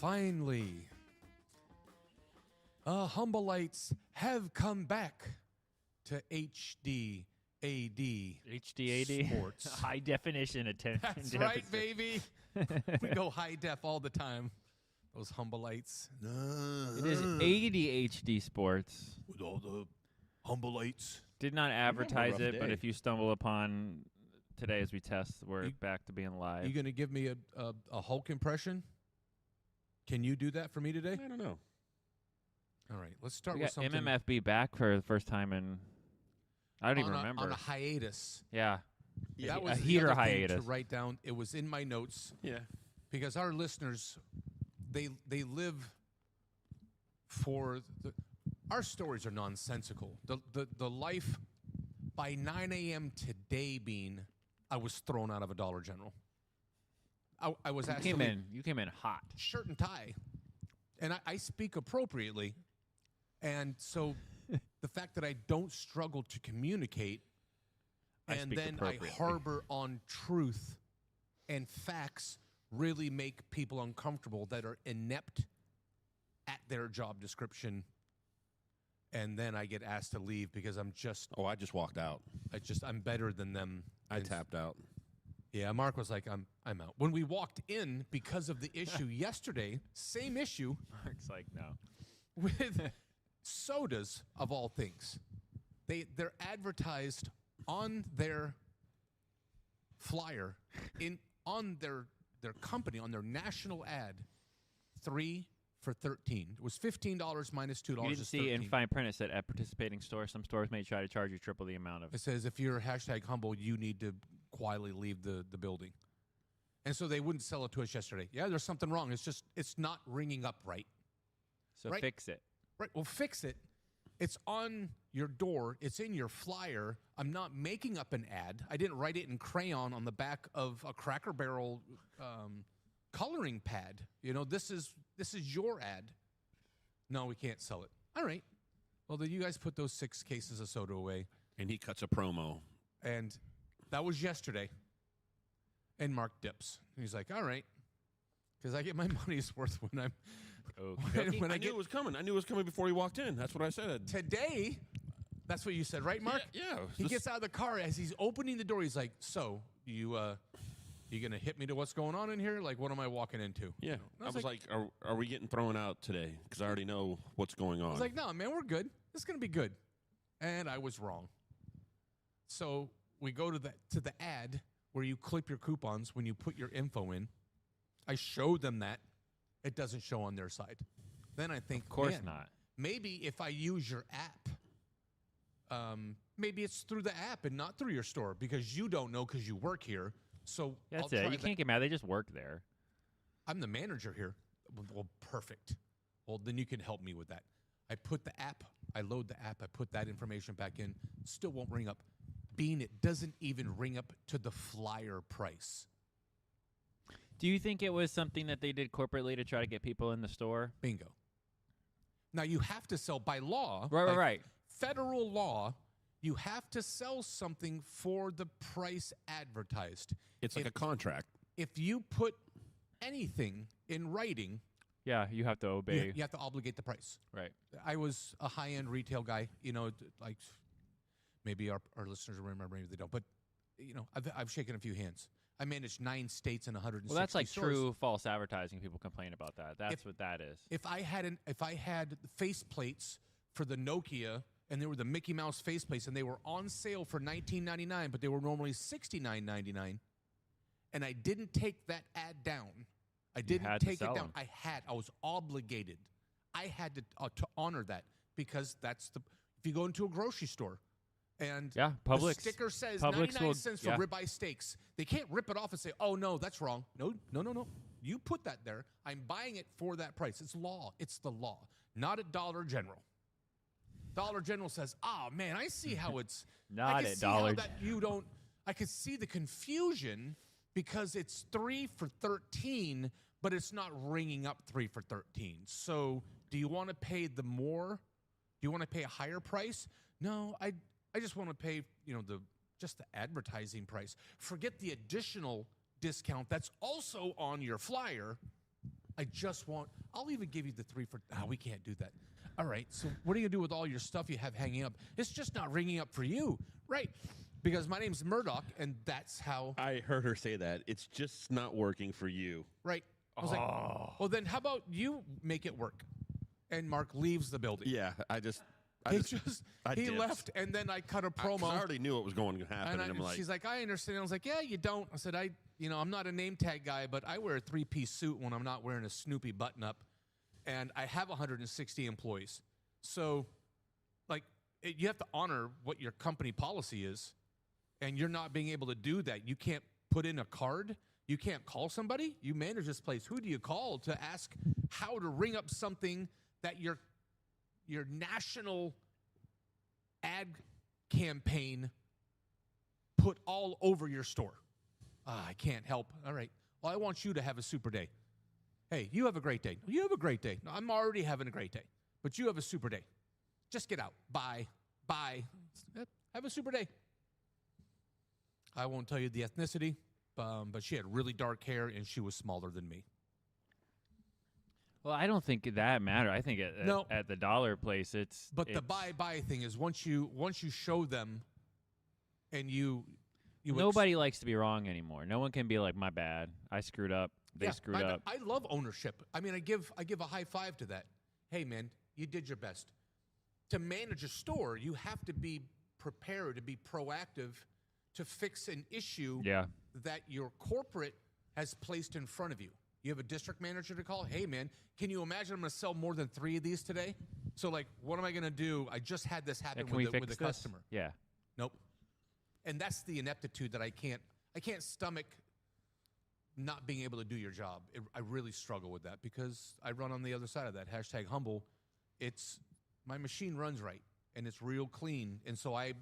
Finally, Humble-lights have come back to HDAD Sports. High definition attention. That's right, baby. We go high def all the time. Those Humble-lights. It is ADHD Sports. With all the Humble-lights. Did not advertise it, but day. if you stumble upon today as we test, we're back to being live. You going to give me a Hulk impression? Can you do that for me today? I don't know. All right, let's start We with got something. MMFB back for the first time in, I don't even remember. On a hiatus. Yeah. That A was the heater other thing hiatus. to write down. It was in my notes. Yeah. Because our listeners, they live for our stories are nonsensical. The life by 9 a.m. today being, I was thrown out of a Dollar General. I was actually You came in hot. shirt and tie, and I speak appropriately, and so the fact that I don't struggle to communicate, and speak then I appropriately. harbor on truth and facts really make people uncomfortable that are inept at their job description, and then I get asked to leave because I'm just Oh, I just walked out. I'm better than them. I And tapped out. yeah, Mark was like, I'm out. When we walked in because of the issue yesterday, same issue Mark's like, no. with sodas of all things. They're advertised on their flyer on their company, on their national ad, 3 for $13. It was $15 minus $2. You didn't is see in $13. fine print it said at participating stores, some stores may try to charge you triple the amount of. It says if you're #humble, you need to quietly leave the building. And so they wouldn't sell it to us yesterday. Yeah, there's something wrong. It's not ringing up right. So right. fix it. Right. Well, fix it. It's on your door. It's in your flyer. I'm not making up an ad. I didn't write it in crayon on the back of a Cracker Barrel coloring pad. You know, this is your ad. No, we can't sell it. All right. Well, then you guys put those 6 cases of soda away. And he cuts a promo. And that was yesterday. And Mark dips. He's like, all right. Because I get my money's worth when I'm... Okay. when I knew it was coming. I knew it was coming before he walked in. That's what I said. Today, that's what you said, right, Mark? Yeah. He gets out of the car. As he's opening the door, he's like, so, you going to hit me to what's going on in here? Like, what am I walking into? Yeah. And I was like, are we getting thrown out today? Because I already know what's going on. I was like, no, man, we're good. It's going to be good. And I was wrong. So we go to the ad where you clip your coupons when you put your info in. I showed them that. It doesn't show on their side. Then I think, Of course man, not. maybe if I use your app, maybe it's through the app and not through your store because you don't know because you work here. So That's I'll it. try You that. can't get mad. They just work there. I'm the manager here. Well, perfect. Well, then you can help me with that. I load the app, I put that information back in, still won't ring up. Being it doesn't even ring up to the flyer price. Do you think it was something that they did corporately to try to get people in the store? Bingo. Now, you have to sell by law. Right. Federal law, you have to sell something for the price advertised. it's like a contract. If you put anything in writing, Yeah, you have to obey. you have to obligate the price. Right. I was a high-end retail guy, like maybe our listeners remember, maybe they don't. But, I've shaken a few hands. I managed 9 states and 160 Well, that's like stores. true false advertising. People complain about that. That's what that is. If I had face plates for the Nokia and they were the Mickey Mouse face plates and they were on sale for $19.99, but they were normally $69.99, and I didn't take that ad down. I didn't had to take it sell down. them. I was obligated. I had to honor that because that's if you go into a grocery store and Yeah, the Publix. sticker says Publix 99 will- cents for yeah. ribeye steaks. They can't rip it off and say, oh, no, that's wrong. No. You put that there. I'm buying it for that price. It's law. It's the law. Not at Dollar General. Dollar General says, oh, man, I see how it's. Not I can at see how Dollar that you don't. I can see the confusion because it's 3 for $13, but it's not ringing up 3 for $13. So do you want to pay the more? Do you want to pay a higher price? No, I just want to pay, just the advertising price. Forget the additional discount that's also on your flyer I just want, I'll even give you the 3 for, we can't do that. All right, so what are you going to do with all your stuff you have hanging up? It's just not ringing up for you, right? Because my name's Murdock, and that's how. I heard her say that. It's just not working for you. Right. I was like, well, then how about you make it work? And Mark leaves the building. Yeah, I He dipped. left, and then I cut a 'Cause promo. I already knew what was going to happen, and I'm like, she's like, I understand. I was like, yeah, you don't. I said, I'm not a name tag guy, but I wear a 3-piece suit when I'm not wearing a Snoopy button-up, and I have 160 employees. So, like, you have to honor what your company policy is, and you're not being able to do that. You can't put in a card. You can't call somebody. You manage this place. Who do you call to ask how to ring up something that your national ad campaign put all over your store? I can't help. All right. Well, I want you to have a super day. Hey, you have a great day. You have a great day. No, I'm already having a great day, but you have a super day. Just get out. Bye. Bye. Have a super day. I won't tell you the ethnicity, but she had really dark hair and she was smaller than me. Well, I don't think that matter. I think at the dollar place, it's. But the bye thing is once you show them, and you nobody likes to be wrong anymore. No one can be like, my bad, I screwed up. They screwed up. I love ownership. I mean, I give a high five to that. Hey, man, you did your best. To manage a store, you have to be prepared to be proactive to fix an issue that your corporate has placed in front of you. You have a district manager to call. Hey, man, can you imagine I'm going to sell more than 3 of these today? So, like, what am I going to do? I just had this happen with a customer. Yeah. Nope. And that's the ineptitude that I can't stomach not being able to do your job. I really struggle with that because I run on the other side of that. #humble. My machine runs right, and it's real clean. And so I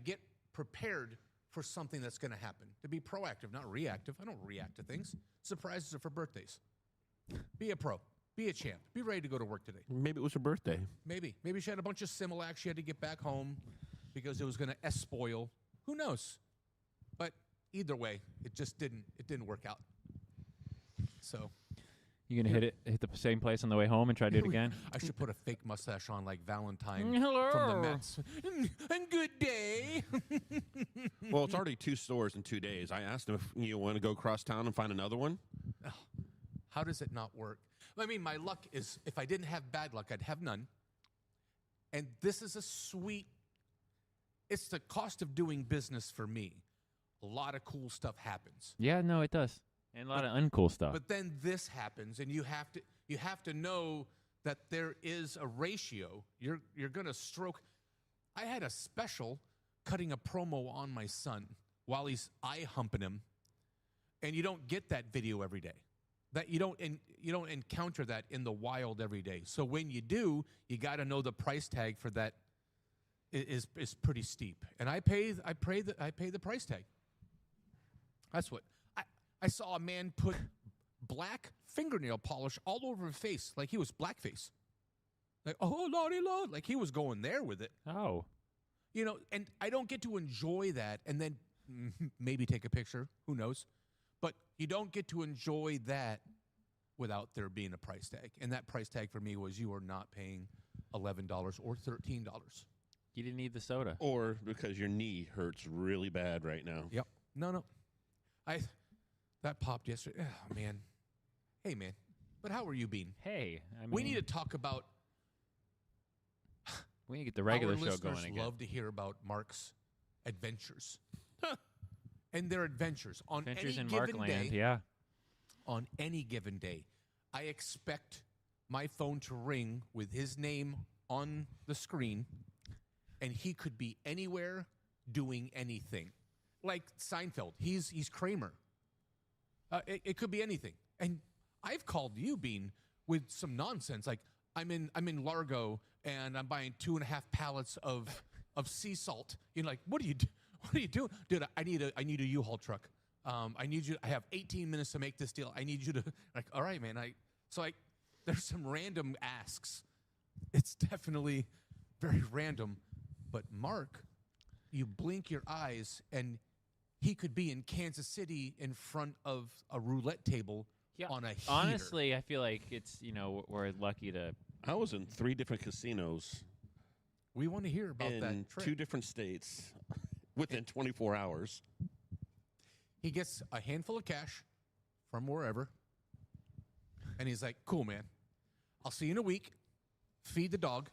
get prepared for something that's going to happen, to be proactive, not reactive. I don't react to things. Surprises are for birthdays. Be a pro. Be a champ. Be ready to go to work today. maybe it was her birthday. Maybe she had a bunch of Similac. She had to get back home because it was going to spoil. Who knows? But either way, it just didn't work out. So You gonna hit the same place on the way home and try to do it again? I should put a fake mustache on like Valentine Hello. from the Mets. And good day. Well, it's already 2 stores in 2 days. I asked him if you want to go across town and find another one. How does it not work? I mean, my luck is if I didn't have bad luck, I'd have none. And this is it's the cost of doing business for me. A lot of cool stuff happens. Yeah, no, it does. And a lot of uncool stuff. But then this happens, and you have to know that there is a ratio. You're going to stroke. I had a special cutting a promo on my son while he's eye humping him, and you don't get that video every day. That you don't encounter that in the wild every day. So when you do, you got to know the price tag for that is pretty steep, and I pay the price tag. That's what. I saw a man put black fingernail polish all over his face, like he was blackface. Like, oh, lordy, Lord. Like he was going there with it. Oh. And I don't get to enjoy that and then maybe take a picture. Who knows? But you don't get to enjoy that without there being a price tag. And that price tag for me was you are not paying $11 or $13. You didn't need the soda. Or because your knee hurts really bad right now. Yep. No. That popped yesterday. Oh, man. Hey, man. But how are you being? Hey, I mean, We need to talk about. we need to get the regular our show going listeners again. love to hear about Mark's adventures. And their adventures. On Adventures any in given Markland, day, yeah. on any given day, I expect my phone to ring with his name on the screen, and he could be anywhere doing anything. Like Seinfeld, he's Kramer. It could be anything. And I've called you, Bean, with some nonsense. Like I'm in Largo and I'm buying 2.5 pallets of sea salt. You're like, what are you doing, dude? I need a U-Haul truck. I need you. I have 18 minutes to make this deal. I need you to like. All right, man. There's some random asks. It's definitely very random. But Mark, you blink your eyes and he could be in Kansas City in front of a roulette table on a heater. Honestly, I feel like it's, we're lucky to. I was in 3 different casinos. We want to hear about that in trip. 2 different states within 24 hours. He gets a handful of cash from wherever, and he's like, cool, man. I'll see you in a week. Feed the dog,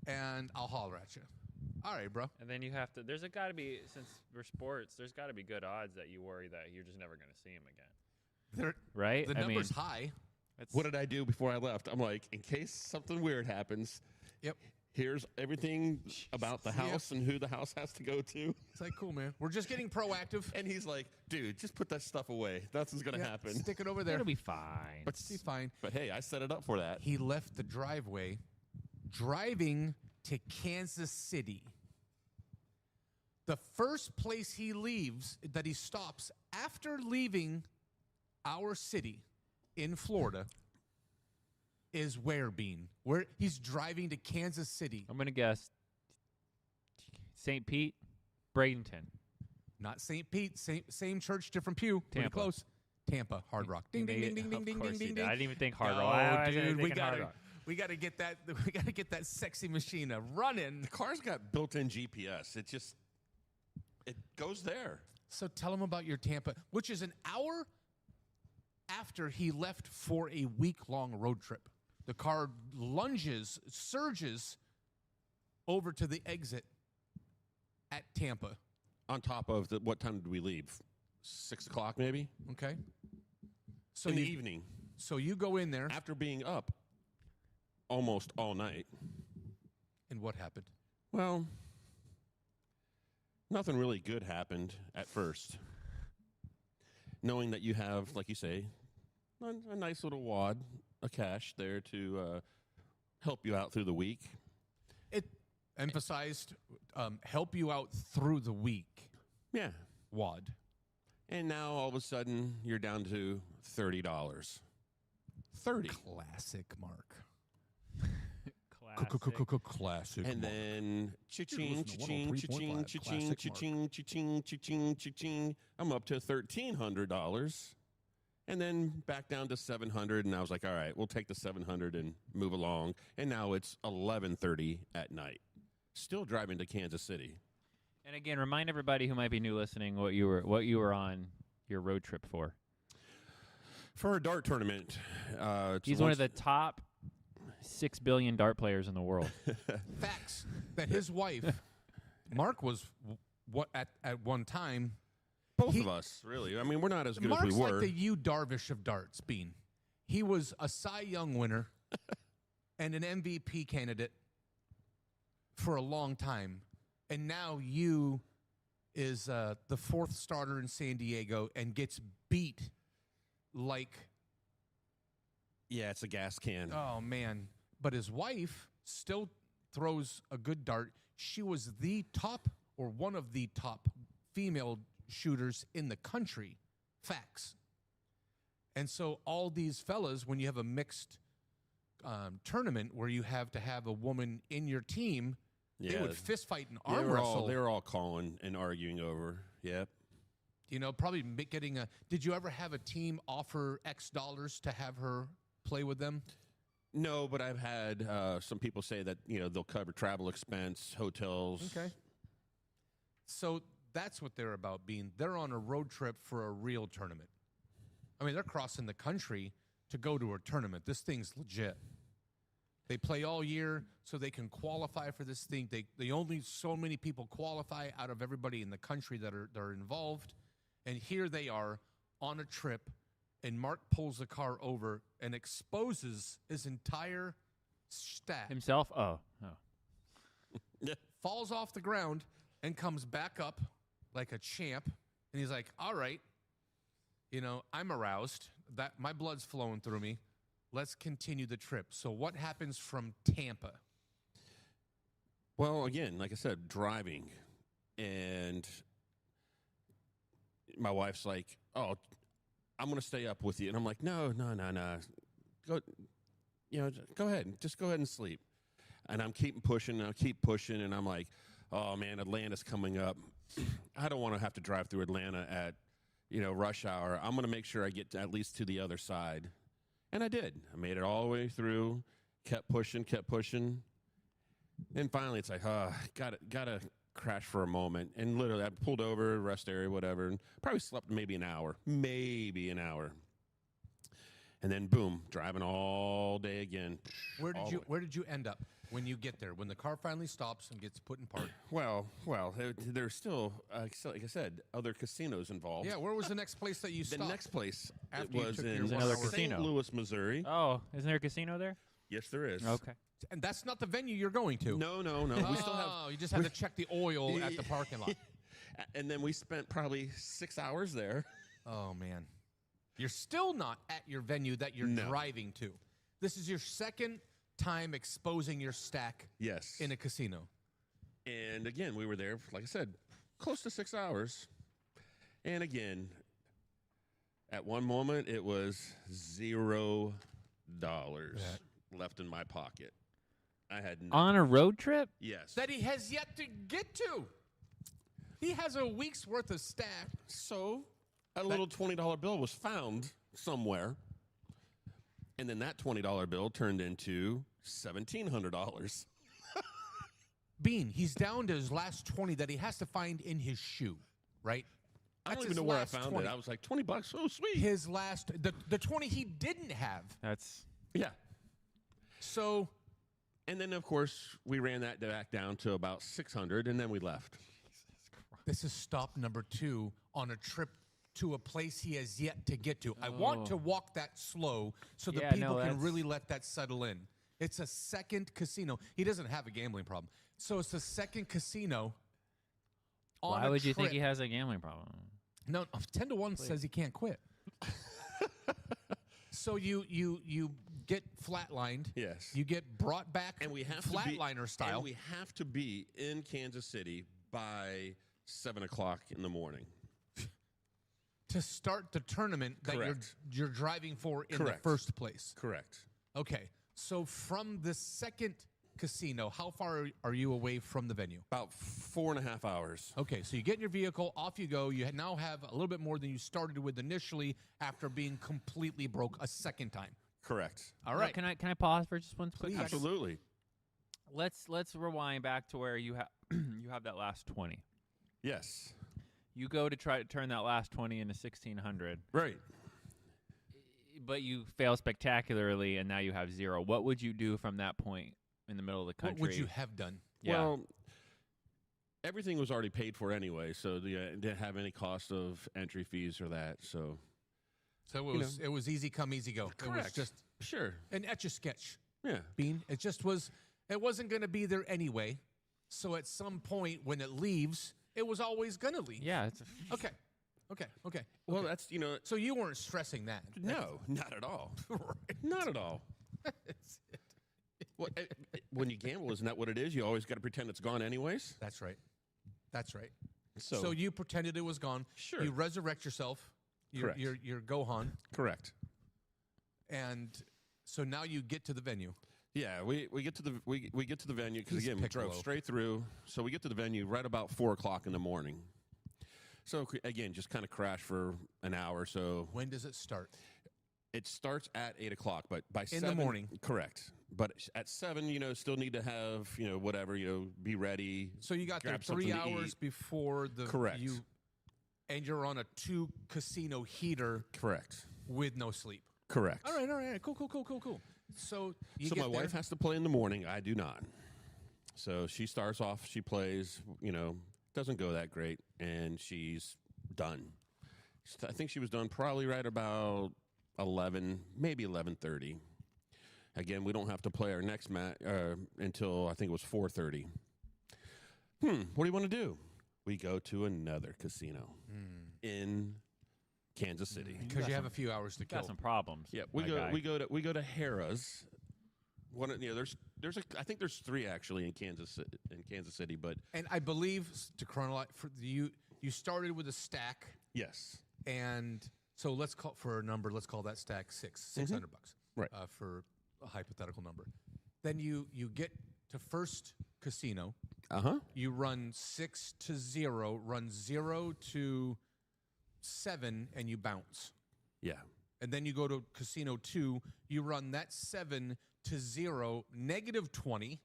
and I'll holler at you. All right, bro. And then you have to. There's got to be, since we're sports, there's got to be good odds that you worry that you're just never going to see him again. Right? The number's high. What did I do before I left? I'm like, in case something weird happens. Yep. Here's everything about the house and who the house has to go to. It's like, cool, man. We're just getting proactive. And he's like, dude, just put that stuff away. That's what's going to happen. Stick it over there. It'll be fine. It'll be fine. But hey, I set it up for that. He left the driveway, driving to Kansas City. The first place he leaves, that he stops after leaving our city in Florida, is where, Bean? Where he's driving to Kansas City. I'm going to guess St. Pete, Bradenton. Not St. Pete, same church, different pew. Pretty Tampa. close. Tampa, Hard Rock. Ding, ding, ding, ding, ding, ding, ding, ding. I didn't even think Hard No, Rock. dude, we gotta get that. We gotta get that sexy machine running. The car's got built-in GPS. It goes there. So tell him about your Tampa, which is an hour after he left for a week-long road trip. The car surges over to the exit at Tampa. On top of what time did we leave? 6 o'clock, maybe? Okay. So in the evening. So you go in there. After being up almost all night. And what happened? Well, nothing really good happened at first. Knowing that you have, like you say, a nice little wad of cash there to help you out through the week. It emphasized help you out through the week. Yeah. Wad. And now all of a sudden you're down to $30. 30. Classic Mark. Classic. And then cha-ching, cha-ching, cha-ching, cha-ching, cha-ching, cha-ching, cha-ching, cha-ching. I'm up to $1,300. And then back down to $700, and I was like, all right, we'll take the $700 and move along. And now it's 11:30 at night. Still driving to Kansas City. And again, remind everybody who might be new listening what you were on your road trip for. For a dart tournament. He's one of the top 6 billion dart players in the world. Facts that his wife, Mark, was at one time. Both of us, really. I mean, we're not as good Mark's as we were. like the Yu Darvish of darts, Bean. He was a Cy Young winner and an MVP candidate for a long time. And now Yu is the 4th starter in San Diego and gets beat like... Yeah, it's a gas can. Oh, man. But his wife still throws a good dart. She was the top or one of the top female shooters in the country. Facts. And so all these fellas, when you have a mixed tournament where you have to have a woman in your team, they would fist fight and arm wrestle. They were all calling and arguing over. Yep. You know, probably getting a... Did you ever have a team offer X dollars to have her play with them? No, but I've had some people say that, they'll cover travel expense, hotels. Okay. So that's what they're about, Being they're on a road trip for a real tournament. I mean, they're crossing the country to go to a tournament. This thing's legit. They play all year so they can qualify for this thing. They only so many people qualify out of everybody in the country that are involved. And here they are on a trip, and Mark pulls the car over and exposes his entire stack. Himself? Oh. Falls off the ground and comes back up like a champ. And he's like, all right, I'm aroused. That my blood's flowing through me. Let's continue the trip. So what happens from Tampa? Well, again, like I said, driving. And my wife's like, oh, I'm going to stay up with you. And I'm like, no. Go ahead. Just go ahead and sleep. And I'm keep pushing, and I'm like, oh, man, Atlanta's coming up. I don't want to have to drive through Atlanta at rush hour. I'm going to make sure I get at least to the other side. And I did. I made it all the way through, kept pushing. Then finally it's like, gotta crash for a moment. And literally I pulled over, rest area, whatever, and probably slept maybe an hour. And then boom, driving all day again. Where did you end up when you get there? When the car finally stops and gets put in park? Well, there's still, like I said, other casinos involved. Yeah, where was the next place that you The stopped? next place After you was took in your 1 another hour- St. casino. Louis, Missouri. Oh, isn't there a casino there? Yes, there is. Okay. And that's not the venue you're going to. No. We still have. Oh, you just had to check the oil at the parking lot. And then we spent probably 6 hours there. Oh, man. You're still not at your venue that you're No. driving to. This is your second time exposing your stack Yes. in a casino. And again, we were there, like I said, close to 6 hours. And again, at one moment, it was $0 left in my pocket. I had nothing. On a road trip? Yes. That he has yet to get to. He has a week's worth of stack. So a little $20 bill was found somewhere. And then that $20 bill turned into $1,700. Bean, he's down to his last 20 that he has to find in his shoe, right? I That's don't even his know where I last found 20. it. I was like, $20. Oh, sweet. His last, the 20 he didn't have. That's Yeah. So And then, of course, we ran that back down to about 600, and then we left. this is stop number 2 on a trip to a place he has yet to get to. I want to walk that slow so the Yeah, people no, can that's- really let that settle in. It's a second casino. He doesn't have a gambling problem. So it's the second casino on why a would you think trip. he has a gambling problem? No, 10 to 1 says he can't quit. So you get flatlined. Yes. You get brought back And we have flatliner to be, style. And we have to be in Kansas City by 7 o'clock in the morning. to start the tournament that Correct. you're driving for in Correct. the first place. Correct. Okay. So from the second casino, how far are you away from the venue? About 4.5 hours. Okay, so you get in your vehicle, off you go. You now have a little bit more than you started with initially after being completely broke a second time. Correct. All right. Can I pause for just one quick Please. second? Absolutely. Let's rewind back to where you have you have that last 20. Yes. You go to try to turn that last 20 into 1,600, Right. but you fail spectacularly, and now you have 0. What would you do from that point in the middle of the country? What would you have done? Yeah. Well, everything was already paid for anyway, so didn't have any cost of entry fees or that. So So You it was easy come, easy go. It was Correct. just sure. an etch-a-sketch, Yeah. Bean. It just was. It wasn't going to be there anyway. So at some point when it leaves, it was always going to leave. yeah. It's Okay. Well, okay. that's So you weren't stressing that. no, not at all. Right. Not at all. Well, when you gamble, isn't that what it is? You always got to pretend it's gone anyways. That's right. That's right. So, So you pretended it was gone. Sure. You resurrect yourself. Correct. Your Gohan. correct. And so now you get to the venue. Yeah, we get to the we get to the venue because He's again we drove Piccolo. straight through. So we get to the venue right about 4 o'clock in the morning. So again, just kind of crash for an hour. So When does it start? it starts at 8 o'clock, but by In the 7, morning. correct. But at 7, still need to have whatever, be ready. So you got there Grab 3 something to hours eat. before the Correct. And you're on a 2 casino heater Correct. with no sleep. Correct. All right. Cool. So you So get my there. wife has to play in the morning. I do not. So she starts off. She plays. Doesn't go that great, and she's done. I think she was done probably right about 11, maybe 11:30. Again, we don't have to play our next match until I think it was 4:30. What do you want to do? We go to another casino in Kansas City. because you have a few hours to kill. got some problems. Yeah, my guy. we go to Harrah's. I think there's 3 actually in Kansas City, but And I believe to chronologize for you started with a stack, yes, and so let's call for a number. Let's call that stack $600 bucks, Right. For a hypothetical number. Then you get to first casino. uh huh, You run 6 to 0. Run 0 to 7 and you bounce. Yeah. And then you go to Casino 2, you run that 7 to 0, negative 20,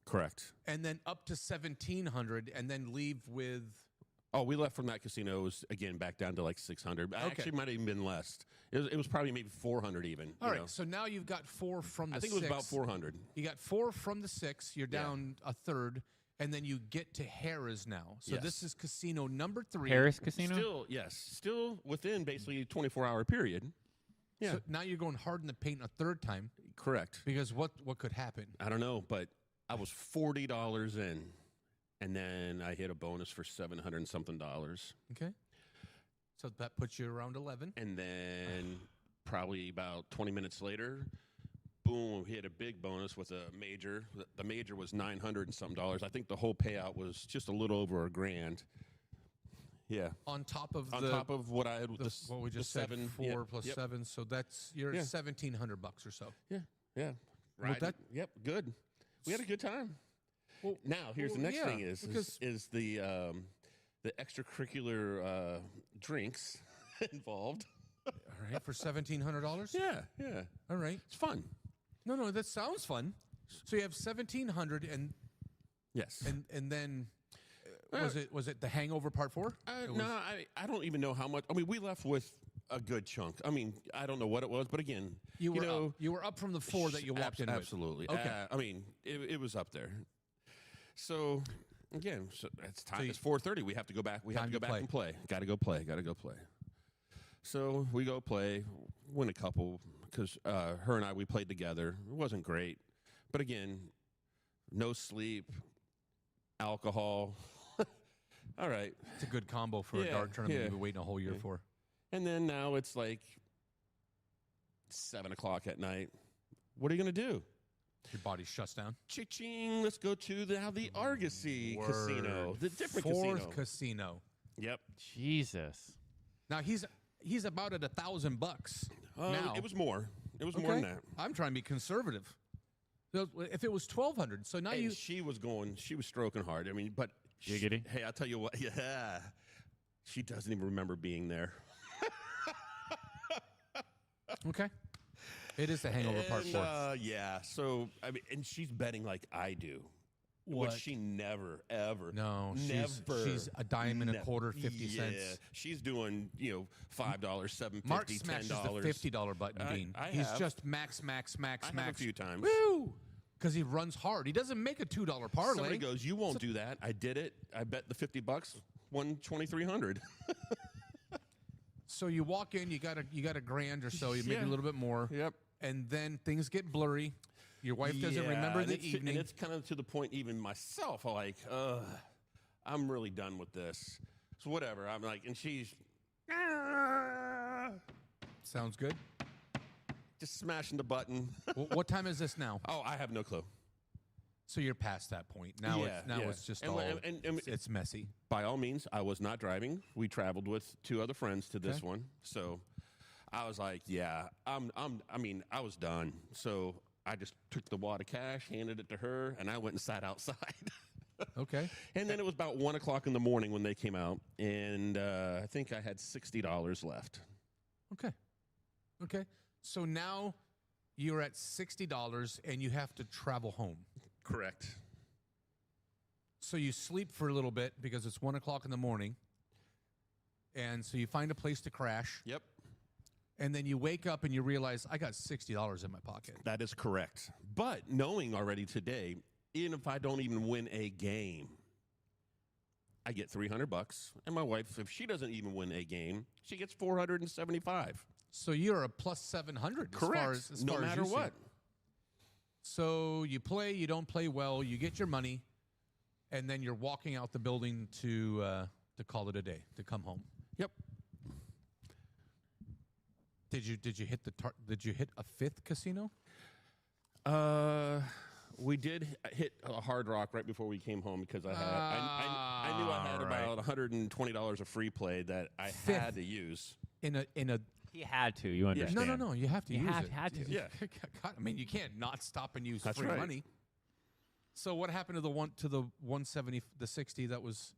Correct. and then up to 1,700, and then leave with. Oh, we left from that casino. It was, again, back down to like 600. Okay. Actually, might have even been less. It was probably maybe 400 even. All you right, know. so now you've got 4 from the 6. I think it was about 400. You got 4 from the 6. You're down a third, and then you get to Harrah's now. So Yes. this is casino number 3. Harris Casino. Still, yes. Still within basically a 24-hour period. Yeah. So now you're going hard in the paint a third time Correct. because what could happen? I don't know, but I was $40 in, and then I hit a bonus for $700 and something. Okay. So that puts you around 11. And then probably about 20 minutes later, boom, we hit a big bonus with a major. The major was $900 and something. I think the whole payout was just a little over $1,000. Yeah. On top of what I had with what we just said, 7, 4 plus 7. So that's you're Yeah. at $1,700 or so. Yeah. Well, Right. Yep. Good. We had a good time. Well, Now, here's well, the next yeah, thing is because- the extracurricular drinks involved. All right, for $1,700. Yeah. All right. It's fun. No, that sounds fun. So you have 1,700, Yes. and then was it the Hangover Part 4? No, I don't even know how much. I mean, we left with a good chunk. I mean, I don't know what it was, but again, You know, were up from the 4 that you walked in with. absolutely. Okay. I mean, it was up there. So again, it's time. So It's 4:30. We have to go back. We have Time to go to back play. and play. Got to go play. So we go play. Win a couple because her and we played together. It wasn't great, but again, no sleep, alcohol. All right. It's a good combo for a Yeah, dart tournament yeah. you've been waiting a whole year for. And then now it's like 7:00 at night. What are you going to do? Your body shuts down. Cha-ching, let's go to the Argosy Casino, the different Fourth casino. casino. Yep. Jesus. Now he's about at $1,000 now. It was more. It was more than that. I'm trying to be conservative. So if it was 1,200, so now And you she was stroking hard. I mean, but Giggity. Hey, I'll tell you what. Yeah, she doesn't even remember being there. okay. It is the Hangover Part 4. Yeah. So I mean, and she's betting like I do. What? Which she never, ever. No, never. she's a dime and a quarter, 50 cents. She's doing, $5, $7.50, Mark smashes $10. the $50 button, Dean. I He's have. just max. I have a few times. Woo! Because he runs hard. He doesn't make a $2 parlay. Somebody goes, "You won't do that." I did it. I bet the $50, won 2,300. So you walk in, you got a grand or so, you maybe Yeah. a little bit more. Yep. And then things get blurry. Your wife doesn't remember and the it's, evening. And it's kind of to the point, even myself, I'm like, I'm really done with this. So whatever. I'm like, and she's Sounds good. just smashing the button. What time is this now? Oh, I have no clue. So you're past that point. Now Yeah. it's just And- all and- it's messy. By all means, I was not driving. We traveled with 2 other friends to this Okay. one. So I was like, yeah, I was done. So I just took the wad of cash, handed it to her, and I went and sat outside. Okay. And then it was about 1:00 in the morning when they came out, and I think I had $60 left. Okay. So now you're at $60 and you have to travel home. Correct. So you sleep for a little bit because it's 1:00 in the morning. And so you find a place to crash. Yep. And then you wake up and you realize I got $60 in my pocket. That is correct. But knowing already today, even if I don't even win a game, I get $300. And my wife, if she doesn't even win a game, she gets $475. So you're a plus 700 Correct. as No far as matter you see what. it. So you play, you don't play well, you get your money, and then you're walking out the building to call it a day, to come home. Yep. Did you hit did you hit a 5th casino? We did hit a Hard Rock right before we came home because I knew I had about $120 of free play that I had to use. In a He had to. You understand? no, you have to You use have- it. had to. Yeah. God, I mean, you can't not stop and use That's free right. money. So what happened to the 170, the 60 that was?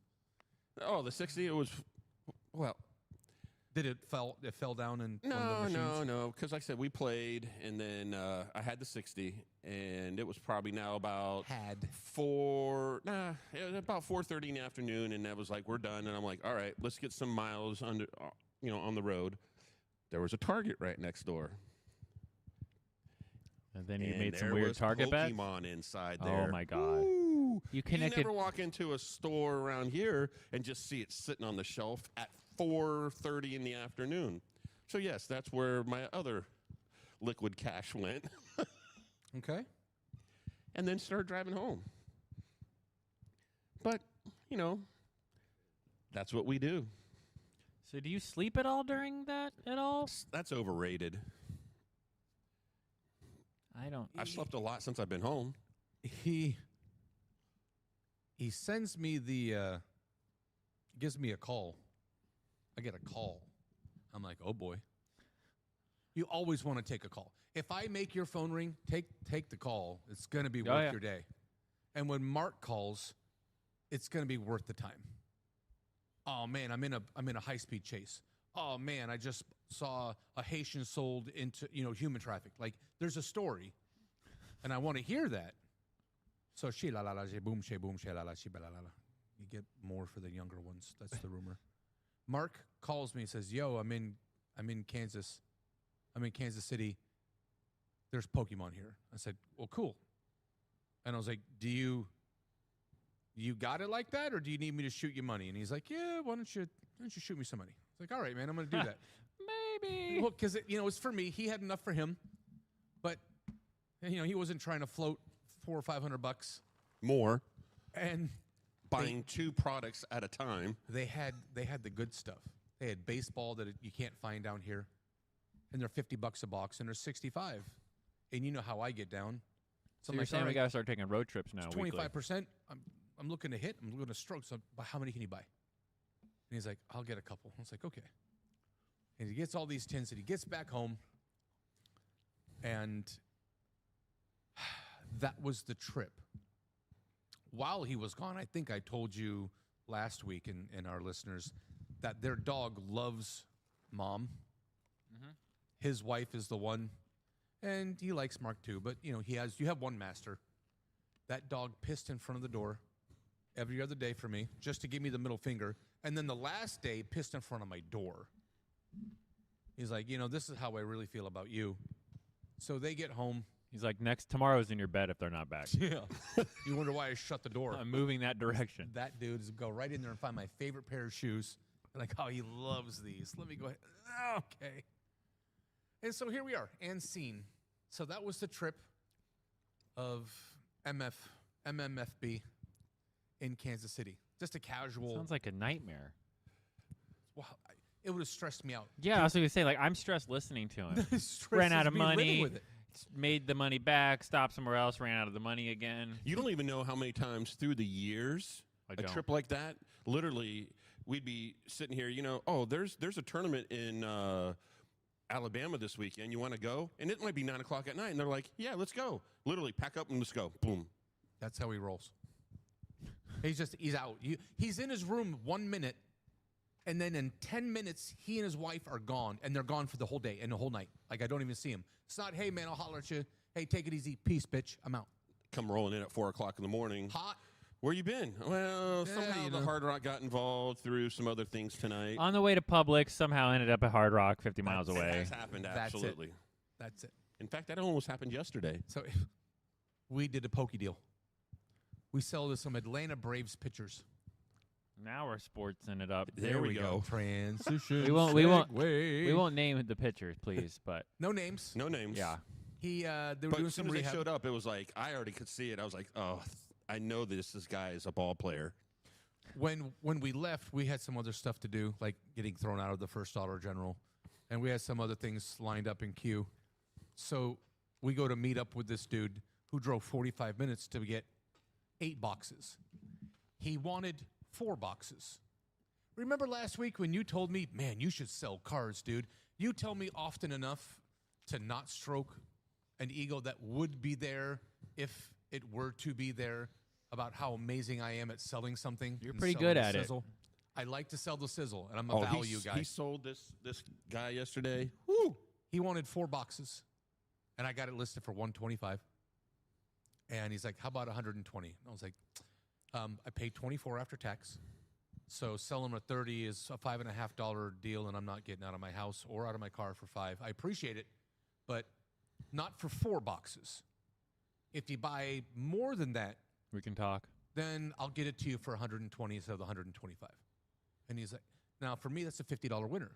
Oh, the 60, it was, well, Did it fell down in one of the No, machines? no. Because like I said, we played, and then I had the 60, and it was probably now about Had. it was about 4:30 in the afternoon, and that was like, we're done. And I'm like, all right, let's get some miles under, on the road. There was a Target right next door. And then you And made some there weird was Target bets. Pokemon inside there. Oh my God! Ooh. You connected. You never walk into a store around here and just see it sitting on the shelf at 4:30 in the afternoon. So yes, that's where my other liquid cash went. Okay. And then started driving home. But, that's what we do. So do you sleep at all during that at all? That's overrated. I don't. I've slept a lot since I've been home. He sends me gives me a call. I get a call. I'm like, oh boy. You always want to take a call. If I make your phone ring, take the call. It's going to be worth your day. And when Mark calls, it's going to be worth the time. Oh man, I'm in a high-speed chase. Oh man, I just saw a Haitian sold into, human traffic. Like there's a story, and I want to hear that. So she la la la, she boom, she la la, she ba la la la. You get more for the younger ones. That's the rumor. Mark calls me and says, "Yo, I'm in Kansas. I'm in Kansas City. There's Pokemon here." I said, "Well, cool." And I was like, "Do you got it like that, or do you need me to shoot you money?" And he's like, "Yeah, why don't you shoot me some money?" I was like, "All right, man, I'm going to do that." Maybe. Well, because it's for me. He had enough for him, but he wasn't trying to float $400 or $500. More. And Buying two products at a time. they had the good stuff. They had baseball that you can't find down here, and they're $50 a box, and they're 65. And you know how I get down. So you're saying we got to start taking road trips now? 25%. I'm looking to hit. I'm looking to stroke. So how many can you buy? And he's like, "I'll get a couple." I was like, "Okay." And he gets all these tins, and he gets back home, and that was the trip. While he was gone, I think I told you last week and our listeners that their dog loves Mom. Mm-hmm. His wife is the one, and he likes Mark too. But you have one master. That dog pissed in front of the door every other day for me, just to give me the middle finger. And then the last day, pissed in front of my door. He's like, this is how I really feel about you. So they get home. He's like, tomorrow's in your bed if they're not back. Yeah. You wonder why I shut the door. I'm moving that direction. That dude's go right in there and find my favorite pair of shoes. Like, oh, he loves these. Let me go ahead. Okay. And so here we are, and scene. So that was the trip of MMFB in Kansas City. Just a casual. Sounds like a nightmare. Wow, it would have stressed me out. Yeah, I was going to say, I'm stressed listening to him. Ran out of money, made the money back, stopped somewhere else, ran out of the money again. You don't even know how many times through the years a trip like that, literally, we'd be sitting here, there's a tournament in Alabama this weekend. You want to go? And it might be 9 o'clock at night. And they're like, yeah, let's go. Literally, pack up and let's go. Boom. That's how he rolls. He's out. He's in his room 1 minute, and then in 10 minutes, he and his wife are gone, and they're gone for the whole day and the whole night. Like, I don't even see him. It's not, "Hey, man, I'll holler at you. Hey, take it easy. Peace, bitch. I'm out." Come rolling in at 4 o'clock in the morning. Hot. Where you been? Well, Yeah, somehow the Hard Rock got involved through some other things tonight. On the way to Publix, somehow ended up at Hard Rock 50 miles away. That's happened, absolutely. That's it. In fact, that almost happened yesterday. So we did a pokey deal. We sell to some Atlanta Braves pitchers. Now we're sportsing it up. There we go. Transition. We won't name the pitchers, please, but No names. No names. yeah. They were But doing as soon some as they rehab. showed up, it was like, I already could see it. I was like, oh, I know this guy is a ball player. When we left, we had some other stuff to do, like getting thrown out of the first Dollar General, and we had some other things lined up in queue. So we go to meet up with this dude who drove 45 minutes to get 8 boxes. He wanted 4 boxes. Remember last week when you told me, "Man, you should sell cars, dude"? You tell me often enough to not stroke an ego that would be there if it were to be there, about how amazing I am at selling something. You're and pretty selling good a at it. sizzle. I like to sell the sizzle, and I'm a value guy. He sold this guy yesterday. Woo! He wanted 4 boxes, and I got it listed for $125. And he's like, "How about 120?" And I was like, "I paid $24 after tax, so selling him a 30 is a $5.50 deal, and I'm not getting out of my house or out of my car for $5. I appreciate it, but not for 4 boxes. If you buy more than that, We can talk. then I'll get it to you for 120 instead of the 125." And he's like, "Now for me, that's a $50 winner,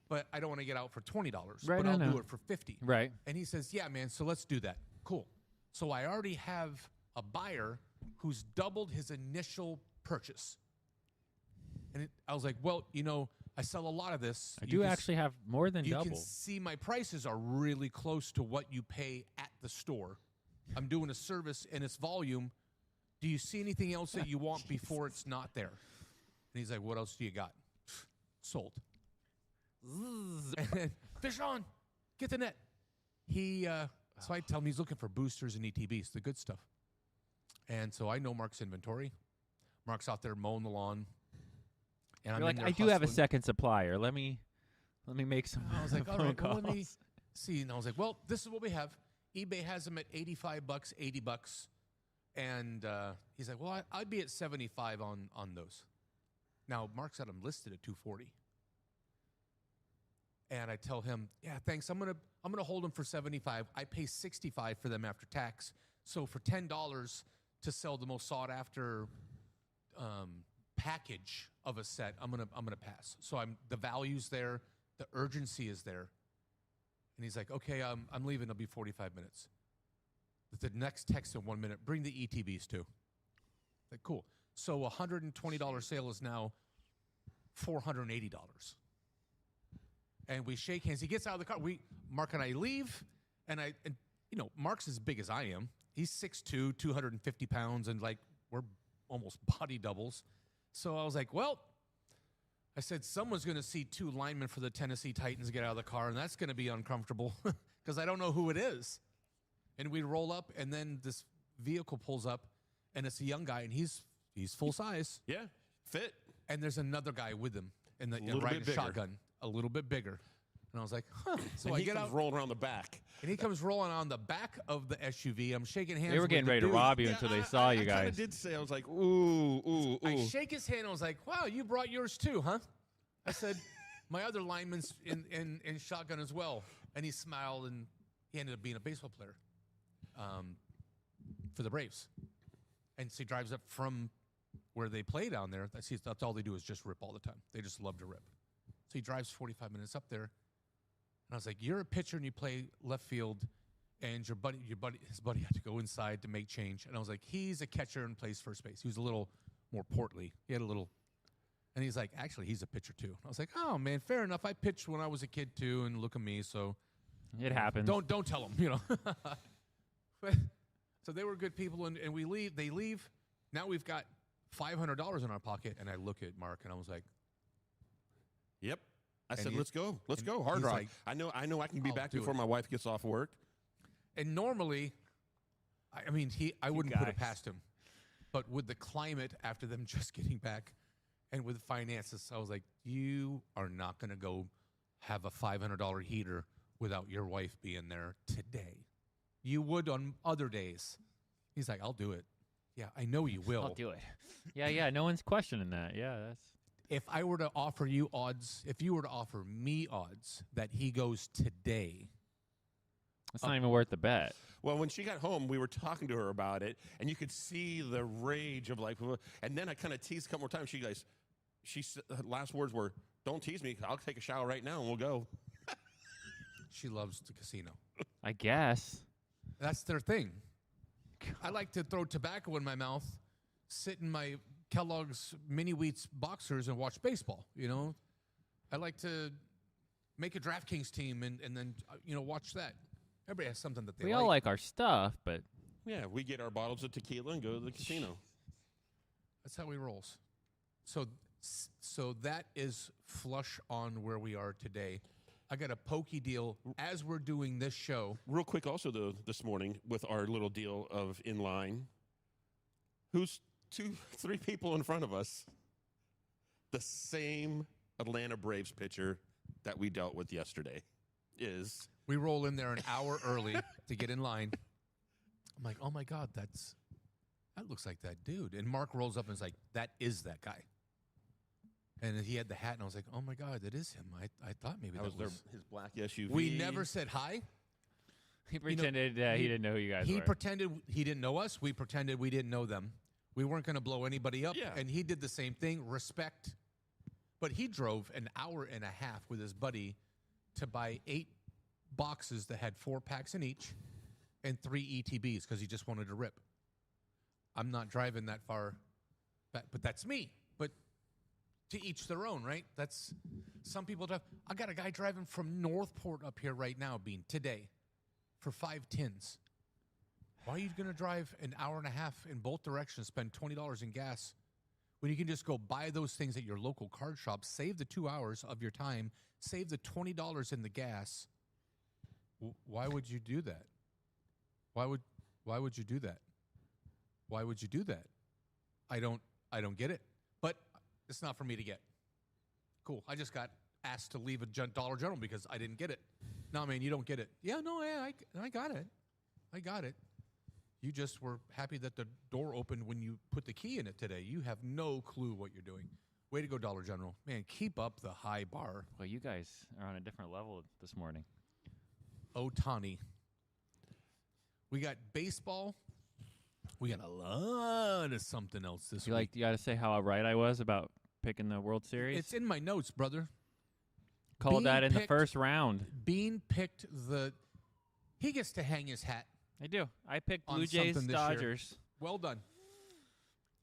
but I don't want to get out for $20, Right, but I I'll know. do it for 50." Right. And he says, "Yeah, man, so let's do that." Cool. So I already have a buyer who's doubled his initial purchase. And I was like, "Well, I sell a lot of this. I do actually have more than You double. can see my prices are really close to what you pay at the store. I'm doing a service and it's volume. Do you see anything else that you want before it's not there?" And he's like, "What else do you got?" Sold. And fish on. Get the net. So I tell him he's looking for boosters and ETBs, the good stuff. And so I know Mark's inventory. Mark's out there mowing the lawn. And I'm You're in like, there I do have a hustling. second supplier. Let me make some. I was like, all phone right, well, let me calls." see. And I was like, well, this is what we have. eBay has them at $85, $80. And he's like, well, I'd be at 75 on those. Now, Mark's got them listed at 240. And I tell him, yeah, thanks. I'm gonna hold them for 75. I pay 65 for them after tax. So for $10 to sell the most sought after package of a set, I'm gonna pass. So the value's there, the urgency is there. And he's like, okay, I'm leaving. It'll be 45 minutes. The next text in 1 minute, bring the ETBs too. Like, cool. So a $120 sale is now $480. And we shake hands. He gets out of the car. Mark and I leave, and Mark's as big as I am. He's 6'2", 250 pounds, and we're almost body doubles. So I was like, well, I said, someone's going to see 2 linemen for the Tennessee Titans get out of the car, and that's going to be uncomfortable because I don't know who it is. And we roll up, and then this vehicle pulls up, and it's a young guy, and he's full size. Yeah, fit. And there's another guy with him in the Little riding bit bigger. shotgun, a little bit bigger. And I was like, huh. So And I he get comes out, rolling around the back. and he comes rolling on the back of the SUV. I'm shaking hands. They were with getting the ready to dude. rob you until they saw you I kind guys. of did say, I was like, ooh, ooh, ooh. I shake his hand. I was like, wow, you brought yours too, huh? I said, my other lineman's in shotgun as well. And he smiled, and he ended up being a baseball player for the Braves. And so he drives up from where they play down there. That's all they do is just rip all the time. They just love to rip. So he drives 45 minutes up there. And I was like, you're a pitcher and you play left field, and his buddy had to go inside to make change. And I was like, he's a catcher and plays first base. He was a little more portly. He had a little, and he's like, actually, he's a pitcher too. I was like, oh man, fair enough. I pitched when I was a kid too, and look at me. So It happens. don't tell them, But, so they were good people, and we leave. They leave. Now we've got $500 in our pocket, and I look at Mark, and I was like, Yep. I And said, he- let's go. Let's and go. Hard he's rock. like, I know I can be I'll back do before it. my wife gets off work. and normally, I wouldn't put it guys. past him, but with the climate after them just getting back, and with finances, I was like, you are not going to go have a $500 heater without your wife being there today. You would on other days. He's like, I'll do it. Yeah, I know you will. I'll do it. Yeah. No one's questioning that. Yeah, that's. If I were to offer you odds, if you were to offer me odds that he goes today, It's not even worth the bet. Well, when she got home, we were talking to her about it, and you could see the rage of and then I kind of teased a couple more times. Her last words were, don't tease me. I'll take a shower right now and we'll go. she loves the casino. I guess. That's their thing. I like to throw tobacco in my mouth, sit in my Kellogg's Mini Wheats boxers and watch baseball, I like to make a DraftKings team and then, watch that. Everybody has something that they We all like our stuff, but Yeah, we get our bottles of tequila and go to the casino. That's how he rolls. So that is flush on where we are today. I got a pokey deal as we're doing this show. Real quick also, though, this morning with our little deal of in line, who's 3 people in front of us? the same Atlanta Braves pitcher that we dealt with yesterday is. We roll in there an hour early to get in line. I'm like, oh my God, that looks like that dude. And Mark rolls up and is like, that is that guy. And he had the hat, and I was like, oh my God, that is him. I thought maybe that was his black SUV. We never said hi. He pretended he didn't know who you guys were. He pretended he didn't know us. We pretended we didn't know them. We weren't going to blow anybody up. Yeah. And he did the same thing, respect. But he drove an hour and a half with his buddy to buy 8 boxes that had 4 packs in each and 3 ETBs because he just wanted to rip. I'm not driving that far back, but that's me. But to each their own, right? That's some people drive. I got a guy driving from Northport up here right now, today, for 5 tins. Why are you going to drive an hour and a half in both directions, spend $20 in gas, when you can just go buy those things at your local card shop, save the 2 hours of your time, save the $20 in the gas? Why would you do that? Why would you do that? Why would you do that? I don't get it. But it's not for me to get. Cool. I just got asked to leave a Dollar General because I didn't get it. No, man, you don't get it. Yeah, no, I got it. I got it. You just were happy that the door opened when you put the key in it today. You have no clue what you're doing. Way to go, Dollar General. Man, keep up the high bar. Well, you guys are on a different level this morning. Ohtani. We got baseball. We got a lot of something else this week. You got to say how right I was about picking the World Series? It's in my notes, brother. Called that in the first round. Bean picked he gets to hang his hat. I do. I picked Blue Jays, Dodgers. Well done.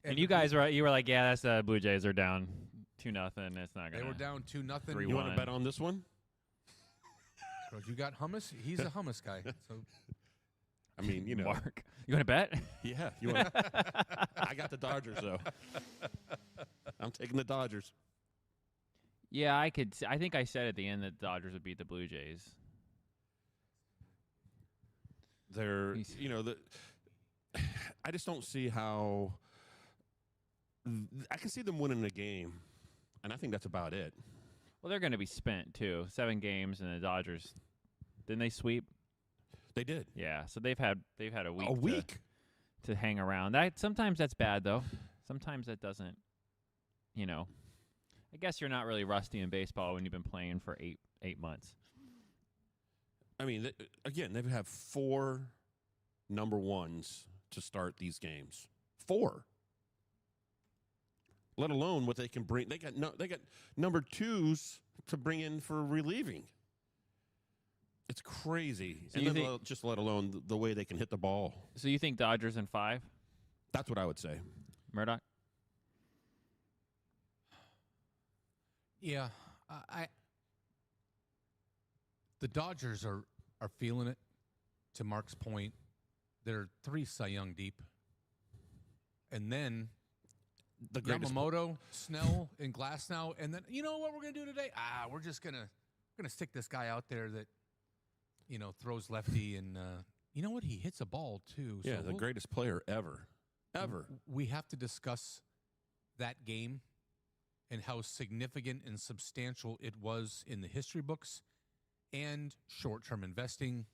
And you guys were like, yeah, that's the Blue Jays are down 2-0. It's not gonna. They were down 2-0. You want to bet on this one? You got hummus. He's a hummus guy. So, I mean, Mark, you want to bet? Yeah. I got the Dodgers though. I'm taking the Dodgers. Yeah, I could. I think I said at the end that the Dodgers would beat the Blue Jays. They're, I just don't see how. I can see them winning the game, and I think that's about it. Well, they're going to be spent too. 7 games, and the Dodgers, didn't they sweep? They did. Yeah, so they've had a week. A week to hang around. Sometimes that's bad though. Sometimes that doesn't. I guess you're not really rusty in baseball when you've been playing for eight months. I mean, again, they have 4 number 1s to start these games. 4. Let alone what they can bring. They got number 2s to bring in for relieving. It's crazy. So and then just let alone the way they can hit the ball. So you think Dodgers in 5? That's what I would say. Murdock? Yeah, the Dodgers are feeling it. To Mark's point, they're 3 Cy Young deep, and then the Yamamoto, Snell, and Glasnow, and then you know what we're gonna do today? We're just gonna stick this guy out there that throws lefty, and you know what? He hits a ball too. Yeah, the greatest player ever. We have to discuss that game and how significant and substantial it was in the history books and short-term investing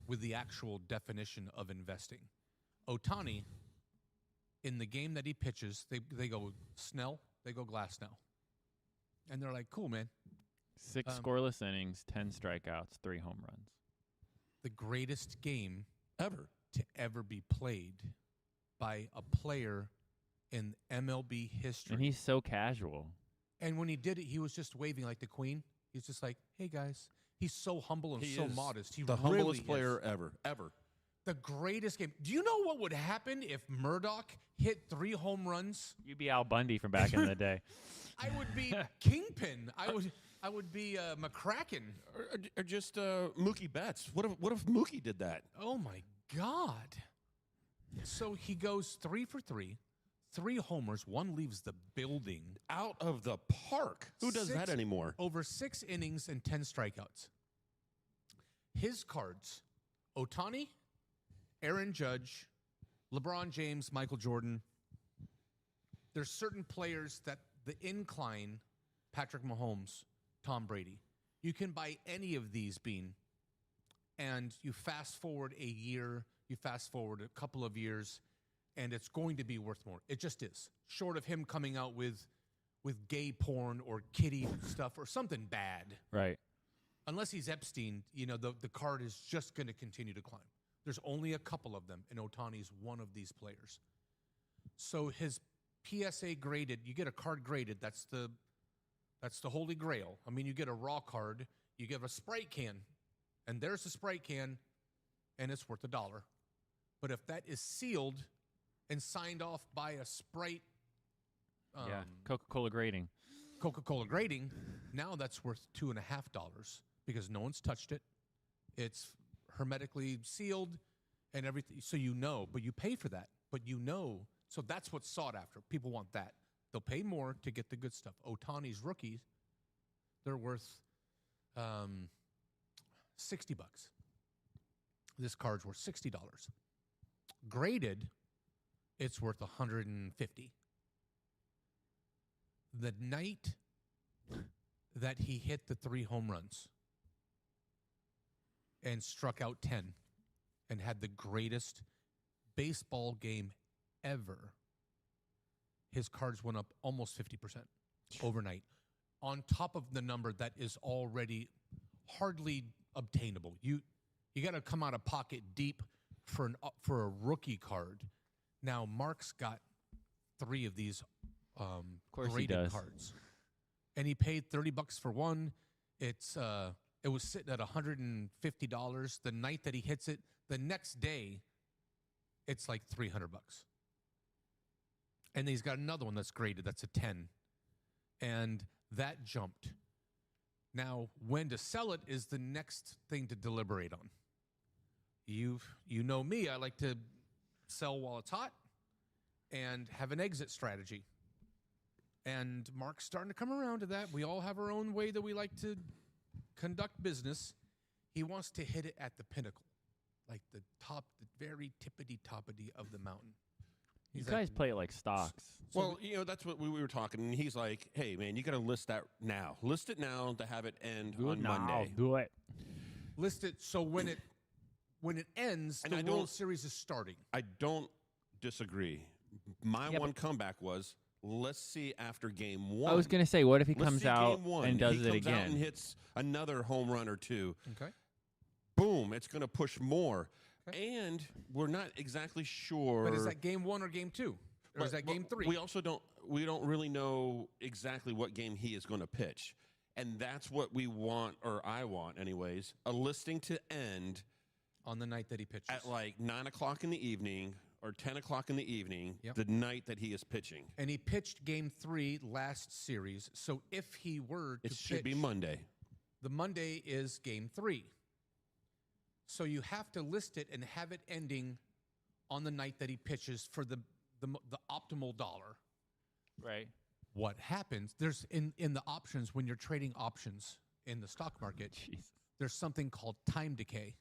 with the actual definition of investing. Ohtani, in the game that he pitches, they go Snell, they go Glasnow. And they're like, cool, man. 6 scoreless innings, 10 strikeouts, 3 home runs. The greatest game ever to ever be played by a player in MLB history. And he's so casual. And when he did it, he was just waving like the Queen. He's just like, hey, guys. He's so humble and so modest. He the really humblest player ever. The greatest game. Do you know what would happen if Murdock hit 3 home runs? You'd be Al Bundy from back in the day. I would be Kingpin. I would be McCracken. Or just Mookie Betts. What if Mookie did that? Oh, my God. So he goes 3 for 3. 3 homers, 1 leaves the building. Out of the park. Who does that anymore? Over 6 innings and 10 strikeouts. His cards, Ohtani, Aaron Judge, LeBron James, Michael Jordan, there's certain players that the incline, Patrick Mahomes, Tom Brady, you can buy any of these, Bean, and you fast forward a year, you fast forward a couple of years, and it's going to be worth more. It just is. Short of him coming out with gay porn or kitty stuff or something bad. Right. Unless he's Epstein, the card is just going to continue to climb. There's only a couple of them, and Ohtani's one of these players. So his PSA graded, you get a card graded, that's the holy grail. I mean, you get a raw card, you get a Sprite can, and there's a Sprite can, and it's worth $1. But if that is sealed and signed off by a Sprite Coca-Cola grading. Now that's worth $2.50 because no one's touched it. It's hermetically sealed and everything. So but you pay for that. But so that's what's sought after. People want that. They'll pay more to get the good stuff. Ohtani's rookies, they're worth $60. This card's worth $60. Graded, it's worth $150. The night that he hit the 3 home runs and struck out 10 and had the greatest baseball game ever, his cards went up almost 50% overnight, on top of the number that is already hardly obtainable. You got to come out of pocket deep for a rookie card. Now, Mark's got 3 of these graded cards, and he paid $30 for one. It was sitting at $150 the night that he hits it. The next day, it's like $300. And he's got another one that's graded. That's a 10, and that jumped. Now, when to sell it is the next thing to deliberate on. You know me. I like to sell while it's hot and have an exit strategy. And Mark's starting to come around to that. We all have our own way that we like to conduct business. He wants to hit it at the pinnacle, like the very tippity-toppity of the mountain. You guys play it like stocks. Well, that's what we were talking. And he's like, hey, man, you got to list that now. List it now to have it end on Monday. Do it. List it so when it ends, the World Series is starting. I don't disagree. My one comeback was, let's see after game 1. I was going to say, what if he comes out and does it again? He comes out and hits another home run or 2. Okay. Boom, it's going to push more. Okay. And we're not exactly sure. But is that game 1 or game 2? Or is that game 3? We also don't really know exactly what game he is going to pitch. And that's what we want, or I want anyways, a listing to end on the night that he pitches. At like 9 o'clock in the evening or 10 o'clock in the evening, the night that he is pitching. And he pitched game 3 last series. So if he were to pitch, it should be Monday. The Monday is game 3. So you have to list it and have it ending on the night that he pitches for the optimal dollar. Right. What happens, there's in the options, when you're trading options in the stock market, there's something called time decay.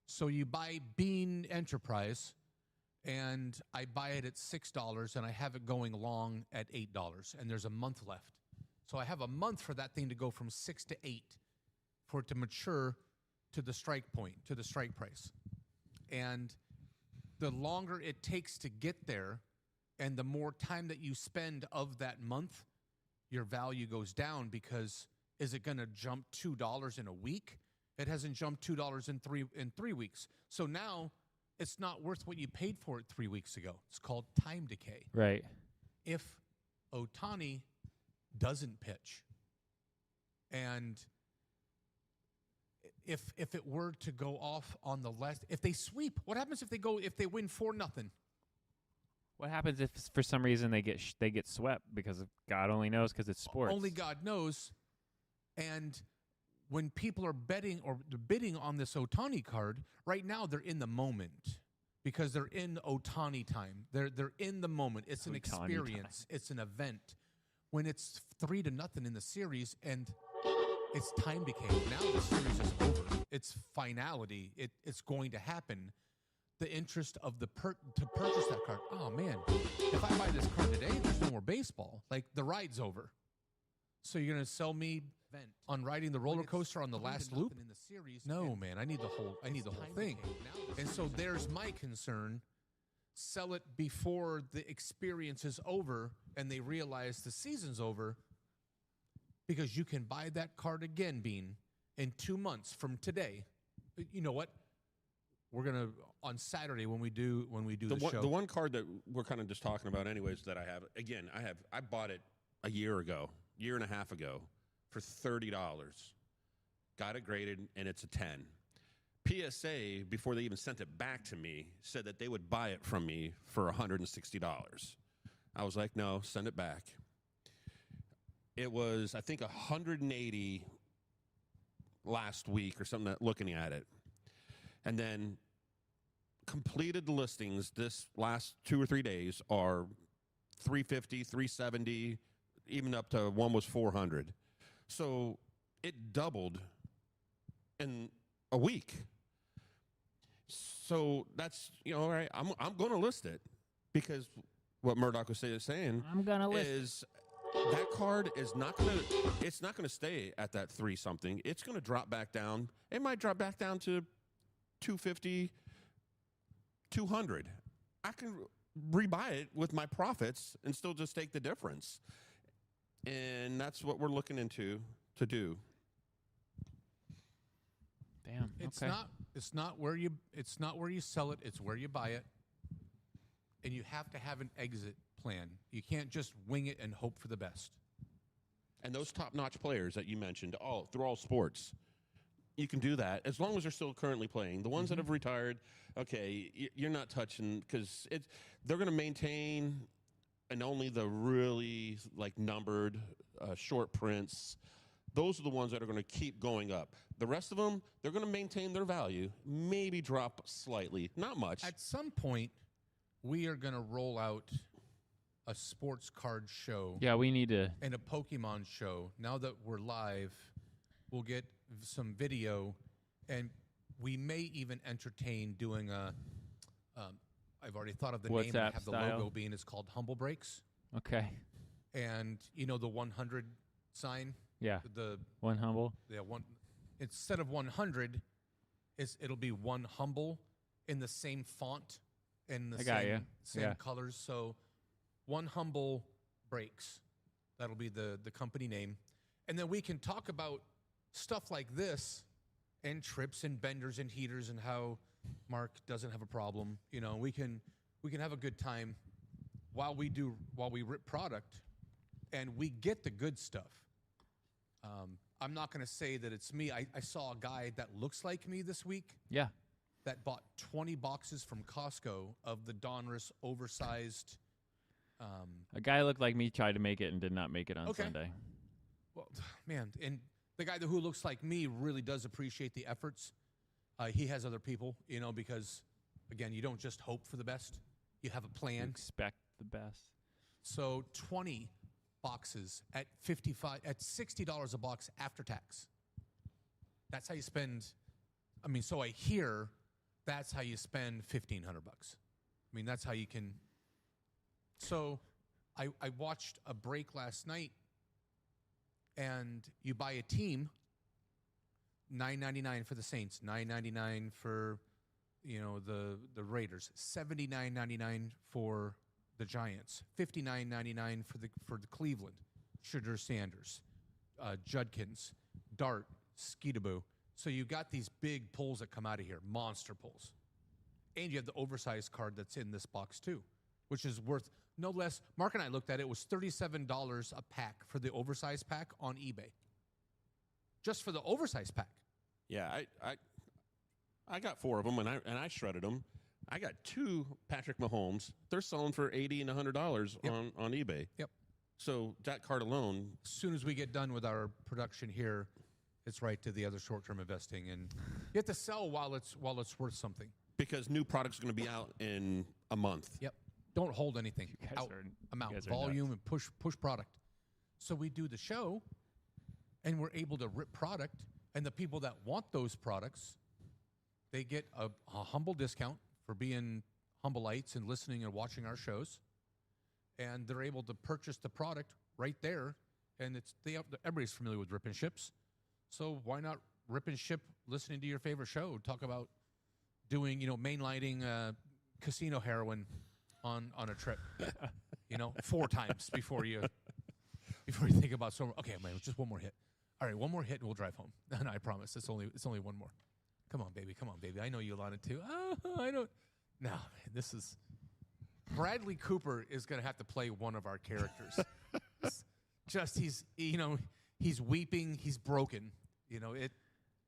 So you buy Bean Enterprise, and I buy it at $6, and I have it going long at $8, and there's a month left. So I have a month for that thing to go from 6 to 8 for it to mature to the strike point, to the strike price. And the longer it takes to get there and the more time that you spend of that month, your value goes down, because is it going to jump $2 in a week? It hasn't jumped $2 in 3 weeks. So now it's not worth what you paid for it 3 weeks ago. It's called time decay. Right. If Ohtani doesn't pitch, and if it were to go off on the left, if they sweep, what happens if they win 4-0? What happens if for some reason they get swept, because God only knows, because it's sports. Only God knows. And when people are betting or bidding on this Ohtani card, right now they're in the moment, because they're in Ohtani time. They're in the moment. It's an experience. It's an event. When it's 3-0 in the series and it's time decay, now the series is over. It's finality. It's going to happen. the interest of to purchase that card. Oh man, if I buy this card today, there's no more baseball. Like the ride's over. So you're gonna sell me on riding the roller coaster on the last loop? In the series, no, man, I need the whole thing. And so there's my concern. Sell it before the experience is over and they realize the season's over, because you can buy that card again, Bean, in 2 months from today. You know what? We're gonna on Saturday when we do the show. The one card that we're kind of just talking about, anyways, that I have. Again, I bought it a year and a half ago, for $30. Got it graded, and it's a 10. PSA, before they even sent it back to me, said that they would buy it from me for $160. I was like, no, send it back. It was, I think, 180 last week or something, looking at it. And then completed listings this last 2 or 3 days are 350, 370, even up to one was 400. So it doubled in a week. So that's, all right, I'm going to list it, because what Murdock was saying I'm going to list is that card is not going to stay at that 3 something. It's going to drop back down. It might drop back down to 250, 200. I can rebuy it with my profits and still just take the difference. And that's what we're looking into to do. Damn. It's not where you sell it, it's where you buy it. And you have to have an exit plan. You can't just wing it and hope for the best. And those top-notch players that you mentioned, through all sports, you can do that as long as they're still currently playing. The ones that have retired, okay, you're not touching, because they're going to maintain, and only the really numbered short prints. Those are the ones that are going to keep going up. The rest of them, they're going to maintain their value, maybe drop slightly, not much. At some point, we are going to roll out a sports card show. Yeah, we need to. And a Pokemon show. Now that we're live, we'll get some video, and we may even entertain doing I've already thought of the name. I have the logo being. It's called Humble Breaks. Okay. And the 100 sign. Yeah. The one humble. Yeah. Instead of 100, it'll be one humble in the same font and the same colors. So one humble breaks. That'll be the company name, and then we can talk about stuff like this, and trips and benders and heaters, and how Mark doesn't have a problem. We can have a good time while we rip product, and we get the good stuff. I'm not going to say that it's me. I saw a guy that looks like me this week. Yeah. That bought 20 boxes from Costco of the Donruss oversized. A guy looked like me tried to make it and did not make it on Sunday. Well, man, and the guy who looks like me really does appreciate the efforts. He has other people, because, again, you don't just hope for the best. You have a plan. You expect the best. So 20 boxes at $60 a box after tax. That's how you spend. So I hear that's how you spend $1,500. That's how you can. So I watched a break last night, and you buy a team, $9.99 for the Saints, $9.99 for the Raiders, $79.99 for the Giants, $59.99 for the Cleveland, Sugar Sanders, Judkins, Dart, Skeetaboo. So you got these big pulls that come out of here, monster pulls. And you have the oversized card that's in this box too, which is worth no less. Mark and I looked at it. It was $37 a pack for the oversized pack on eBay. Just for the oversized pack. Yeah, I got 4 of them, and I shredded them. I got 2 Patrick Mahomes. They're selling for $80 and $100 on eBay. Yep. So that card alone. As soon as we get done with our production here, it's right to the other short-term investing, and you have to sell while it's worth something. Because new products are going to be out in a month. Yep. Don't hold anything. Amount, volume, and push product. So we do the show, and we're able to rip product, and the people that want those products, they get a humble discount for being humbleites and listening and watching our shows, and they're able to purchase the product right there. And everybody's familiar with Rip and Ships, so why not Rip and Ship listening to your favorite show? Talk about doing, mainlining casino heroin on a trip, 4 times before you think about so. Okay, man, just one more hit. All right, one more hit and we'll drive home. And I promise, it's only one more. Come on, baby. I know you want it too. Oh, I don't. No, man, this is. Bradley Cooper is going to have to play one of our characters. He's weeping, he's broken. I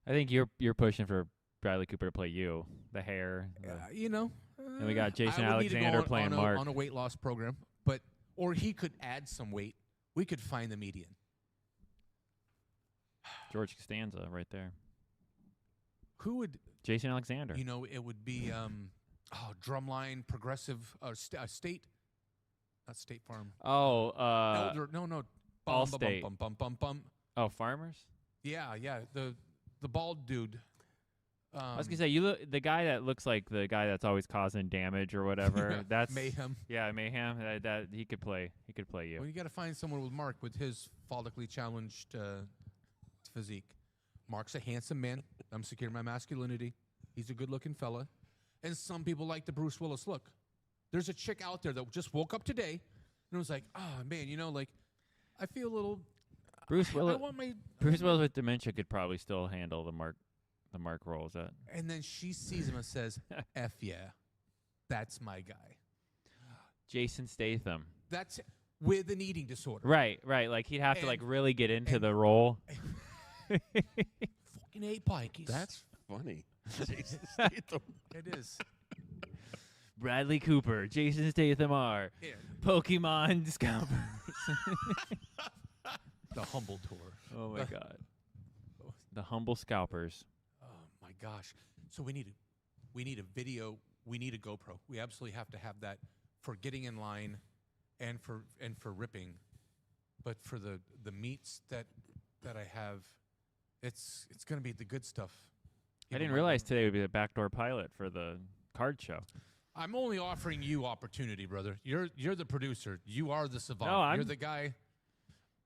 think you're pushing for Bradley Cooper to play you, the hair. And we got Jason Alexander playing Mark on a weight loss program, or he could add some weight. We could find the median. George Costanza right there. Who would Jason Alexander? It would be Drumline Progressive State, not State Farm. Oh, Elder, no. Allstate. Bum. Oh, Farmers. Yeah. The bald dude. I was gonna say the guy that looks like the guy that's always causing damage or whatever. That's Mayhem. Yeah, Mayhem. That he could play. He could play you. Well, you got to find someone with Mark with his follically challenged physique. Mark's a handsome man. I'm secure in my masculinity. He's a good-looking fella, and some people like the Bruce Willis look. There's a chick out there that just woke up today and was like, "Oh man, I feel a little." Bruce Willis. I want my Bruce Willis with dementia could probably still handle the Mark role. Is that? And then she sees him and says, "F yeah, that's my guy." Jason Statham. That's with an eating disorder. Right. Like he'd have to really get into the role. Fucking 8 pikeys. That's funny. Jason Statham. It is. Bradley Cooper, Jason Statham are Pokemon Scalpers. The Humble Tour. Oh my God. The Humble Scalpers. Oh my gosh. So we need a video. We need a GoPro. We absolutely have to have that for getting in line, and for ripping, but for the meats that I have, it's going to be the good stuff. I didn't realize today would be the backdoor pilot for the card show. I'm only offering you opportunity, brother. You're the producer. You are the savant. No, You're the guy.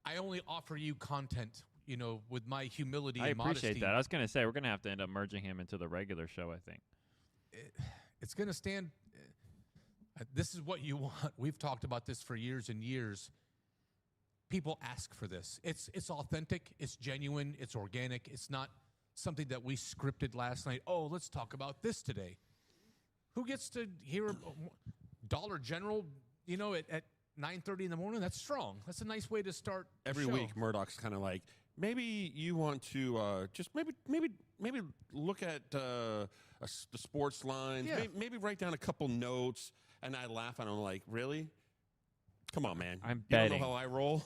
I only offer you content, with my humility I and modesty. appreciate that. I was going to say, we're going to have to end up merging him into the regular show, I think. It's going to stand. This is what you want. We've talked about this for years and years. People ask for this. It's authentic. It's genuine. It's organic. It's not something that we scripted last night. Oh, let's talk about this today. Who gets to hear Dollar General, at 9:30 in the morning? That's strong. That's a nice way to start every show. week. Murdock's kind of like, maybe you want to just maybe look at the sports lines. Yeah. Maybe write down a couple notes. And I laugh, and I'm like, really? Come on, man. I'm you betting. don't know how I roll?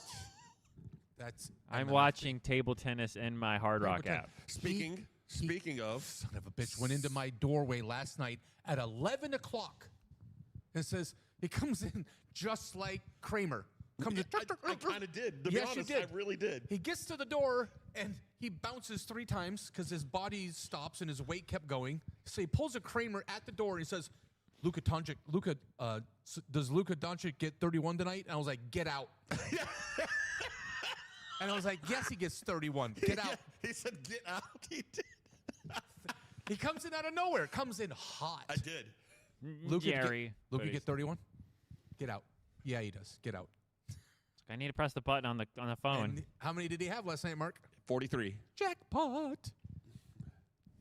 I'm watching table tennis in my Hard Rock app. Speaking of, son of a bitch went into my doorway last night at 11 o'clock and says, he comes in just like Kramer. I kind of did. To be honest, you did. I really did. He gets to the door, and he bounces 3 times because his body stops and his weight kept going. So he pulls a Kramer at the door, and he says, does Luka Doncic get 31 tonight? And I was like, get out. And I was like, yes, he gets 31. Get out. He said, get out. He did. He comes in out of nowhere. Comes in hot. I did. Luka Jerry. get 31? Get out. Yeah, he does. Get out. I need to press the button on the phone. And how many did he have last night, Mark? 43. Jackpot.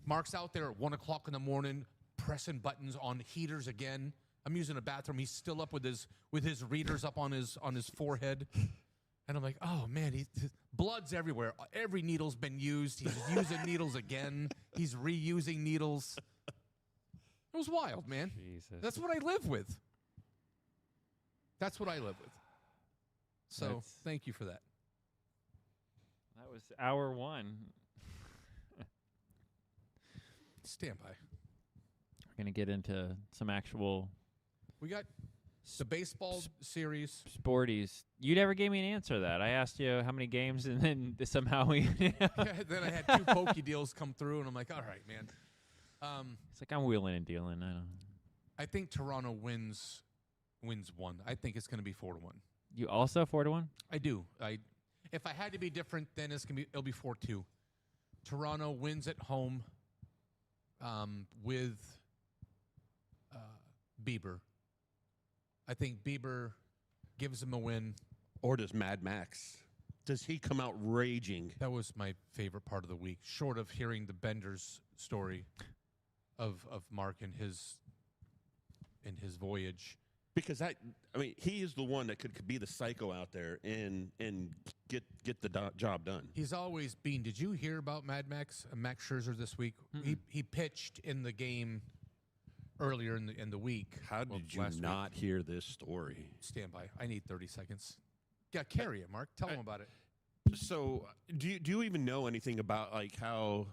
Mark's out there at 1 o'clock in the morning, pressing buttons on heaters again. I'm using a bathroom. He's still up with his readers up on his forehead. And I'm like, oh, man, his blood's everywhere. Every needle's been used. He's using needles again. He's reusing needles. It was wild, man. Jesus. That's what I live with. So thank you for that. That was hour 1. Stand by. We're going to get into some actual... We got the baseball series. Sporties. You never gave me an answer to that. I asked you how many games, and then somehow we... Then I had 2 pokey deals come through, and I'm like, all right, man. It's like I'm wheeling and dealing. I don't I think Toronto wins 1. I think it's going to be 4-1. You also 4-1? I do. If I had to be different, then it'll be 4-2. Toronto wins at home with Bieber. I think Bieber gives him a win. Or does Mad Max? Does he come out raging? That was my favorite part of the week, short of hearing the Benders story of Mark and his voyage. Because he is the one that could be the psycho out there and get the job done. He's always been. Did you hear about Mad Max? Max Scherzer this week. Mm-mm. He pitched in the game earlier in the week. How did you not hear this story? Stand by. I need 30 seconds. Yeah, carry it, Mark. Tell him about it. So, do you even know anything about how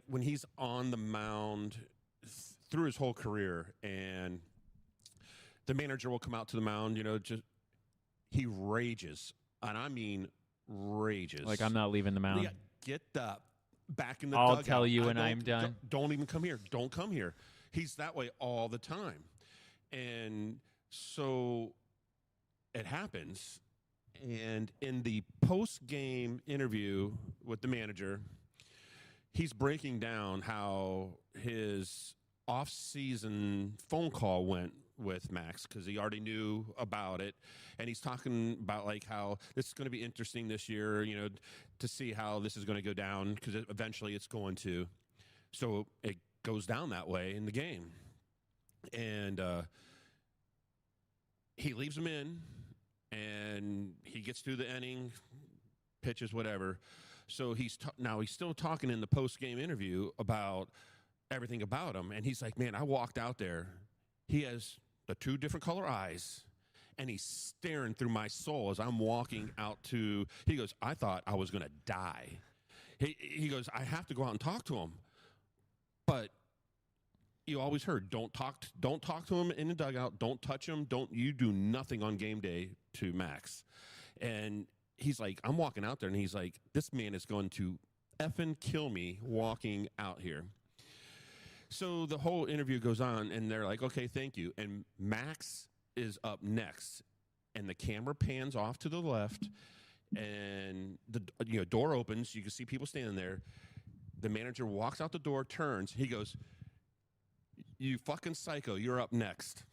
when he's on the mound through his whole career, and the manager will come out to the mound, he rages, and I mean rages. Like, I'm not leaving the mound. Yeah, get back in the I'll dugout. tell you when I'm done. Don't even come here. Don't come here. He's that way all the time, and so it happens. And in the post-game interview with the manager, he's breaking down how his off-season phone call went with Max, because he already knew about it. And he's talking about how this is going to be interesting this year, to see how this is going to go down, because eventually it's going to. So it goes down that way in the game. And he leaves him in. And he gets through the inning, pitches, whatever. So now he's still talking in the post-game interview about everything about him. And he's like, man, I walked out there. He has the 2 different color eyes, and he's staring through my soul as I'm walking out to. He goes, I thought I was going to die. He goes, I have to go out and talk to him. But you always heard, don't talk to him in the dugout. Don't touch him. You do nothing on game day to Max. And he's like, I'm walking out there, and he's like, this man is going to effing kill me walking out here. So the whole interview goes on, and they're like, okay, thank you. And Max is up next, and the camera pans off to the left, and the door opens. You can see people standing there. The manager walks out the door, turns. He goes, you fucking psycho, you're up next.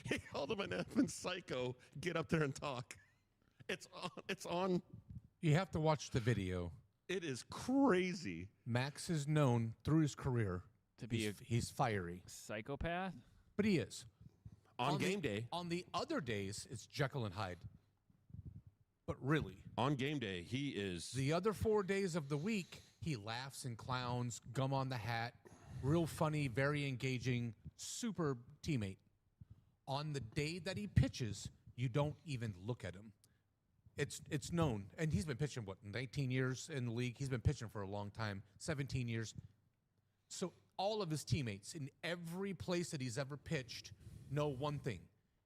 He called him an effing psycho. Get up there and talk. It's on. You have to watch the video. It is crazy. Max is known through his career to be he's fiery. Psychopath? But he is. On game day. On the other days, it's Jekyll and Hyde. But really. On game day, he is. The other 4 days of the week, he laughs and clowns, gum on the hat, real funny, very engaging, super teammate. On the day that he pitches, you don't even look at him. It's known. And he's been pitching, 19 years in the league? He's been pitching for a long time, 17 years. So all of his teammates in every place that he's ever pitched know one thing.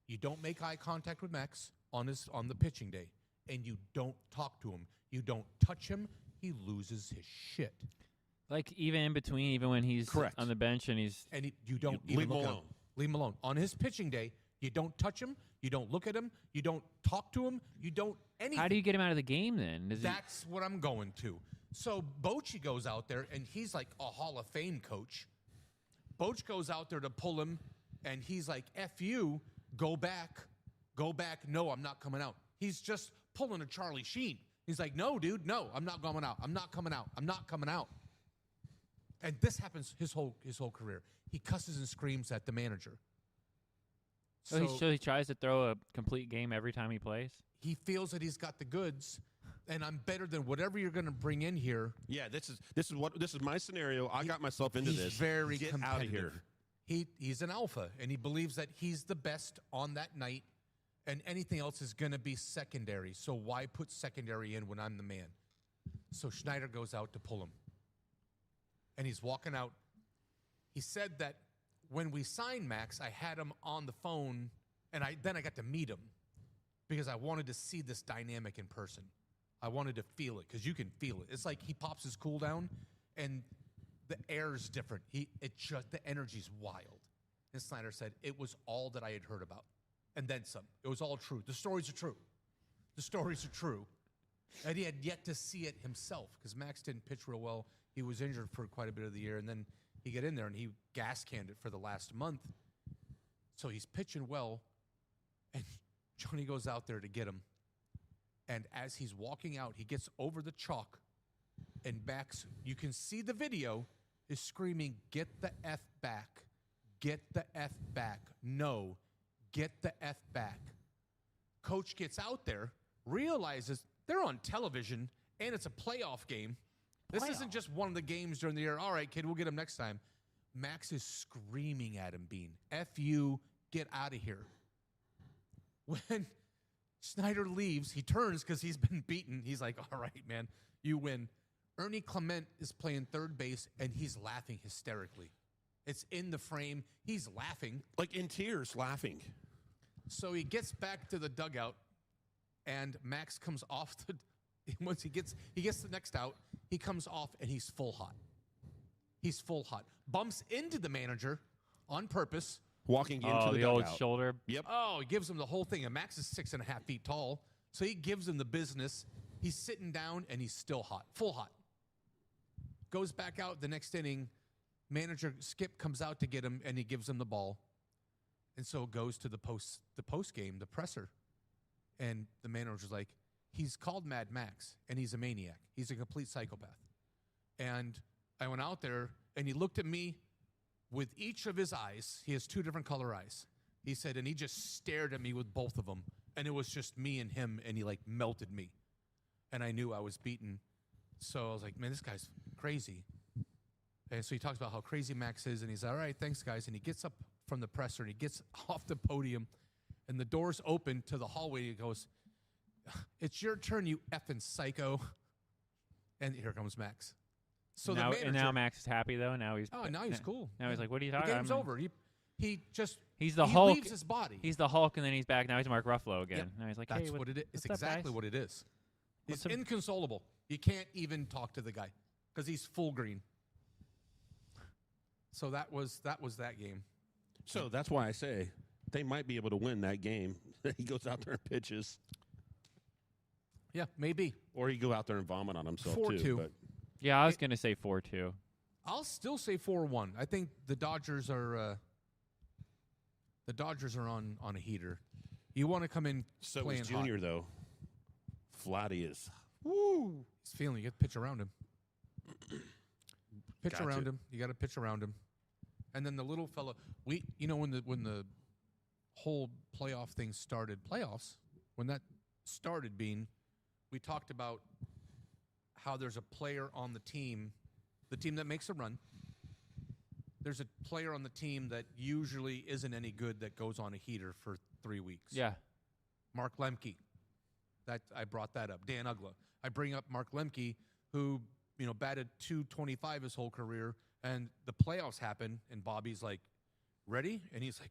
You don't make eye contact with Max on the pitching day, and you don't talk to him. You don't touch him. He loses his shit. Like, even in between, even when he's Correct. On the bench and he's... And you don't even look at him. Leave him alone. On his pitching day, you don't touch him. You don't look at him. You don't talk to him. You don't anything. How do you get him out of the game then? That's what I'm going to. So Bochy goes out there, and he's like a Hall of Fame coach. Boch goes out there to pull him, and he's like, F you, go back. No, I'm not coming out. He's just pulling a Charlie Sheen. He's like, no, dude, no, I'm not coming out. I'm not coming out. And this happens his whole career. He cusses and screams at the manager. So he tries to throw a complete game every time he plays? He feels that he's got the goods, and I'm better than whatever you're going to bring in here. Yeah, this is my scenario. I got myself into this. He's very Get competitive. out of here. He's an alpha, and he believes that he's the best on that night, and anything else is going to be secondary. So why put secondary in when I'm the man? So Schneider goes out to pull him, and he's walking out. He said that when we signed Max, I had him on the phone, and then I got to meet him because I wanted to see this dynamic in person. I wanted to feel it because you can feel it. It's like he pops his cool down, and the air's different. The energy's wild. And Snyder said it was all that I had heard about, and then some. It was all true. The stories are true. The stories are true. And he had yet to see it himself because Max didn't pitch real well. He was injured for quite a bit of the year, and then he got in there and he gas canned it for the last month. So he's pitching well, and Johnny goes out there to get him. And as he's walking out, he gets over the chalk, and Max, you can see the video, is screaming, "Get the F back. Get the F back. No, get the F back." Coach gets out there, realizes they're on television, and it's a playoff game. This isn't just one of the games during the year. All right, kid, we'll get him next time. Max is screaming at him, Bean. F you, get out of here. When Snyder leaves, he turns because he's been beaten. He's like, all right, man, you win. Ernie Clement is playing third base, and he's laughing hysterically. It's in the frame. He's laughing. Like in tears, laughing. So he gets back to the dugout, and Max comes off the once he gets the next out, he comes off and he's full hot. He's full hot. Bumps into the manager on purpose. Walking into the old dugout. shoulder. Yep. Oh, he gives him the whole thing. And Max is 6.5 feet tall, so he gives him the business. He's sitting down and he's still hot, full hot. Goes back out the next inning. Manager Skip comes out to get him, and he gives him the ball. And so it goes to the post game, the presser. And the manager's like, he's called Mad Max, and he's a maniac. He's a complete psychopath. And I went out there, and he looked at me with each of his eyes. He has 2 different color eyes. He said, and he just stared at me with both of them. And it was just me and him, and he, like, melted me. And I knew I was beaten. So I was like, man, this guy's crazy. And so he talks about how crazy Max is, and he's like, all right, thanks, guys. And he gets up from the presser, and he gets off the podium, and the doors open to the hallway. He goes, it's your turn, you effing psycho. And here comes Max. So now, the manager, and now Max is happy though. Now he's cool. Now he's like, what are you talking The about? game's over. He's the Hulk. Leaves his body. He's the Hulk, and then he's back. Now he's Mark Ruffalo again. Yep. Now he's like, that's hey, what it is. It's what's up, exactly guys? what it is. He's inconsolable. You can't even talk to the guy because he's full green. So that was that game. So that's why I say they might be able to win that game. He goes out there and pitches. Yeah, maybe. Or he go out there and vomit on himself 4-2. too. But Yeah, I was going to say 4-2. I'll still say 4-1. I think the Dodgers are on a heater. You want to come in so playing is Junior hot. though. Vladdy is. Woo! He's feeling you. Get pitch around him. Pitch Got around to. him. You got to pitch around him. And then the little fella. When the whole playoff thing started, when that started, Bean, we talked about how there's a player on the team that makes a run. There's a player on the team that usually isn't any good that goes on a heater for 3 weeks. Yeah. Mark Lemke. I brought that up. Dan Ugla. I bring up Mark Lemke, who batted .225 his whole career, and the playoffs happen, and Bobby's like, ready? And he's like,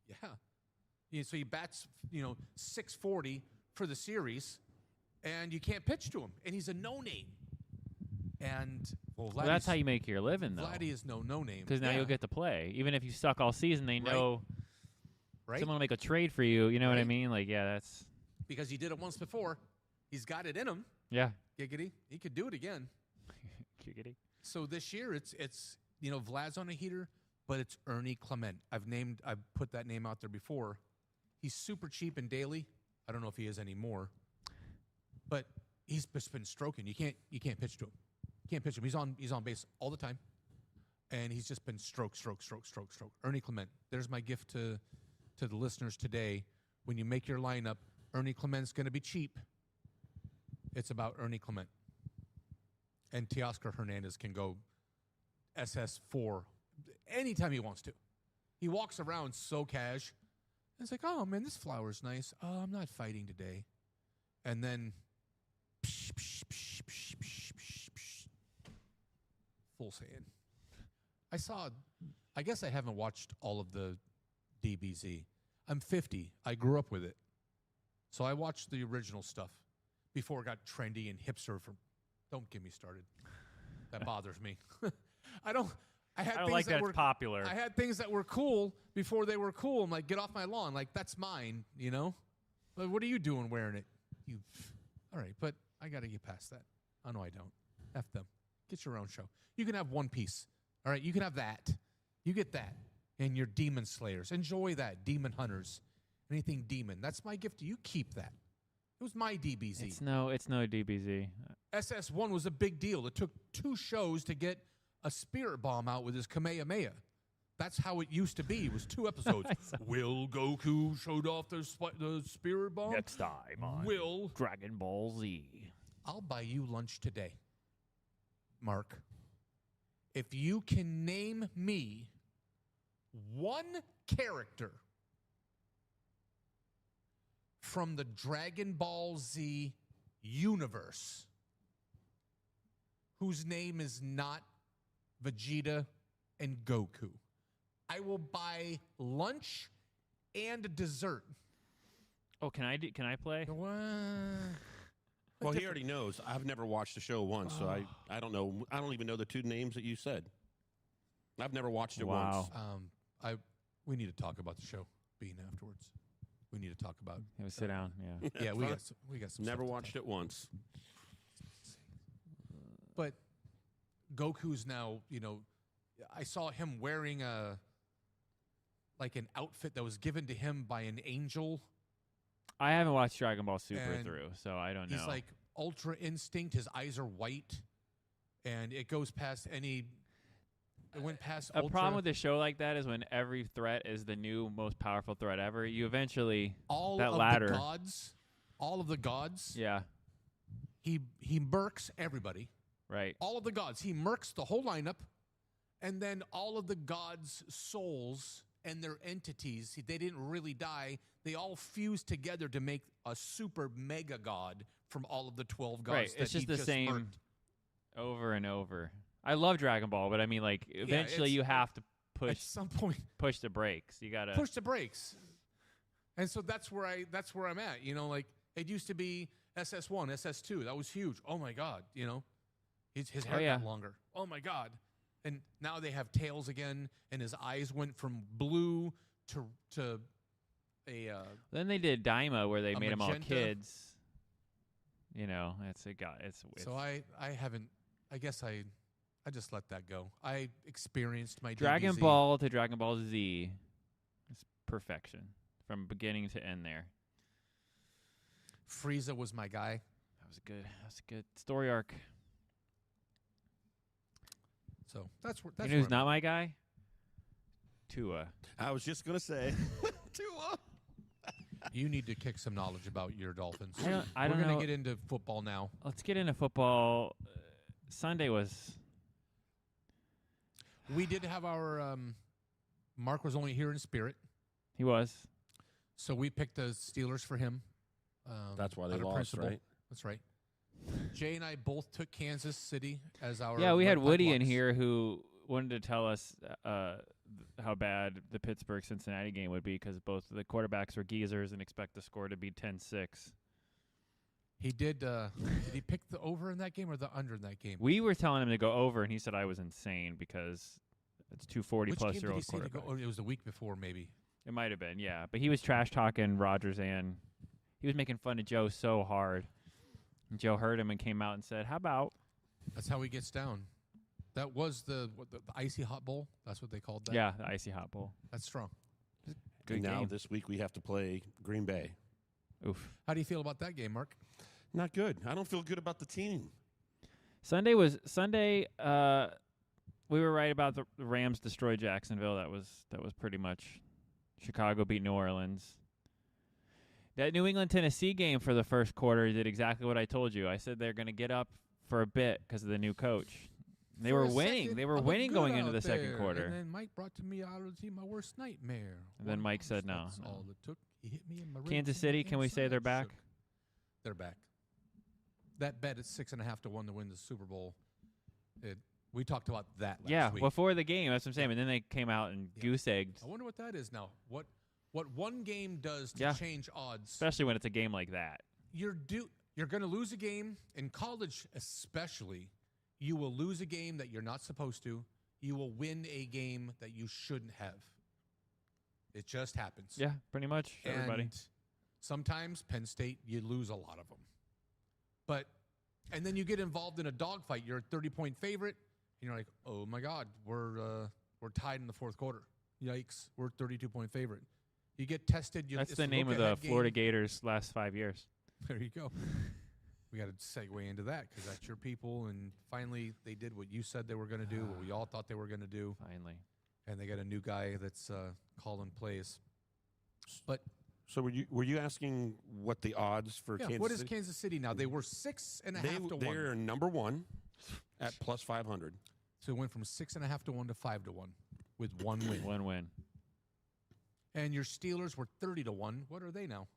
yeah. So he bats, .640 for the series, and you can't pitch to him, and he's a no-name. And well, that's how you make your living, though. Vladdy is no-name. Because now you'll get to play. Even if you suck all season, they know right? someone will make a trade for you. You know what I mean? Like, yeah, that's... Because he did it once before. He's got it in him. Yeah. Giggity. He could do it again. Giggity. So this year, it's Vlad's on a heater, but it's Ernie Clement. I've put that name out there before. He's super cheap and daily. I don't know if he is anymore. But he's just been stroking. You can't pitch to him. Can't pitch him. He's on base all the time, and he's just been stroke. Ernie Clement. There's my gift to the listeners today. When you make your lineup, Ernie Clement's going to be cheap. It's about Ernie Clement, and Teoscar Hernandez can go SS4 anytime he wants to. He walks around so cash. It's like, oh man, this flower's nice. Oh, I'm not fighting today, and then. Full Saiyan. I guess I haven't watched all of the DBZ. I'm 50. I grew up with it. So I watched the original stuff before it got trendy and hipster. Don't get me started. That bothers me. I don't like that it's popular. I had things that were cool before they were cool. I'm like, get off my lawn. Like, that's mine, you know? But what are you doing wearing it? All right, but I got to get past that. Oh, no, I don't. F them. Get your own show. You can have one piece. All right, you can have that. You get that. And your demon slayers. Enjoy that. Demon hunters. Anything demon. That's my gift to you. Keep that. It was my DBZ. It's no DBZ. SS1 was a big deal. It took 2 shows to get a spirit bomb out with his Kamehameha. That's how it used to be. It was 2 episodes. Will Goku showed off the spirit bomb? Next time on Dragon Ball Z. I'll buy you lunch today, Mark. If you can name me one character from the Dragon Ball Z universe whose name is not Vegeta and Goku, I will buy lunch and dessert. Oh, can I play? Well, he already knows. I've never watched the show once, so I don't know. I don't even know the 2 names that you said. I've never watched it once. We need to talk about the show being afterwards. We need to talk about. Sit down. Yeah. Yeah, we got some. Never watched it once. But Goku's now, I saw him wearing an outfit that was given to him by an angel. I haven't watched Dragon Ball Super through, so I don't know. He's like Ultra Instinct. His eyes are white, and it goes past any. It went past. A problem with a show like that is when every threat is the new most powerful threat ever. You eventually all of the gods. Yeah. He murks everybody. Right. All of the gods. He murks the whole lineup, and then all of the gods' souls and their entities. They didn't really die. They all fused together to make a super mega god from all of the 12 gods. Right. It's just the same murked. Over and over. I love Dragon Ball, but I mean, like, eventually you have to push. At some point, push the brakes. You gotta push the brakes. And so that's where I'm at. Like it used to be SS1, SS2. That was huge. Oh my God. His hair got longer. Oh my God. And now they have tails again, and his eyes went from blue to a. Then they did Daima, where they made them all magenta. kids. It's. So I haven't. I guess I just let that go. I experienced my Dragon DBZ. Ball to Dragon Ball Z is perfection from beginning to end there. Frieza was my guy. That was a good story arc. So that's who's not my guy? Tua. I was just gonna say Tua. You need to kick some knowledge about your Dolphins. I don't We're know. gonna get into football now. Let's get into football. Sunday was. We did have our. Mark was only here in spirit. He was. So we picked the Steelers for him. That's why they out of lost, principle. right? That's right. Jay and I both took Kansas City as our. Yeah, we had Woody in locks. here who wanted to tell us how bad the Pittsburgh-Cincinnati game would be because both of the quarterbacks were geezers and expect the score to be 10-6. He did. Did he pick the over in that game or the under in that game? We were telling him to go over, and he said I was insane because it's 240-plus-year-old quarterbacks. It was the week before, maybe. It might have been, yeah. But he was trash-talking Rodgers, and he was making fun of Joe so hard. And Joe heard him and came out and said, how about? That's how he gets down. That was the Icy Hot Bowl. That's what they called that. Yeah, the Icy Hot Bowl. That's strong. Good and now game. this week we have to play Green Bay. Oof. How do you feel about that game, Mark? Not good. I don't feel good about the team. Sunday. We were right about the Rams destroyed Jacksonville. That was pretty much. Chicago beat New Orleans. That New England-Tennessee game for the first quarter did exactly what I told you. I said they're going to get up for a bit because of the new coach. They were winning. They were winning going into the second quarter. And then Mike brought to me out of the team my worst nightmare. And then Mike said no. That's all it took. He hit me in my ribs. Kansas City, can we say they're back? They're back. That bet at 6.5 to 1 to win the Super Bowl. We talked about that last week. Before the game. That's what I'm saying. And then they came out and goose-egged. I wonder what that is now. What one game does to change odds. Especially when it's a game like that. You're going to lose a game. In college especially, you will lose a game that you're not supposed to. you will win a game that you shouldn't have. It just happens. Yeah, pretty much everybody. And sometimes Penn State, you lose a lot of them. And then you get involved in a dogfight. You're a 30-point favorite. And you're like, oh, my God, we're tied in the fourth quarter. Yikes, we're a 32-point favorite. You get tested. That's the name of the Florida Gators last 5 years. There you go. We got to segue into that because that's your people. And finally, they did what you said they were going to do, what we all thought they were going to do. Finally. And they got a new guy that's calling plays. But So were you asking what the odds for Kansas what is City? Kansas City now? They were 6.5 to 1. They're number 1 at plus 500. So it went from 6.5 to 1 to 5 to 1 with one win. One win. And your Steelers were 30 to 1. What are they now?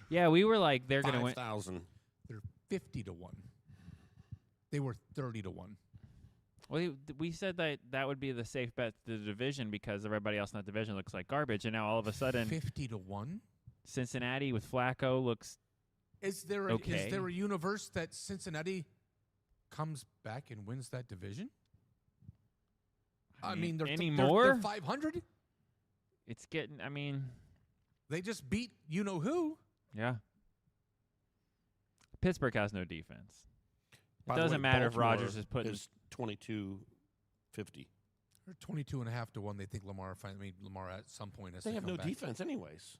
Yeah, we were like, they're going to win. 5,000. They're 50 to 1. They were 30 to 1. Well, we said that would be the safe bet to the division because everybody else in that division looks like garbage, and now all of a sudden 50 to 1. Cincinnati with Flacco looks Is there a universe that Cincinnati comes back and wins that division? I mean, they're 500. It's getting. I mean, they just beat you know who. Yeah. Pittsburgh has no defense. It By the doesn't way, matter if Baltimore Rodgers is putting. is 22-50. They're 22.5 to 1. They think Lamar. Lamar at some point has They to have come no back. defense, anyways.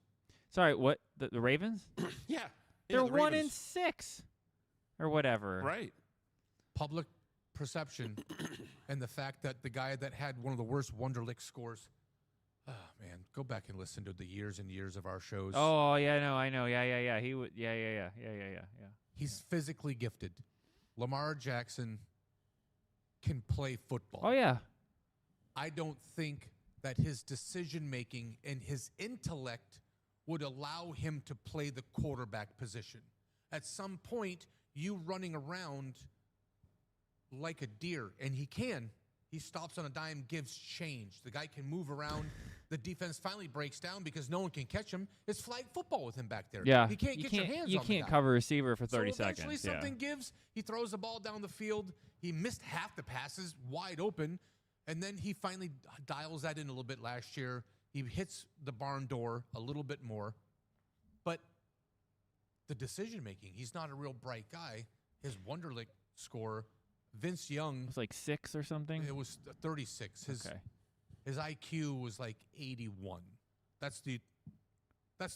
Sorry, what the Ravens? Yeah, They're the 1 Ravens. 6, or whatever. Right. Public perception and the fact that the guy that had one of the worst Wonderlic scores. Oh man, go back and listen to the years and years of our shows. Oh yeah, no, I know. Yeah. He would. Yeah. He's physically gifted. Lamar Jackson can play football. Oh yeah. I don't think that his decision making and his intellect would allow him to play the quarterback position. At some point, you running around like a deer, and he can. He stops on a dime, gives change. The guy can move around. The defense finally breaks down because no one can catch him. It's flag football with him back there. Yeah. He can't get your hands on You the can't guy. cover a receiver for 30 so eventually seconds. something gives. He throws the ball down the field. He missed half the passes wide open, and then he finally dials that in a little bit last year. He hits the barn door a little bit more. But the decision-making, he's not a real bright guy. His Wonderlic score, Vince Young. It was like 6 or something. It was 36. His IQ was like 81. That's the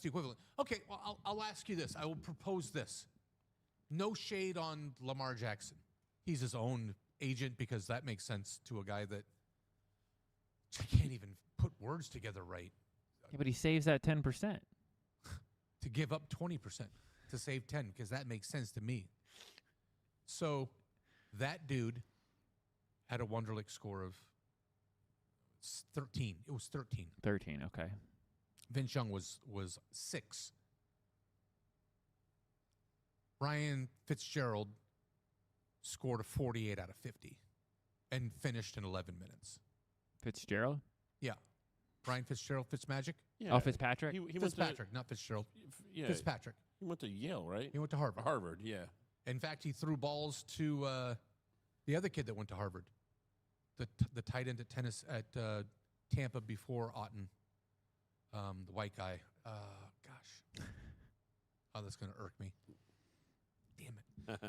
equivalent. Okay, well, I'll ask you this. I will propose this. No shade on Lamar Jackson. He's his own agent because that makes sense to a guy that can't even put words together right. Yeah, but he saves that 10%. To give up 20% to save 10 because that makes sense to me. So that dude had a Wonderlic score of 13. It was 13. 13, okay. Vince Young was 6. Ryan Fitzgerald scored a 48 out of 50 and finished in 11 minutes. Fitzgerald? Yeah. Ryan Fitzgerald, Fitzmagic? Yeah. Oh, Fitzpatrick? He Fitzpatrick, not Fitzgerald. Yeah, Fitzpatrick. He went to Yale, right? He went to Harvard. Harvard, yeah. In fact, he threw balls to the other kid that went to Harvard, the tight end at Tampa before Otten, the white guy. Gosh. Oh, that's going to irk me. Damn it.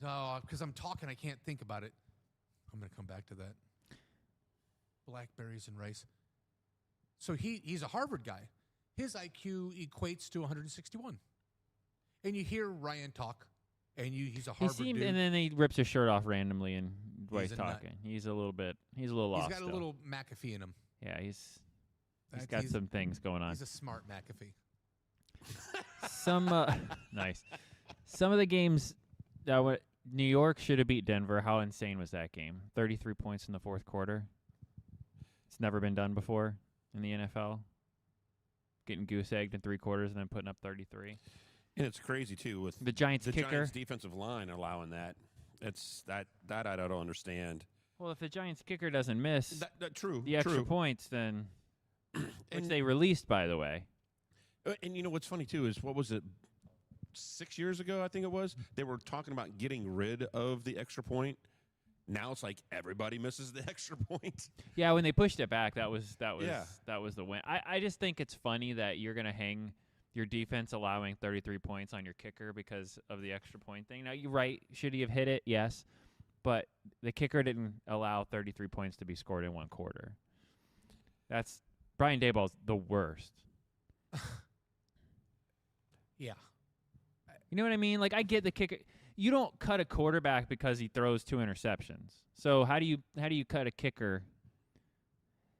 No, because I'm talking, I can't think about it. I'm going to come back to that. Blackberries and rice. So he's a Harvard guy. His IQ equates to 161. And you hear Ryan talk, and he's a Harvard dude. And then he rips his shirt off randomly and while He's he's a nut. talking. He's a little lost. He's got a still. little McAfee in him. Yeah, he's got some things going on. He's a smart McAfee. Some nice. Some of the games that New York should have beat Denver. How insane was that game? 33 points in the fourth quarter. It's never been done before in the NFL. Getting goose egged in 3 quarters and then putting up 33. And it's crazy too with the Giants the kicker. Giants defensive line allowing that. It's that I don't understand. Well, if the Giants kicker doesn't miss true, the extra points, then which they released, by the way. And you know what's funny too is what was it 6 years ago? I think it was they were talking about getting rid of the extra point, Now it's like everybody misses the extra point. Yeah, when they pushed it back, that was Yeah. that was the win. I just think it's funny that you're going to hang your defense allowing 33 points on your kicker because of the extra point thing. Now, you're right. Should he have hit it? Yes. But the kicker didn't allow 33 points to be scored in one quarter. That's Brian Daboll's the worst. Yeah. You know what I mean? Like, I get the kicker. You don't cut a quarterback because he throws 2 interceptions. So how do you cut a kicker?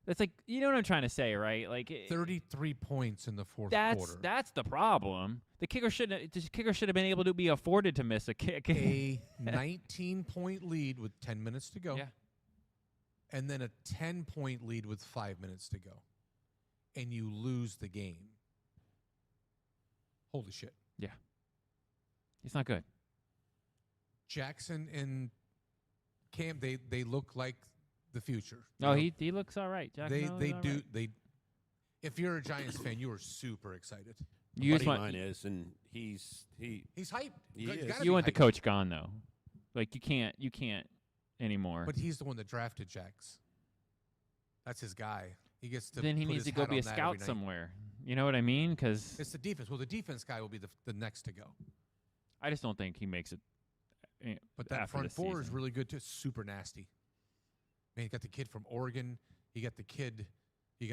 That's like, you know what I'm trying to say, right? Like 33 points in the fourth quarter. That's the problem. The kicker should have been able to be afforded to miss a kick. A 19-point lead with 10 minutes to go. Yeah. And then a 10-point lead with 5 minutes to go. And you lose the game. Holy shit. Yeah. It's not good. Jackson and Cam, they look like the future. No, he looks all right. Jackson They all do. right. They. If you're a Giants fan, you are super excited. You Buddy just want mine is, and he's He's hyped. He Gotta is. be you want the hyped. coach gone though. Like you can't anymore. But he's the one that drafted Jax. That's his guy. He gets to. Then he put needs his to go hat be a on that every scout night. somewhere. You know what I mean? Because It's the defense. Well, the defense guy will be the next to go. I just don't think he makes it. But that after front this four is season. really good too. Super nasty. Man, you got the kid from Oregon. You got the kid. You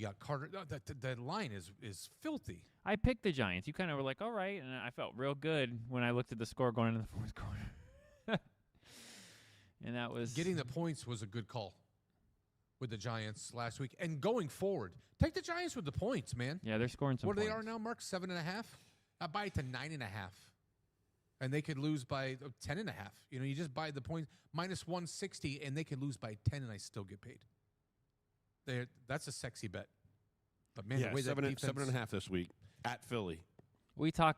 got Carter. No, that line is filthy. I picked the Giants. You kind of were like, all right, and I felt real good when I looked at the score going into the fourth quarter. And that was Getting the points was a good call with the Giants last week. And going forward, take the Giants with the points, man. Yeah, they're scoring some What points. they are now, Mark? 7.5. I buy it to 9.5, and they could lose by 10.5. You know, you just buy the points minus 160, and they could lose by 10, and I still get paid. That's a sexy bet. But man, yeah, the way that defense, 7.5 this week at Philly.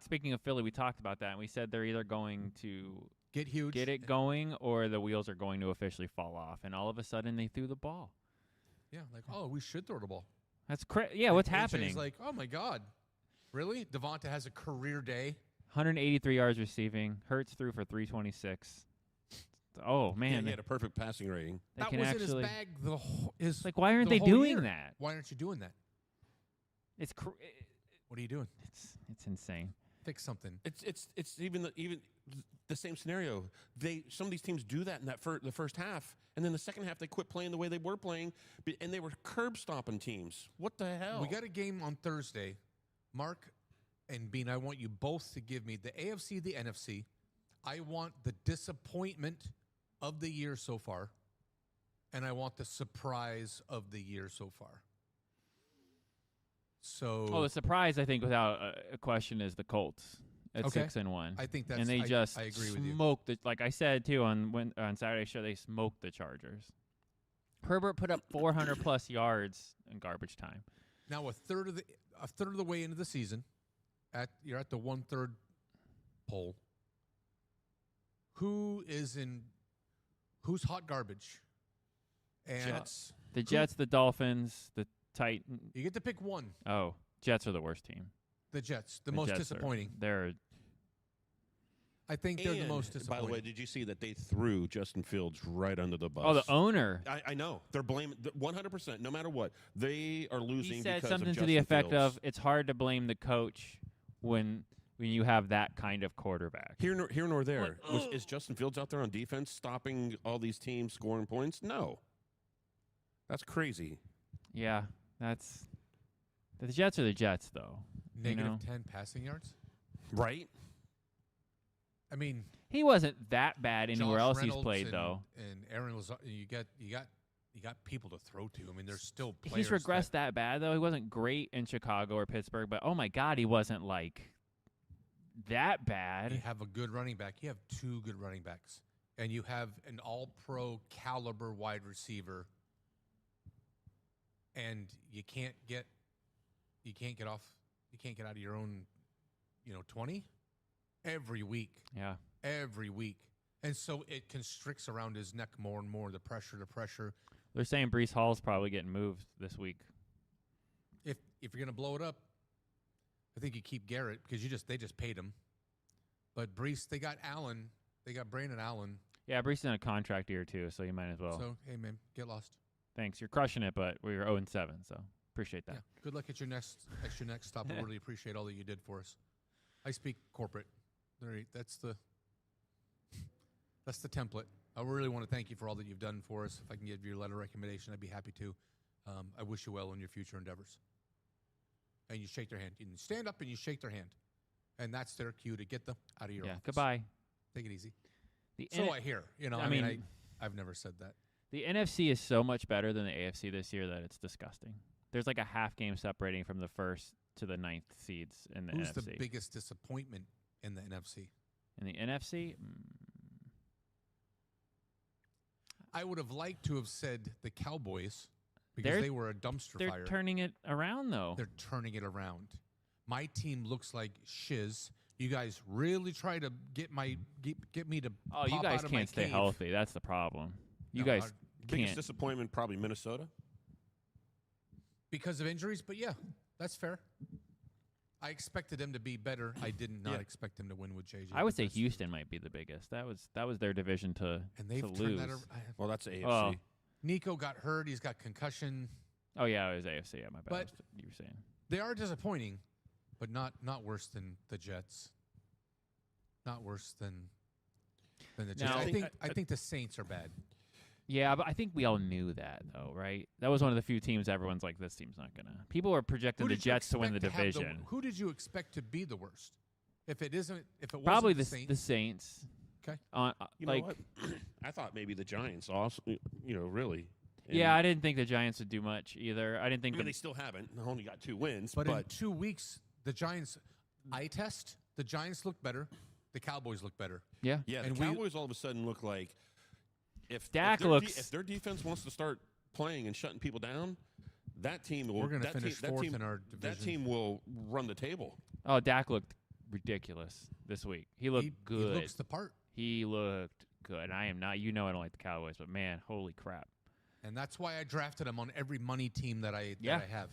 Speaking of Philly, we talked about that, and we said they're either going to get huge, get it going or the wheels are going to officially fall off. And all of a sudden, they threw the ball. Yeah, like we should throw the ball. That's crazy. Yeah, what's And AJ's happening? like, oh my God, really? Devonta has a career day. 183 yards receiving. Hurts threw for 326. Oh Yeah, man, he had a perfect passing rating. they That can was actually. in his bag. His Like, why aren't the they whole doing year. that? Why aren't you doing that? It's What are you doing? it's insane. Fix something. It's even the same scenario. Some of these teams do that in the first half, and then the second half they quit playing the way they were playing, and they were curb stomping teams. What the hell? We got a game on Thursday. Mark and Bean, I want you both to give me the AFC, the NFC. I want the disappointment of the year so far, and I want the surprise of the year so far. So, Oh, the surprise, I think, without a question, is the Colts at Okay. 6-1. I think that's. And they just I agree with you. smoked it. Like I said too on Saturday's show, they smoked the Chargers. Herbert put up 400 plus yards in garbage time. Now a third of the way into the season, you're at the 1/3 poll. Who's hot garbage? And Jets. The Jets, the Dolphins, the Titans. you get to pick one. Oh, Jets are the worst team. The Jets, the The most Jets disappointing. They're I think they're the And, most by disappointing. the way, did you see that they threw Justin Fields right under the bus? oh the owner. I know. They're blaming 100%. No matter what, they are losing. He said because something of to the Justin effect Fields. of, "It's hard to blame the coach when you have that kind of quarterback." Here nor there. Is Justin Fields out there on defense stopping all these teams scoring points? No. That's crazy. Yeah, that's the Jets are the Jets though. Negative know? 10 passing yards. Right? I mean, He wasn't that bad anywhere Josh else Reynolds he's played and, though. And Aaron Lazard, you got people to throw to. I mean, there's still players. He's regressed that bad though. He wasn't great in Chicago or Pittsburgh, but oh my God, he wasn't like that You bad. have a good running back. You have two good running backs, and you have an All-Pro caliber wide receiver. And you can't get out of your own, 20 every week. Yeah. Every week. And so it constricts around his neck more and more, the pressure. They're saying Brees Hall's probably getting moved this week. If you're going to blow it up, I think you keep Garrett because they just paid him. But Brees, they got Allen. They got Brandon Allen. Yeah, Brees is in a contract year too, so you might as well. So, hey, man, get lost. Thanks. You're crushing it, but we were 0-7, so appreciate that. Yeah. Good luck at your next stop. I really appreciate all that you did for us. I speak corporate. That's the template. I really want to thank you for all that you've done for us. If I can give you a letter of recommendation, I'd be happy to. I wish you well in your future endeavors. And you shake their hand. You stand up and you shake their hand. And that's their cue to get them out of your office. Goodbye. Take it easy. I hear. I've never said that. The NFC is so much better than the AFC this year that it's disgusting. There's like a half game separating from the 1st to the 9th seeds in the NFC. Who's the biggest disappointment in the NFC? In the NFC? I would have liked to have said the Cowboys because they were a dumpster fire. They're turning it around, though. They're turning it around. My team looks like shiz. You guys really try to get me to Oh, you guys can't stay healthy. That's the problem. You guys can't. Biggest disappointment, probably Minnesota. Because of injuries, but yeah, that's fair. I expected them to be better. I did not expect them to win with JJ. I would say Houston might be the biggest. That was their division to lose. Well, that's AFC. Oh. Nico got hurt. He's got concussion. Oh yeah, it was AFC. Yeah, my bad. But you were saying they are disappointing, but not worse than the Jets. Not worse than the Jets. Now, I think the Saints are bad. Yeah, but I think we all knew that, though, right? That was one of the few teams everyone's like, this team's not going to. People were projecting the Jets to win the division. Who did you expect to be the worst? If it wasn't probably the Saints. The Saints. Okay. You know what? I thought maybe the Giants also, really. And yeah, I didn't think the Giants would do much either. I didn't think they still haven't. They only got 2 wins. But in 2 weeks, the Giants, the Giants look better. The Cowboys look better. Yeah. Yeah, and the Cowboys all of a sudden look like if their defense wants to start playing and shutting people down, that team will. We're going to finish fourth in our division. That team will run the table. Oh, Dak looked ridiculous this week. He looked good. He looks the part. He looked good. I am not. I don't like the Cowboys, but man, holy crap! And that's why I drafted him on every money team that I have.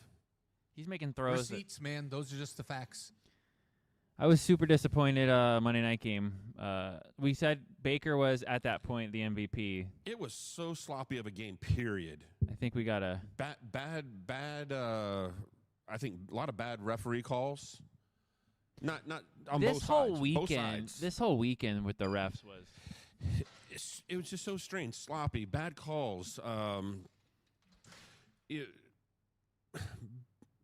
He's making throws. Receipts, man. Those are just the facts. I was super disappointed Monday night game. We said Baker was, at that point, the MVP. It was so sloppy of a game, period. I think we got a... Bad, I think a lot of bad referee calls. Not on this both whole sides. Weekend, both sides. This whole weekend with the refs was... It was just so strange, sloppy, bad calls.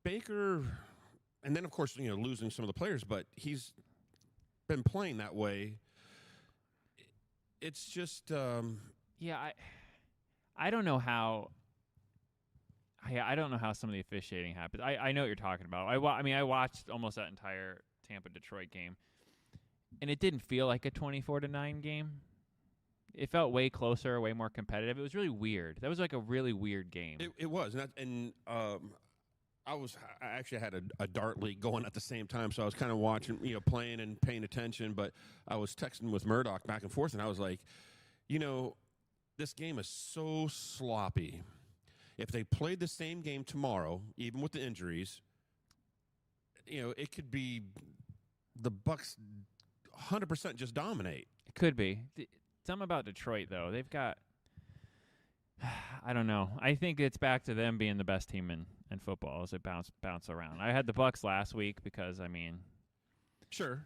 Baker... And then, of course, losing some of the players, but he's been playing that way. It's just... I don't know how... I don't know how some of the officiating happens. I know what you're talking about. I watched almost that entire Tampa-Detroit game, and it didn't feel like a 24-9 game. It felt way closer, way more competitive. It was really weird. That was like a really weird game. It was. I actually had a dart league going at the same time, so I was kind of watching, playing and paying attention. But I was texting with Murdock back and forth, and I was like, this game is so sloppy. If they played the same game tomorrow, even with the injuries, it could be the Bucs 100% just dominate. It could be. Something about Detroit, though. They've got... I don't know. I think it's back to them being the best team in football as it bounce around. I had the Bucs last week because, Sure.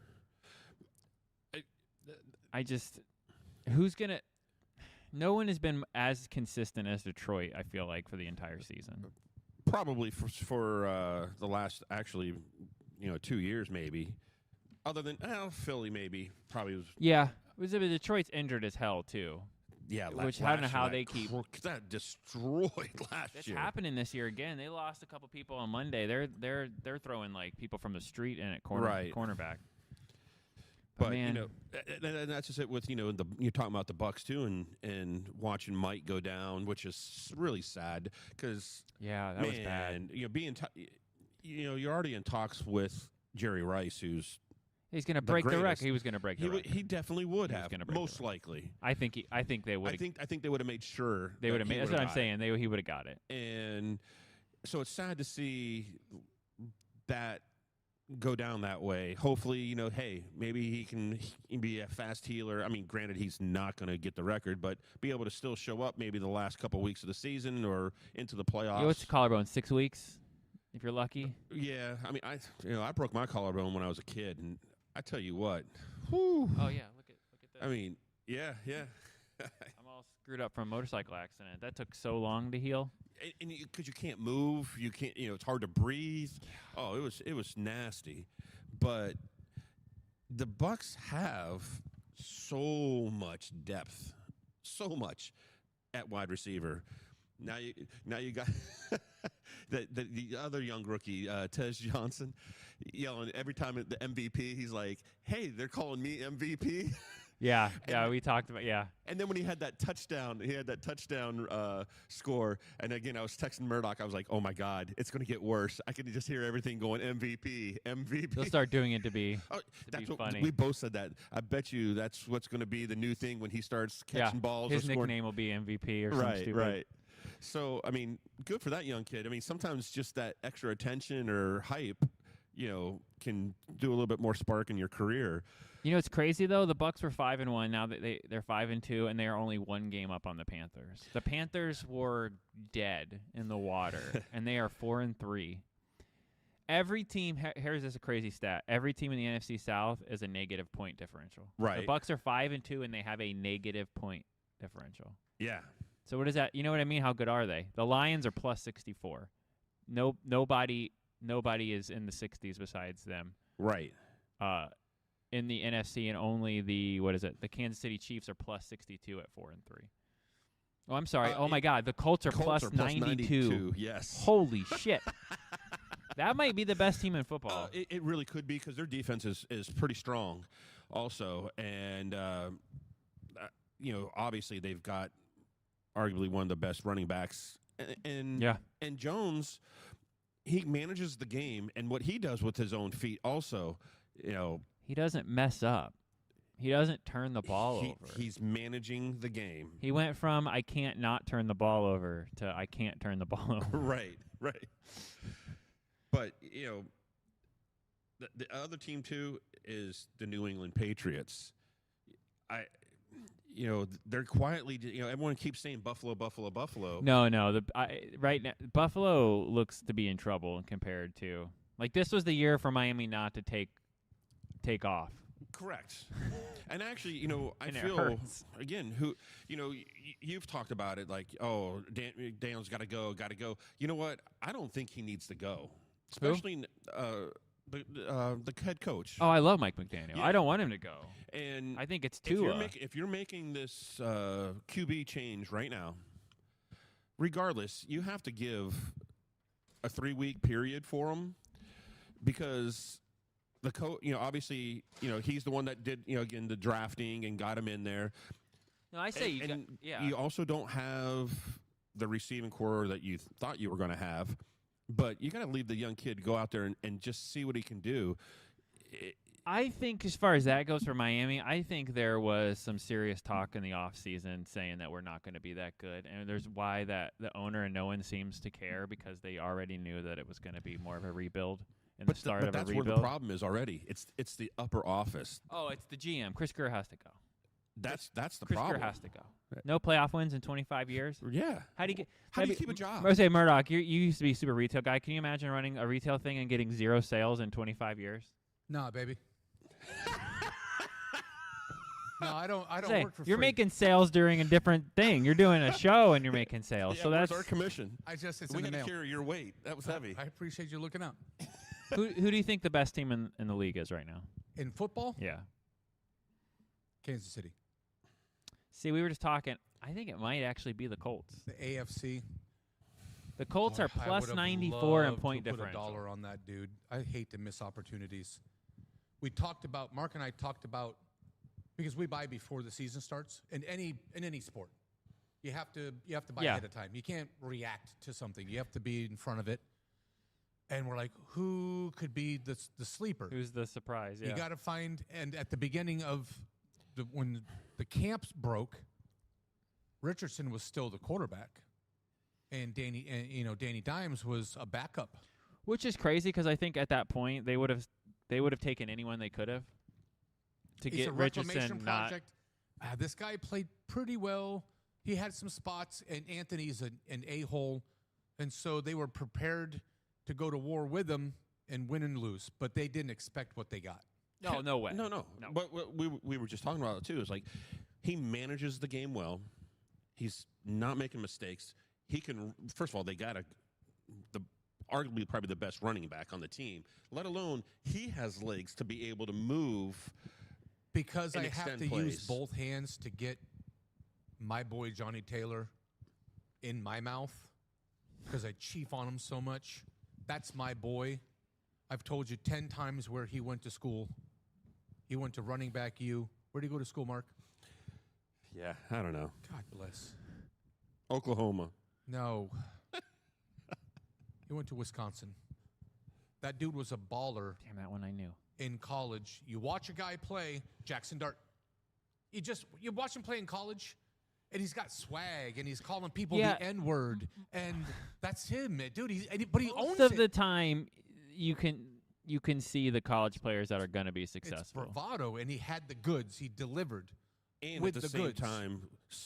Who's going to... No one has been as consistent as Detroit, I feel like, for the entire season. Probably for the last, actually, 2 years maybe. Other than, Philly maybe probably was. Yeah. Detroit's injured as hell, too. Yeah, which I don't know how they keep that destroyed last It's year. It's happening this year again. They lost a couple people on Monday. They're throwing like people from the street in at cornerback. But man, and that's just it with you're talking about the Bucs too, and watching Mike go down, which is really sad because that was bad. You're already in talks with Jerry Rice, who's. He's going to break the record. He was going to break the record. He definitely would have, most likely. I think they would. I think they would have made sure. They would have made. That's what I'm saying. He would have got it. And so it's sad to see that go down that way. Hopefully, hey, maybe he can be a fast healer. I mean, granted, he's not going to get the record, but be able to still show up maybe the last couple weeks of the season or into the playoffs. What's the collarbone? 6 weeks, if you're lucky. Yeah, I mean, I broke my collarbone when I was a kid, and I tell you what, whew. Oh yeah, look at this. I mean, yeah. I'm all screwed up from a motorcycle accident. That took so long to heal. And because you can't move, you can't. It's hard to breathe. Oh, it was nasty. But the Bucks have so much depth, so much at wide receiver. Now you got the other young rookie, Tez Johnson, yelling every time at the MVP. He's like, "Hey, they're calling me MVP." Yeah, we talked about, And then when he had that touchdown, score. And again, I was texting Murdock. I was like, oh, my God, it's going to get worse. I can just hear everything going MVP. They'll start doing it to be funny. We both said that. I bet you that's what's going to be the new thing when he starts catching balls. His nickname will be MVP or something stupid. Right. So, I mean, good for that young kid. I mean, sometimes just that extra attention or hype, can do a little bit more spark in your career. It's crazy though. The Bucks were 5-1. Now that they're 5-2, and they are only one game up on the Panthers. The Panthers were dead in the water, and they are 4-3. Every team. Here's this a crazy stat. Every team in the NFC South is a negative point differential. Right. The Bucks are 5-2, and they have a negative point differential. Yeah. So what is that? You know what I mean? How good are they? The Lions are plus 64. Nobody is in the 60s besides them. Right. In the NFC, and only the Kansas City Chiefs are plus 62 at 4-3. Oh, I'm sorry. My God, the Colts are plus 92. Yes. Holy shit. That might be the best team in football. It really could be because their defense is pretty strong, also, and obviously they've got arguably one of the best running backs, and Jones, he manages the game, and what he does with his own feet, also, He doesn't mess up. He doesn't turn the ball over. He's managing the game. He went from I can't not turn the ball over to I can't turn the ball over. Right. But, the other team, too, is the New England Patriots. They're quietly, everyone keeps saying Buffalo. No. Right now, Buffalo looks to be in trouble compared to, this was the year for Miami not to take off. Correct. And actually, I And feel, again, you've talked about it like, oh, Daniel's got to go. You know what? I don't think he needs to go. Especially the head coach. Oh, I love Mike McDaniel. Yeah. I don't want him to go. And I think it's Tua. If you're making this QB change right now, regardless, you have to give a 3-week period for him because the coach, obviously, he's the one that did, again, the drafting and got him in there. No, I say you also don't have the receiving core that you thought you were going to have, but you got to leave the young kid go out there and just see what he can do. I think as far as that goes for Miami, I think there was some serious talk in the offseason saying that we're not going to be that good. And there's why that the owner and no one seems to care because they already knew that it was going to be more of a rebuild in the start of a rebuild. But that's where the problem is already. It's the upper office. Oh, it's the GM. Chris Kerr has to go. That's the Chris problem. Kerr has to go. No playoff wins in 25 years. Yeah. How do you keep a job? I say, Murdock, you used to be a super retail guy. Can you imagine running a retail thing and getting 0 sales in 25 years? Nah, baby. No, I don't work for free. You're making sales during a different thing. You're doing a show and you're making sales. Yeah, so that's our commission. It's we in the got to mail. carry your weight. That was heavy. I appreciate you looking out. Who do you think the best team in the league is right now? In football? Yeah. Kansas City. See, we were just talking. I think it might actually be the Colts. The AFC. The Colts Boy, are I plus would've 94 in loved point to put differential. $1 on that, dude. I hate to miss opportunities. Mark and I talked about, because we buy before the season starts in any sport. You have to buy ahead of time. You can't react to something. You have to be in front of it. And we're like, who could be the sleeper? Who's the surprise? Yeah. You got to find, and at the beginning of when the camps broke, Richardson was still the quarterback, and Danny Dimes was a backup. Which is crazy because I think at that point they would have They would have taken anyone they could have to It's get a reclamation Richardson. Not project. This guy played pretty well. He had some spots, and Anthony's an a-hole, and so they were prepared to go to war with him and win and lose, but they didn't expect what they got. no way. No. But what we were just talking about it too. Is like he manages the game well. He's not making mistakes. He can. First of all, they got arguably probably the best running back on the team. Let alone he has legs to be able to move. Because and I have extend to plays. use both hands to get my boy Johnny Taylor in my mouth because I chief on him so much. That's my boy. I've told you 10 times where he went to school. He went to running back U. Where did he go to school, Mark? Yeah, I don't know. God bless. Oklahoma. No. He went to Wisconsin. That dude was a baller Damn, that one I knew. in college. You watch a guy play, Jackson Dart. You watch him play in college, and he's got swag, and he's calling people the N-word, and that's him, dude. But he owns Most of it. the time, you can see the college players that are going to be It's successful. bravado, and he had the goods. He delivered. And With at the the same goods. time,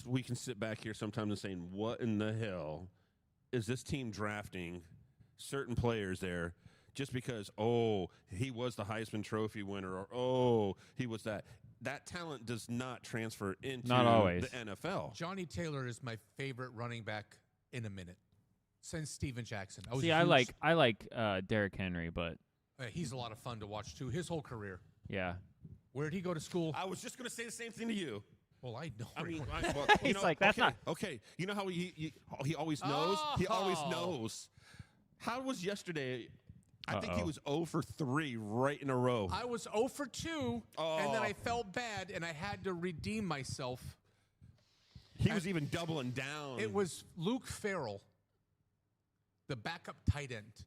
we can sit back here sometimes and saying, what in the hell is this team drafting certain players there just because, he was the Heisman Trophy winner, or, he was that. That talent does not transfer into Not always. the NFL. Johnny Taylor is my favorite running back in a minute since Steven Jackson. See, I like Derrick Henry, but He's a lot of fun to watch, too, his whole career. yeah. Where did he go to school? I was just going to say the same thing to you. Well, I know. I mean, He's like, that's okay, not- okay. You know how he always knows? He always Oh. knows. How was yesterday? I think he Uh-oh. was 0 for 3 right in a row. I was 0 for 2, and then Oh. I felt bad, and I had to redeem myself. He was even doubling down. It was Luke Farrell, the backup tight end.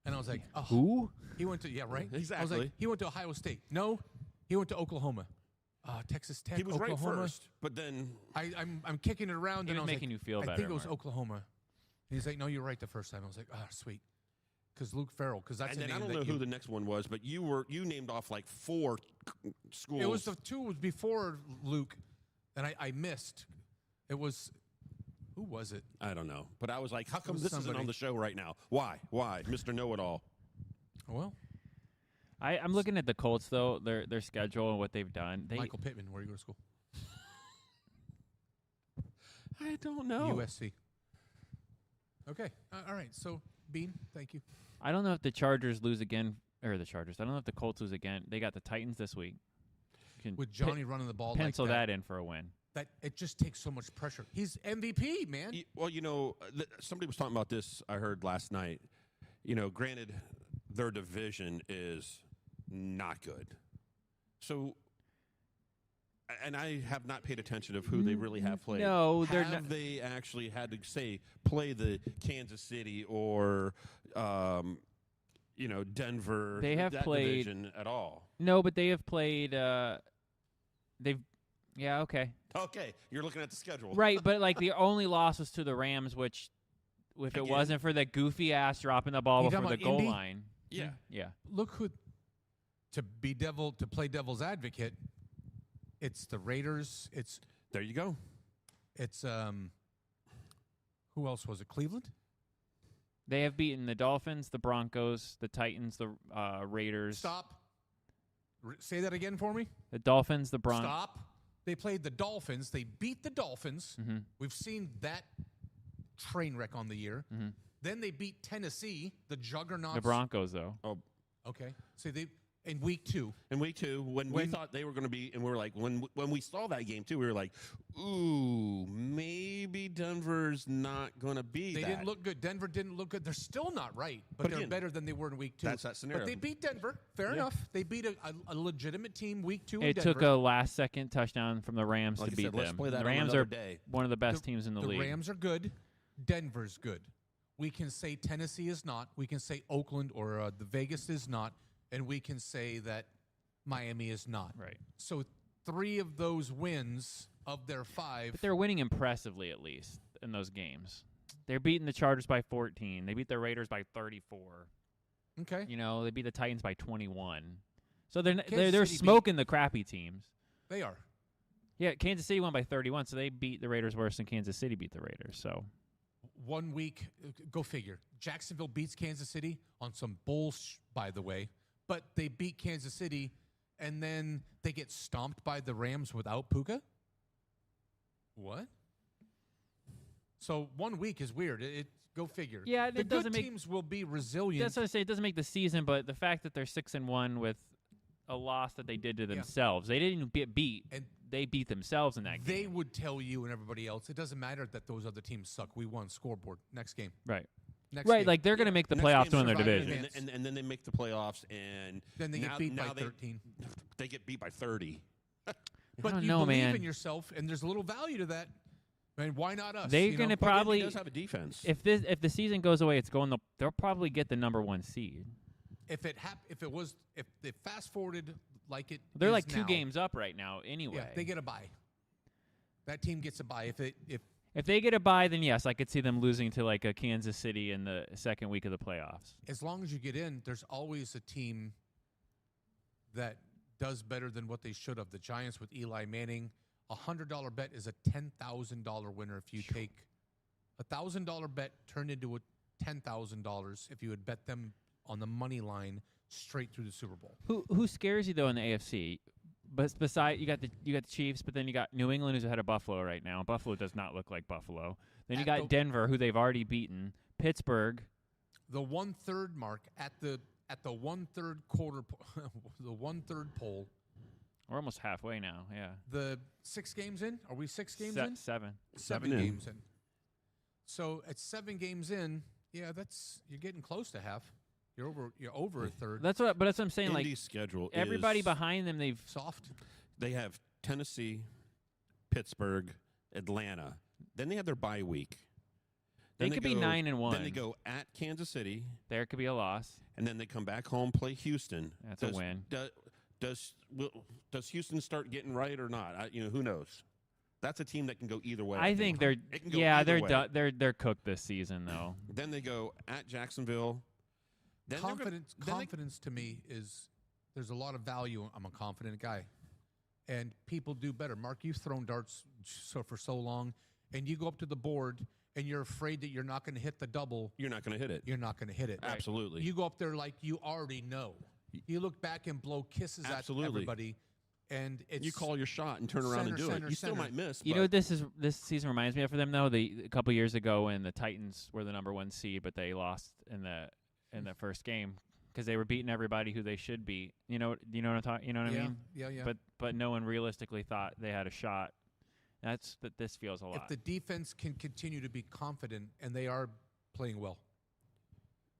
And I was like, oh. Who? He went to, yeah, right? I was Exactly. like, he went to Ohio State. No, he went to Oklahoma. Texas Tech, He was Oklahoma. right first, but then I'm kicking it around, He and was I was making like, you feel I better, think it was Mark. Oklahoma. And he's like, no, you're right the first time. I was like, sweet. Because Luke Farrell, because that's and a then I name don't that know who the next one was, but you named off like 4 schools. It was the 2 was before Luke, and I missed. It was, who was it? I don't know, but I was like, how come was this isn't somebody. on the show right now? Why, Mr. Know-It-All? Well, I'm looking at the Colts though, their schedule and what they've done. Michael Pittman, where do you go to school? I don't know. USC. Okay, all right. So, Bean, thank you. I don't know if the Chargers lose again, or the Chargers. I don't know if the Colts lose again. They got the Titans this week. You can With Johnny running the ball pencil like that in for a win. that it just takes so much pressure. He's MVP, man. Well, somebody was talking about this, I heard last night. Granted, their division is not good. So, and I have not paid attention of who they really have played. No, they're have not. they actually had to, say, play the Kansas City or, Denver, They have that played- division at all? No, but they have played. Yeah, okay, Okay, you're looking at the schedule. right. But like the only loss was to the Rams, which, if it Again? wasn't for that goofy ass dropping the ball You before the talking goal about Indy? line, Yeah. yeah. Look who to play devil's advocate. It's the Raiders. There you go. It's who else was it? Cleveland. They have beaten the Dolphins, the Broncos, the Titans, the Raiders. Stop. Say that again for me. The Dolphins, the Broncos. Stop. They played the Dolphins. They beat the Dolphins. Mm-hmm. We've seen that train wreck on the year. Mm-hmm. Then they beat Tennessee, the juggernaut. The Broncos, though. Oh, Okay. So they in week 2. in week 2, when we thought they were going to be, and we were like, when we saw that game too, we were like, ooh, maybe Denver's not going to be They that. didn't look good. Denver didn't look good. They're still not right, but they're again, better than they were in week 2. that's that scenario. But they beat Denver. Fair enough. They beat a legitimate team week 2 in It Denver. took a last-second touchdown from the Rams Like to I beat said, let's them. play that The on Rams another are day. one of the best teams in the league. Rams are good. Denver's good. We can say Tennessee is not. We can say Oakland or the Vegas is not. And we can say that Miami is not. Right. So 3 of those wins of their 5. But they're winning impressively, at least, in those games. They're beating the Chargers by 14. They beat the Raiders by 34. Okay. You know, they beat the Titans by 21. So they're City smoking the crappy teams. They are. Yeah, Kansas City won by 31, so they beat the Raiders worse than Kansas City beat the Raiders. So 1 week, go figure. Jacksonville beats Kansas City on some bullshit, by the way, but they beat Kansas City, and then they get stomped by the Rams without Puka? What? So 1 week is weird. Go figure. Yeah, the it doesn't good make teams will be resilient. that's what I say. It doesn't make the season, but the fact that they're 6-1 with a loss that they did to themselves, they didn't even get beat, And they beat themselves in that game. they would tell you and everybody else, it doesn't matter that those other teams suck. We won scoreboard. Next game. Right. Next Right, game. like they're going to make the Next playoffs game to win their survive division. advance. and then they make the playoffs, and Then they get beat by 13. They get beat by 30. But don't you know, believe man. in yourself, and there's a little value to that. I mean, why not us? They're You know? going to But again, probably he does have a defense. if the season goes away, they'll probably get the number 1 seed. If they fast forwarded like it, They're is like 2 now, games up right now anyway. Yeah, they get a bye. That team gets a bye. If they get a bye, then yes, I could see them losing to like a Kansas City in the second week of the playoffs. As long as you get in, there's always a team that does better than what they should have. The Giants with Eli Manning, $100 bet is a $10,000 winner if you take $1,000 bet turned into a $10,000 if you would bet them on the money line straight through the Super Bowl. Who scares you though in the AFC? But beside you got the Chiefs, but then you got New England who's ahead of Buffalo right now. Buffalo does not look like Buffalo. Then you At got the- Denver who they've already beaten. Pittsburgh. The 1/3 mark at the 1/3 quarter, the 1/3 poll. We're almost halfway now. Yeah. The 6 games in? Are we 6 games in? 7. 7 in. games in. So at 7 games in, yeah, you're getting close to half. You're over a third. That's what I'm saying. Indy's Like schedule everybody is, behind them, they've Soft. they have Tennessee, Pittsburgh, Atlanta. Then they have their bye week. They could be 9-1. Then they go at Kansas City, there could be a loss. and then they come back home, play Houston. That's a win. Does Houston start getting right or not? Who knows? That's a team that can go either way. I think they're It can go they're either way. they're cooked this season though. Then they go at Jacksonville. Then they're gonna- Confidence to me is there's a lot of value. I'm a confident guy, and people do better. Mark, you've thrown darts for so long, and you go up to the board and you're afraid that you're not going to hit the double. You're not going to hit it. You're not going to hit it. Absolutely. You go up there like you already know. You look back and blow kisses Absolutely. at everybody, and it's You call your shot and turn around and do center, it. You still center. might miss. You but know what this season reminds me of for them though? A couple years ago when the Titans were the number 1 seed, but they lost in the first game because they were beating everybody who they should beat. You know what I'm talking. You know what I mean? Yeah. But no one realistically thought they had a shot. That's that this feels a lot. If the defense can continue to be confident, and they are playing well,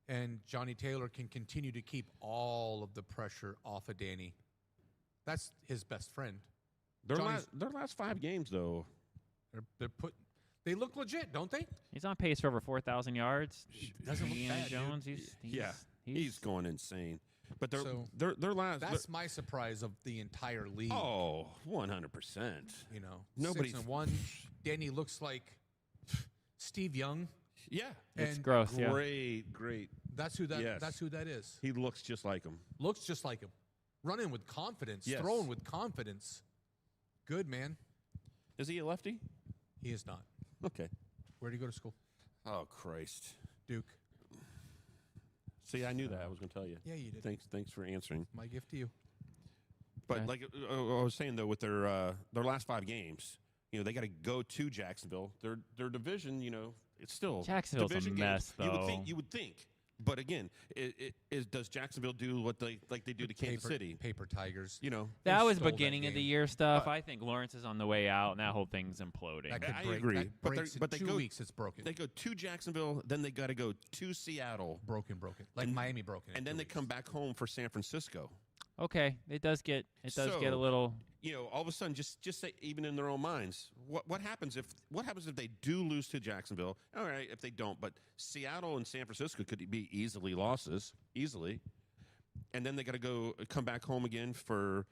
and Johnny Taylor can continue to keep all of the pressure off of Danny, that's his best friend. their Johnny's- last 5 games though. They look legit, don't they? He's on pace for over 4,000 yards. Doesn't look Ian bad, dude. Jones, He's going insane. But So, their last. That's my surprise of the entire league. 100%. You know, Nobody's- 6-1. Danny looks like Steve Young. Yeah. It's And gross. Yeah. Great. That's who that. Yes. That's who that is. He looks just like him. Looks just like him. Running with confidence. Yes. Throwing with confidence. Good man. Is he a lefty? He is not. Okay. Where did he go to school? Oh Christ. Duke. See, I knew that. I was going to tell you. Yeah, you did. Thanks for answering. My gift to you. But Okay. like I was saying though, with their last 5 games, they got to go to Jacksonville. Their division, it's still Jacksonville's a division mess, games. though. You would think. But again, does Jacksonville do what they do to Kansas City? Paper Tigers. That They was stole that beginning of the game. year stuff. But- I think Lawrence is on the way out, and that whole thing's imploding. That could I break. agree. That But they're- breaks in but they 2 go- weeks. It's broken. They go to Jacksonville, then they got to go to Seattle, broken. Like And- Miami broken. in and then 2 they weeks. come back home for San Francisco. Okay, it does get a So- little. All of a sudden, just say, even in their own minds, what happens if they do lose to Jacksonville? All right, if they don't, but Seattle and San Francisco could be easily losses, and then they got to come back home again for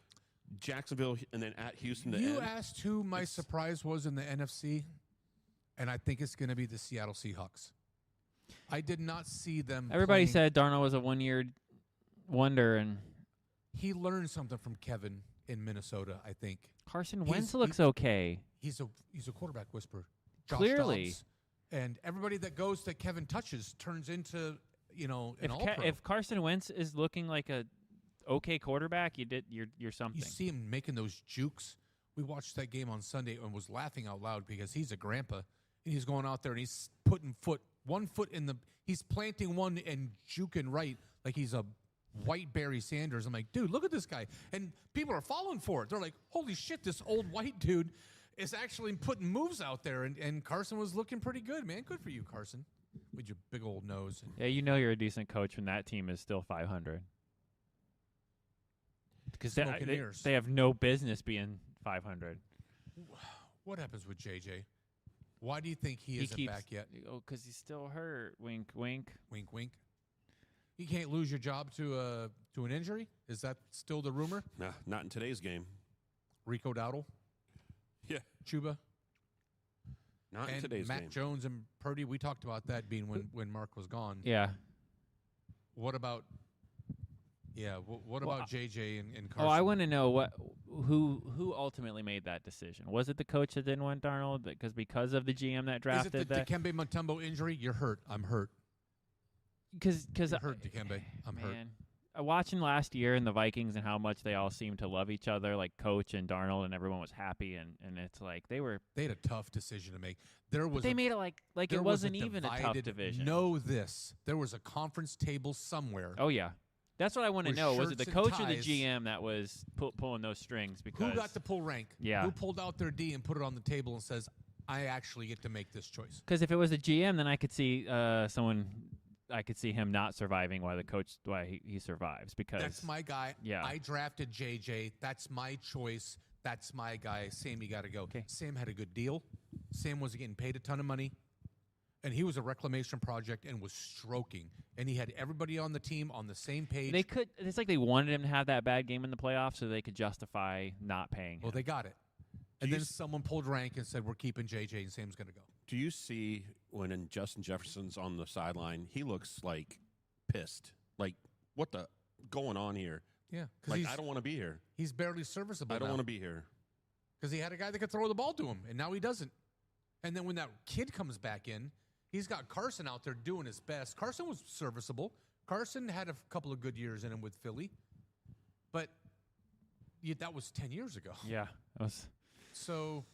Jacksonville, and then at Houston. You asked who my surprise was in the NFC, and I think it's going to be the Seattle Seahawks. I did not see them. Everybody playing. said Darnold was a one-year wonder, and He learned something from Kevin in Minnesota, I think. Carson He's- Wentz looks he- okay. He's a quarterback whisperer. Josh Clearly. Dobbs. And everybody that goes that Kevin touches turns into, an If all-pro. if Carson Wentz is looking like a okay quarterback, you're something. You see him making those jukes. We watched that game on Sunday and was laughing out loud because he's a grandpa. And he's going out there and he's putting one foot in the – he's planting one and juking right like he's a white Barry Sanders. I'm like, dude, look at this guy. And people are falling for it. They're like, holy shit, this old white dude is actually putting moves out there. And Carson was looking pretty good, man. Good for you, Carson, with your big old nose. Yeah, you know you're a decent coach when that team is still 500. Because Smoking ears. they have no business being 500. What happens with JJ? Why do you think he isn't back yet? Oh, because he's still hurt. Wink, wink. Wink, wink. You can't lose your job to an injury? Is that still the rumor? Nah, not in today's game. Rico Dowdle, Yeah, Chuba, not in and today's Mac game. Jones and Purdy. We talked about that being when Mark was gone. Yeah. What about? Yeah. What Well, about JJ and Oh, Carson? I want to know who ultimately made that decision. Was it the coach that didn't want Darnold because of the GM that Is drafted it the that? Dikembe Mutombo injury? You're hurt. I'm hurt. Because You're hurt, Dikembe. I'm hurt. man, watching last year in the Vikings and how much they all seemed to love each other, like coach and Darnold, and everyone was happy, and it's like they They had a tough decision to make. There was. they made it like there it was wasn't even a tough divided- division. Know this. There was a conference table somewhere. Oh yeah, that's what I want to With know. Was it the shirts and coach or the ties. GM that was pulling those strings? Because Who got to pull rank? Yeah. Who pulled out their D and put it on the table and says, I actually get to make this choice? Because if it was the GM, then I could see I could see him not surviving while he survives. Because That's my guy. Yeah. I drafted JJ. That's my choice. That's my guy. Sam, you got to go. Okay. Sam had a good deal. Sam was getting paid a ton of money. And he was a reclamation project and was stroking. And he had everybody on the team on the same page. they could. It's like they wanted him to have that bad game in the playoffs so they could justify not paying him. Well, they got it. Do And you then s- someone pulled rank and said, we're keeping JJ and Sam's going to go. Do you see when Justin Jefferson's on the sideline, he looks like pissed. Like, what the going on here? Yeah. Like, Because I don't want to be here. he's barely serviceable I don't now. want to be here. Because he had a guy that could throw the ball to him, and now he doesn't. And then when that kid comes back in, he's got Carson out there doing his best. Carson was serviceable. Carson had a couple of good years in him with Philly, but that was 10 years ago. Yeah, that was. So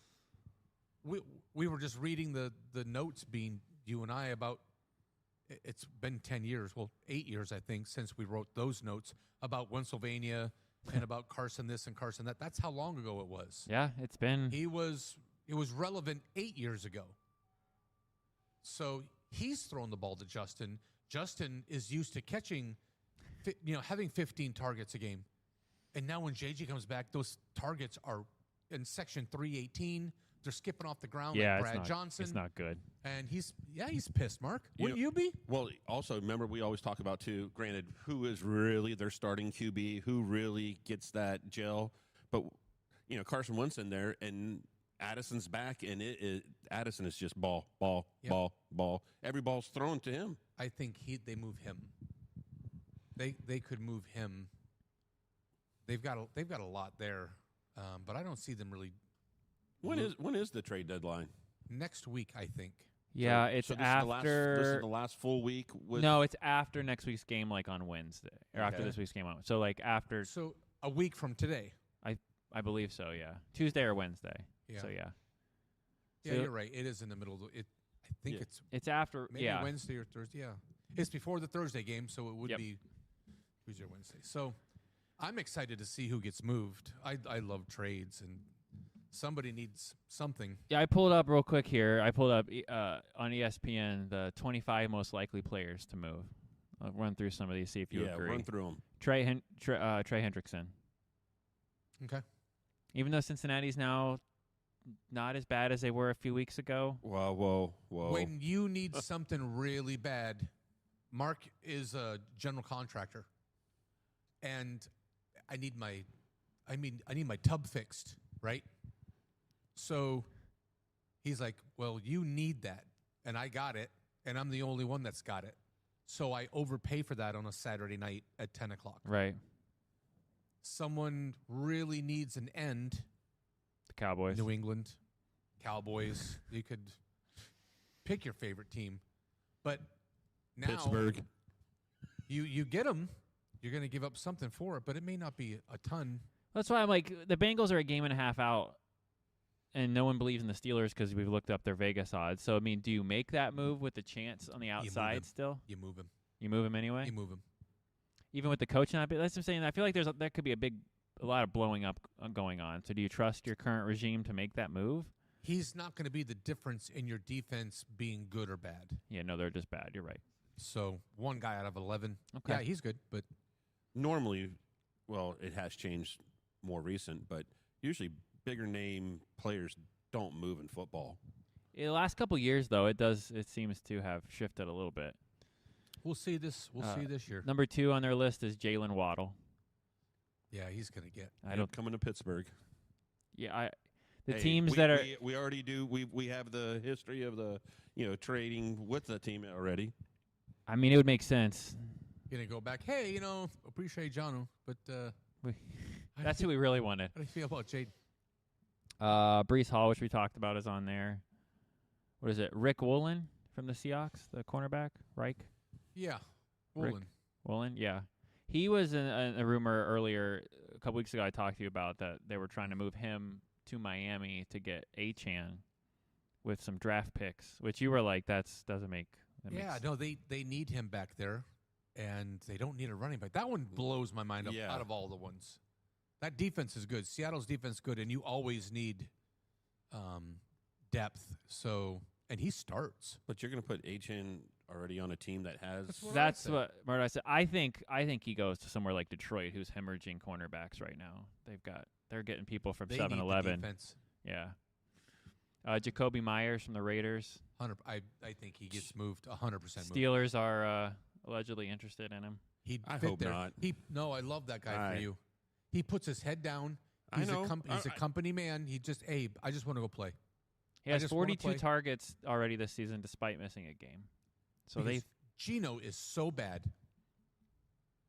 we were just reading the notes, being you and I, about it's been 10 years, well, 8 years, I think, since we wrote those notes about Pennsylvania and about Carson this and Carson that. That's how long ago it was. Yeah, it's been. It was relevant 8 years ago. So he's thrown the ball to Justin. Justin is used to catching, having 15 targets a game. And now when JJ comes back, those targets are in section 318. They're skipping off the ground yeah, like it's Brad not, Johnson. It's not good. And he's pissed, Mark. You Wouldn't know- you be? Well, also, remember, we always talk about, too, granted, who is really their starting QB, who really gets that gel. But, Carson Wentz in there, and Addison's back, and Addison is just ball, Yep. ball. Every ball's thrown to him. I think they move him. They could move him. They've got a lot there, but I don't see them really. When is the trade deadline? Next week, I think. Yeah, So- it's so this after. Is the last full week. With No, it's after next week's game, like on Wednesday, or after Okay. this week's game on. So like after, So a week from today. I believe so. Yeah, Tuesday or Wednesday. Yeah. So yeah, Yeah, So- you're right. It is in the middle of it. I think Yeah. it's after. maybe yeah, Wednesday or Thursday. Yeah, it's before the Thursday game, so it would Yep. be Tuesday or Wednesday. So I'm excited to see who gets moved. I love trades, and somebody needs something. Yeah, I pulled up real quick here. I pulled up on ESPN the 25 most likely players to move. I'll run through some of these, see if you agree. run through them. Trey Hendrickson. Okay. Even though Cincinnati's now not as bad as they were a few weeks ago. Whoa. When you need something really bad, Mark is a general contractor, and I need my tub fixed, right? So he's like, "Well, you need that," and I got it, and I'm the only one that's got it. So I overpay for that on a Saturday night at 10 o'clock. Right. Someone really needs an end. The Cowboys. New England, Cowboys. You could pick your favorite team. But now Pittsburgh. You get them. You're going to give up something for it, but it may not be a ton. That's why I'm like, the Bengals are a game and a half out, and no one believes in the Steelers because we've looked up their Vegas odds. So, I mean, do you make that move with the chance on the outside still? You move him. You move him anyway? You move him. Even with the coach not, that's what I'm saying. I feel like there could be a lot of blowing up going on. So do you trust your current regime to make that move? He's not going to be the difference in your defense being good or bad. Yeah, no, they're just bad. You're right. So one guy out of 11. Okay. Yeah, he's good, but Normally, well, it has changed more recent, but usually bigger name players don't move in football. In the last couple of years, though, it seems to have shifted a little bit. we'll see this. We'll see this year. Number 2 on their list is Jalen Waddle. Yeah, he's going to get. I don't. Coming to Pittsburgh. Yeah, Hey, teams we, that are. we already do. We have the history of the trading with the team already. I mean, it would make sense. Going to go back. Hey, appreciate Janu, but That's who we really wanted. how do you feel about Jaden? Brees Hall, which we talked about, is on there. What is it? Rick Woolen from the Seahawks, the cornerback. Reich Yeah, Rick. Woolen. Woolen, yeah. He was a rumor earlier, a couple weeks ago I talked to you about that they were trying to move him to Miami to get Achane with some draft picks, which you were like, that doesn't make Yeah, no, they need him back there, and they don't need a running back. That one blows my mind up Yeah. out of all the ones. That defense is good. Seattle's defense is good, and you always need depth. So, and he starts. But you're going to put Achane already on a team that has. That's what Murdock said. I think he goes to somewhere like Detroit, who's hemorrhaging cornerbacks right now. They're getting people from They need the 7-Eleven. defense. Yeah. Jacoby Myers from the Raiders. I think he gets moved 100% moved. Steelers are allegedly interested in him. He'd I fit hope there. not. No, I love that guy I- for you. He puts his head down. I He's know. He's a company man. He just, Abe, I just want to go play. He I has just wanna 42 play. targets already this season, despite missing a game. So Because Geno is so bad.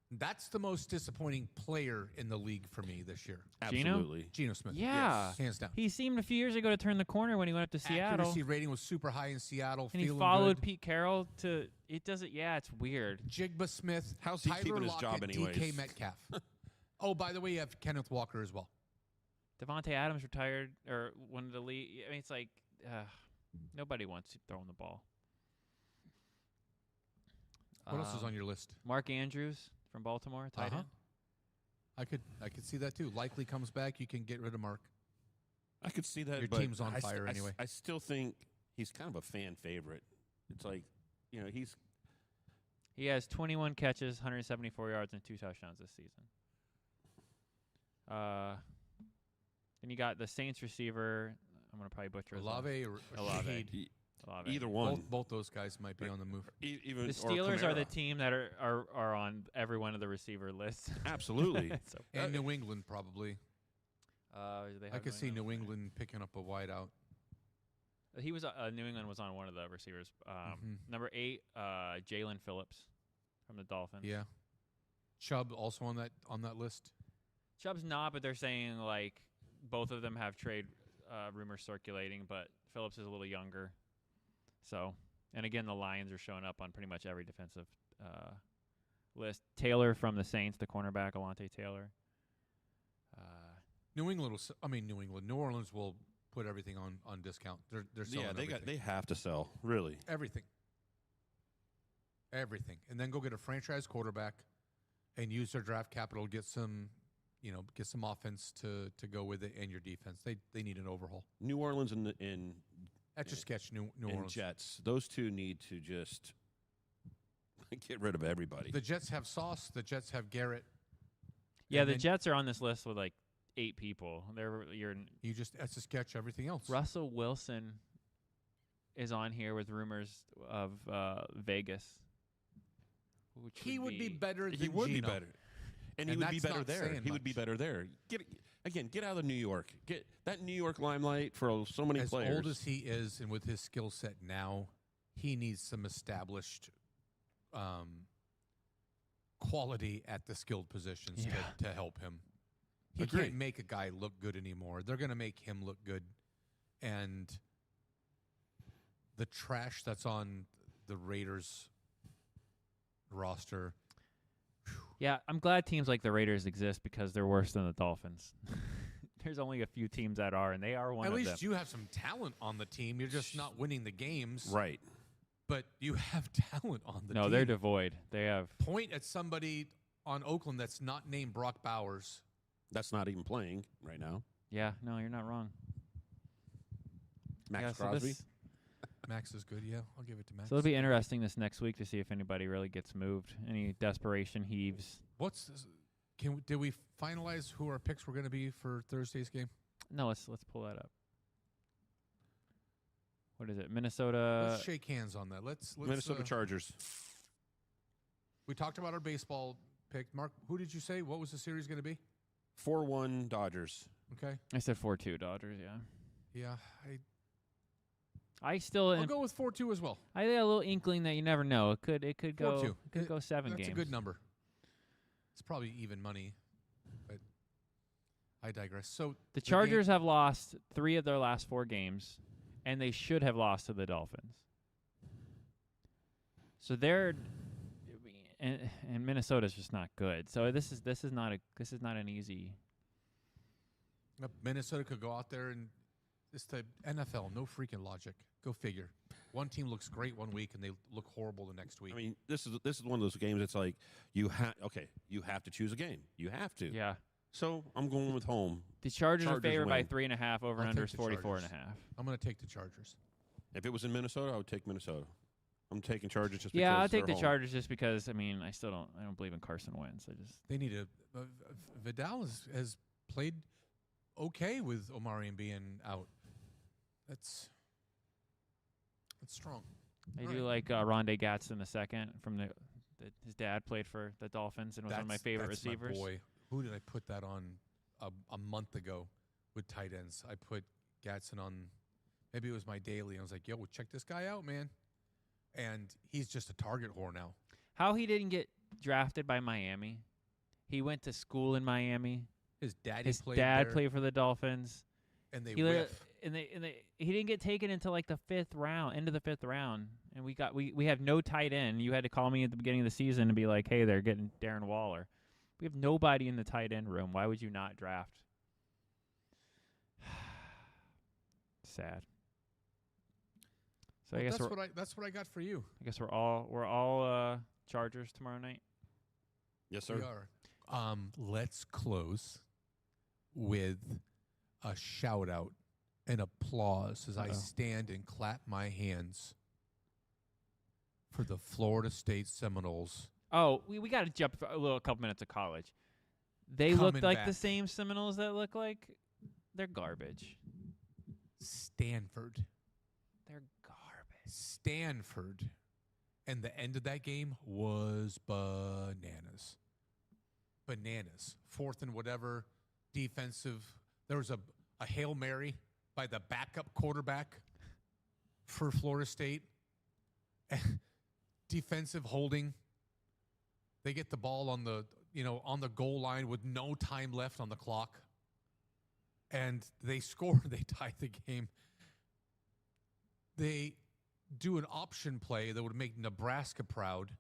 That's the most disappointing player in the league for me this year. Absolutely. Geno Smith. Yeah. Yes, hands down. he seemed a few years ago to turn the corner when he went up to Seattle, Accuracy rating was super high in Seattle. and he feeling followed good. Pete Carroll to. It doesn't. Yeah, it's weird. Jigba Smith. How's he Tyler keeping his Lockett, job anyways? DK Metcalf. Oh, by the way, you have Kenneth Walker as well. Devontae Adams retired or wanted to leave. I mean, it's like nobody wants to throw him the ball. What else is on your list? Mark Andrews from Baltimore, tight end. I could see that too. Likely comes back. You can get rid of Mark. I could see that. Your but team's on fire anyway. I still think he's kind of a fan favorite. It's like, he's. He has 21 catches, 174 yards, and 2 touchdowns this season. Then you got the Saints receiver. I'm gonna probably butcher his name. Olave or Olave. Shaheed. Olave. Either one. Both those guys might be on the move. Even The or Steelers are the Kamara. team that are on every one of the receiver lists. Absolutely. So, And New England probably. do they I have could see New Okay. England picking up a wideout. He was New England was on one of the receivers. Number 8, Jalen Phillips from the Dolphins. Yeah. Chubb also on that list. Chubb's not, but they're saying like both of them have trade rumors circulating, but Phillips is a little younger. So, and again, the Lions are showing up on pretty much every defensive list. Taylor from the Saints, the cornerback, Alante Taylor. New Orleans will put everything on discount. They're selling everything. they have to sell, really. Everything. And then go get a franchise quarterback and use their draft capital, get some offense to go with it and your defense. They need an overhaul. New Orleans and Etch a sketch, New and Orleans. Jets. Those two need to just get rid of everybody. The Jets have Sauce. The Jets have Garrett. Yeah, And the then Jets are on this list with like 8 people. You just etch a sketch everything else. Russell Wilson is on here with rumors of Vegas. Which He would be better than He would be Geno. better. And he And would be that's better not there. saying He would be much. better there. Get out of New York. Get that New York limelight for so many As players. old as he is and with his skill set now, he needs some established quality at the skilled positions to help him. He can't make a guy look good anymore. They're going to make him look good. And the trash that's on the Raiders roster. Yeah, I'm glad teams like the Raiders exist because they're worse than the Dolphins. There's only a few teams that are, and they are one of them. At least you have some talent on the team. You're just not winning the games. Right. But you have talent on the team. No, they're devoid. They have. Point at somebody on Oakland that's not named Brock Bowers. That's not even playing right now. Yeah, no, you're not wrong. Max so Crosby. Max is good, yeah. I'll give it to Max. So it'll be interesting this next week to see if anybody really gets moved. Any desperation heaves. What's this? Did we finalize who our picks were going to be for Thursday's game? No, let's pull that up. What is it? Minnesota. Let's shake hands on that. Let's Minnesota Chargers. We talked about our baseball pick. Mark, who did you say? What was the series going to be? 4-1 Dodgers. Okay. I said 4-2 Dodgers. Yeah. Yeah, I still. I'll go with 4-2 as well. I had a little inkling that you never know. It could go. 4-2. It could go 7 games. That's a good number. It's probably even money, but I digress. So the Chargers have lost 3 of their last 4 games, and they should have lost to the Dolphins. So they're, and Minnesota's just not good. So this is not an easy. Minnesota could go out there and it's the NFL. No freaking logic. Go figure. One team looks great one week and they look horrible the next week. I mean, this is one of those games. It's like you have to choose a game. You have to. Yeah. So I'm going with home. The Chargers are favored win. by 3.5. Over and under is 44.5. I'm going to take the Chargers. If it was in Minnesota, I would take Minnesota. I'm taking Chargers just yeah, because I'll take the home. Chargers just because. I mean, I don't believe in Carson Wentz. They need Vidal has played okay with Omarion being out. That's strong. I do like Rondé Gatson II from his dad played for the Dolphins and was one of my favorite receivers. My boy. Who did I put that on a month ago with tight ends? I put Gatson on. Maybe it was my daily. I was like, yo, check this guy out, man. And he's just a target whore now. How he didn't get drafted by Miami? He went to school in Miami. His dad played for the Dolphins, and they he didn't get taken until like the 5th round, end of the 5th round, and we have no tight end. You had to call me at the beginning of the season and be like, hey, they're getting Darren Waller. We have nobody in the tight end room. Why would you not draft? Sad. So I guess that's what I got for you. I guess we're all Chargers tomorrow night. Yes, sir. We are. Let's close with a shout out and applause as I stand and clap my hands for the Florida State Seminoles. Oh, we got to jump a couple minutes of college. They look like the same Seminoles that look like they're garbage. Stanford. They're garbage. Stanford. And the end of that game was bananas. Bananas. 4th and whatever. Defensive. There was a Hail Mary by the backup quarterback for Florida State. Defensive holding. They get the ball on the goal line with no time left on the clock. And they score. They tie the game. They do an option play that would make Nebraska proud.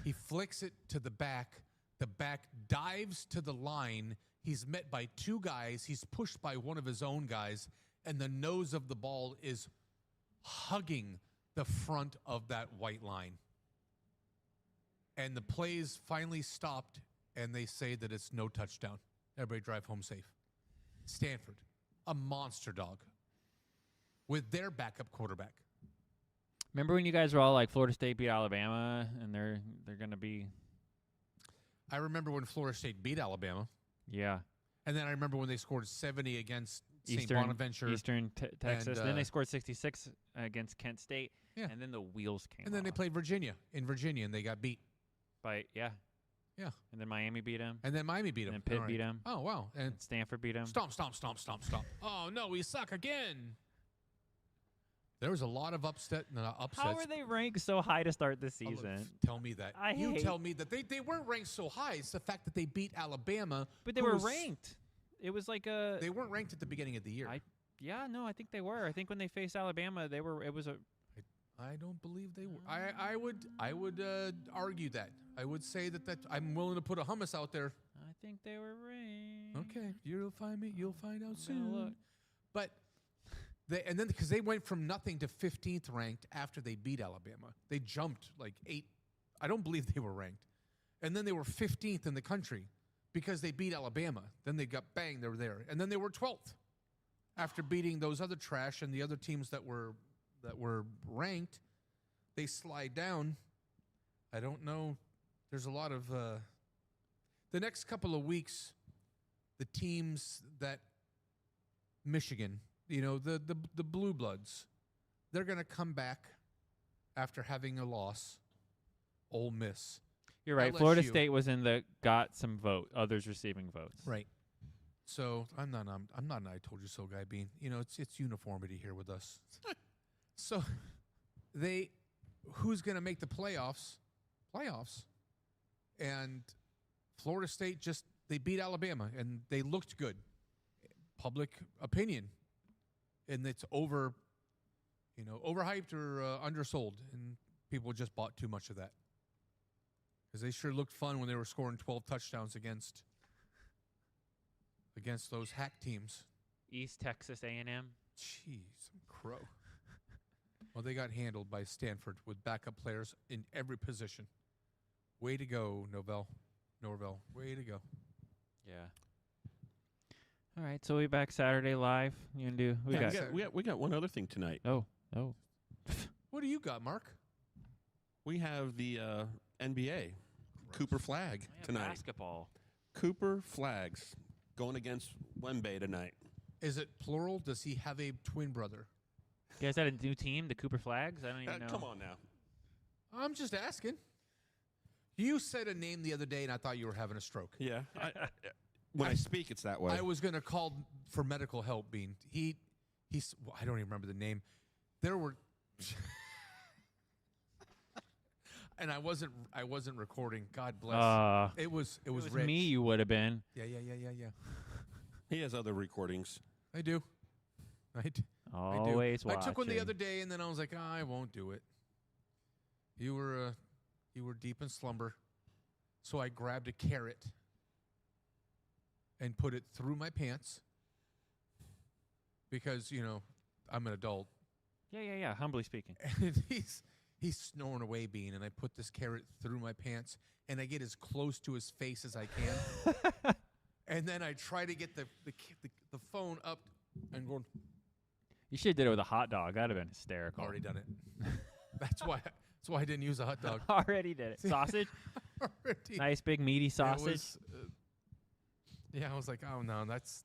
He flicks it to the back. The back dives to the line. He's met by 2 guys. He's pushed by one of his own guys. And the nose of the ball is hugging the front of that white line. And the plays finally stopped, and they say that it's no touchdown. Everybody drive home safe. Stanford, a monster dog with their backup quarterback. Remember when you guys were all like Florida State beat Alabama, and they're going to be... I remember when Florida State beat Alabama. Yeah. And then I remember when they scored 70 against St. Bonaventure. Eastern Texas. And then they scored 66 against Kent State. Yeah. And then the wheels came And then they played Virginia in Virginia, and they got beat. Yeah. Yeah. And then Miami beat them. And then Miami beat them. And Pitt beat them. Oh, wow. And Stanford beat them. Stomp. Oh, no, we suck again. There was a lot of upsets. How are they ranked so high to start the season? Tell me that. Tell me that they weren't ranked so high. It's the fact that they beat Alabama. But they were ranked. It was like a. They weren't ranked at the beginning of the year. I think they were. I think when they faced Alabama, they were. It was a. I don't believe they were. I would argue that. I would say that I'm willing to put a hummus out there. I think they were ranked. Okay, you'll find out I'm soon. gonna look. But then because they went from nothing to 15th ranked after they beat Alabama, they jumped like 8. I don't believe they were ranked, and then they were 15th in the country because they beat Alabama. Then they got bang, they were there, and then they were 12th after beating those other trash and the other teams that were ranked. They slide down. I don't know. There's a lot of the next couple of weeks, the teams that Michigan, the Blue Bloods, they're going to come back after having a loss. Ole Miss. You're right. LSU. Florida State was got some vote. Others receiving votes. Right. So I'm not an I told you so guy, Bean. It's uniformity here with us. So who's going to make the playoffs? And Florida State they beat Alabama and they looked good. Public opinion. And it's overhyped or undersold, and people just bought too much of that. Because they sure looked fun when they were scoring 12 touchdowns against those hack teams. East Texas A&M. Jeez, some crow. Well, they got handled by Stanford with backup players in every position. Way to go, Norvell. Way to go. Yeah. All right, so we'll be back Saturday live. You gonna do? We got one other thing tonight. Oh. What do you got, Mark? We have the NBA Cooper Flag tonight. Basketball. Cooper Flags going against Wemby tonight. Is it plural? Does he have a twin brother? You guys had a new team, the Cooper Flags? I don't even know. Come on now. I'm just asking. You said a name the other day, and I thought you were having a stroke. Yeah. When I speak, it's that way. I was going to call for medical help, Bean. He's I don't even remember the name. There were... And I wasn't recording. God bless. It was Rich. Me, you would have been. Yeah. He has other recordings. I do. Always watching. I took one the other day, and then I was like, I won't do it. You were deep in slumber, so I grabbed a carrot and put it through my pants because I'm an adult. Yeah. Humbly speaking. And he's snoring away, Bean, and I put this carrot through my pants, and I get as close to his face as I can. And then I try to get the phone up and going. You should have did it with a hot dog. That'd have been hysterical. Already done it. That's why I didn't use a hot dog. Already did it. Sausage? Nice big meaty sausage. I was like, oh no, that's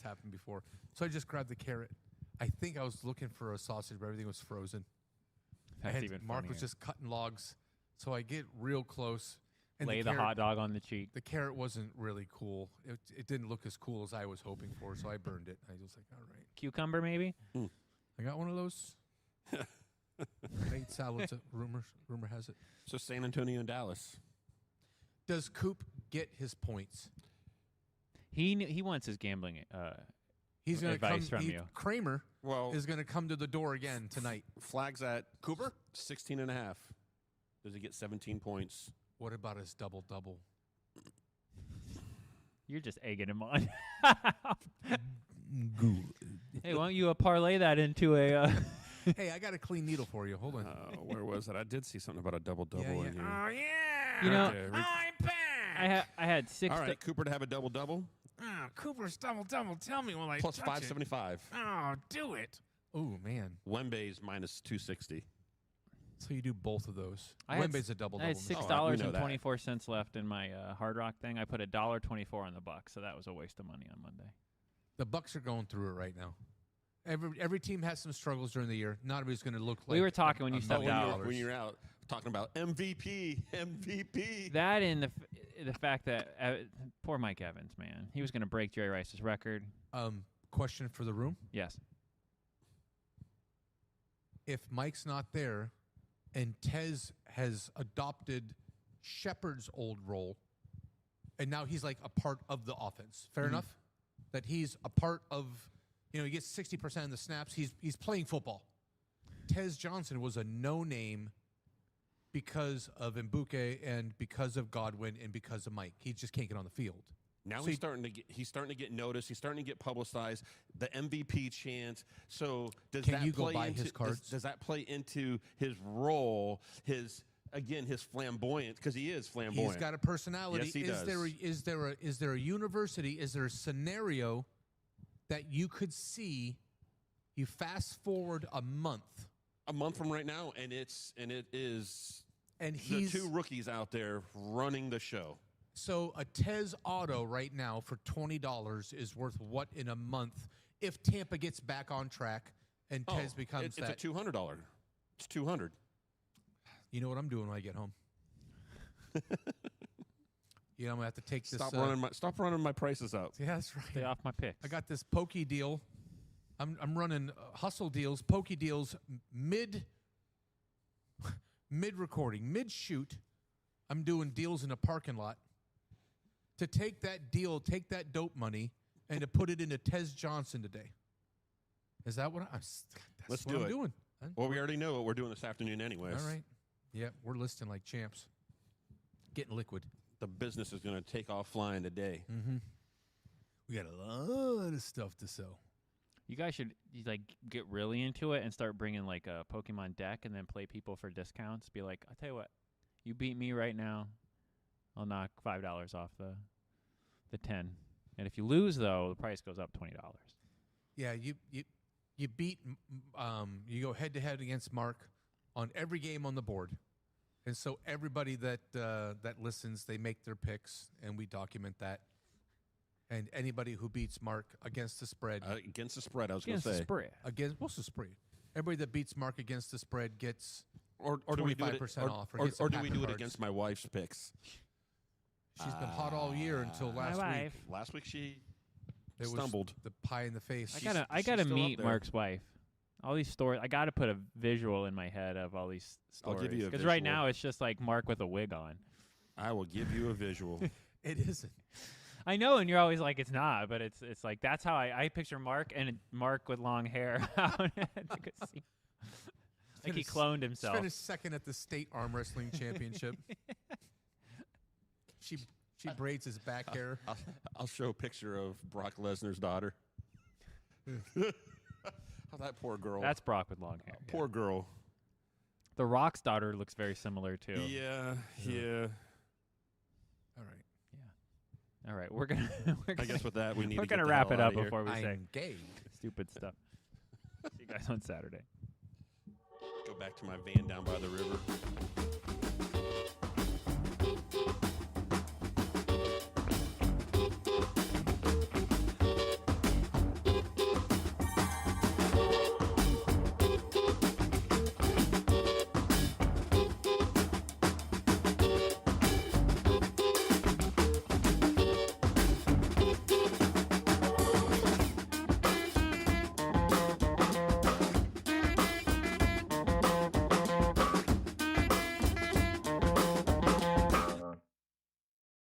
happened before. So I just grabbed the carrot. I think I was looking for a sausage, but everything was frozen. That's and even Mark funnier. was just cutting logs, so I get real close. And Lay the hot dog on the cheek. The carrot wasn't really cool. It didn't look as cool as I was hoping for, so I burned it. I was like, all right. Cucumber, maybe? I got one of those. I ate salads. Rumor has it. So San Antonio and Dallas. Does Coop get his points? He wants his gambling He's going to come. advice from you. Kramer is going to come to the door again tonight. Flags at Cooper 16.5. Does he get 17 points? What about his double-double? You're just egging him on. Good. Hey, why don't you parlay that into a... Hey, I got a clean needle for you. Hold on. Where was it? I did see something about a double-double in here. Oh, yeah. You know, Okay, I'm back. I had 6... All right, Cooper to have a double-double. Oh, Cooper's double-double. Tell me while I Plus touch 575. it. Oh, do it. Oh, man. Wemby's minus 260. So you do both of those. I had Wemby's a double-double. I had mistake. $6.24 left in my Hard Rock thing. I put $1.24 on the Bucks, so that was a waste of money on Monday. The Bucks are going through it right now. Every team has some struggles during the year. Not everybody's going to look like. We were talking when you stepped out. When you're out talking about MVP. That and the fact that poor Mike Evans, man, he was going to break Jerry Rice's record. Question for the room: Yes. if Mike's not there and Tez has adopted Shepard's old role and now he's like a part of the offense. Fair enough? That he's a part of, he gets 60% of the snaps. He's playing football. Tez Johnson was a no-name because of Mbuke and because of Godwin and because of Mike. He just can't get on the field. Now he's starting to get noticed. He's starting to get publicized. The MVP chance. So does that play into his cards? Does that play into his role? His flamboyance, because he is flamboyant. He's got a personality. Yes, he does. does. Is there a university? Is there a scenario that you could see? You fast forward a month from right now, and it is he's the two rookies out there running the show. So a Tez Auto right now for $20 is worth what in a month if Tampa gets back on track and Tez becomes that? It's a $200. It's $200. You know what I'm doing when I get home? I'm gonna have to take this. Stop running my prices up. Yeah, that's right. Stay off my picks. I got this pokey deal. I'm running hustle deals, pokey deals, mid recording, mid shoot. I'm doing deals in a parking lot. To take that deal, take that dope money, and to put it into Tez Johnson today. Is that what Let's I'm doing? Well, we already know what we're doing this afternoon anyways. All right. Yeah, we're listing like champs. Getting liquid. The business is going to take off flying today. Mm-hmm. We got a lot of stuff to sell. You guys should get really into it and start bringing like a Pokemon deck and then play people for discounts. Be like, I'll tell you what, you beat me right now, I'll knock $5 off the 10. And if you lose though, the price goes up $20. Yeah, you beat you go head to head against Mark on every game on the board, and so everybody that listens, they make their picks and we document that. And anybody who beats Mark against the spread, I was going to say against what's the spread? Everybody that beats Mark against the spread gets or do we do it off, or do we do it against my wife's picks? She's been hot all year until last week. Last week she it stumbled. Was the pie in the face. I gotta meet Mark's wife. All these stories. I gotta put a visual in my head of all these stories. I'll give you a visual. Because right now it's just like Mark with a wig on. I will give you a visual. It isn't. I know, and you're always like, it's not, but it's like that's how I picture Mark and Mark with long hair. Like he cloned himself. Finished second at the state arm wrestling championship. She braids his back hair. I'll show a picture of Brock Lesnar's daughter. Oh, that poor girl. That's Brock with long hair. Poor girl. The Rock's daughter looks very similar too. Yeah. All right. Yeah. All right. We're gonna I guess with that we need. We're to get gonna the wrap hell it out up of before we say I'm gay. stupid stuff. See you guys on Saturday. Go back to my van down by the river.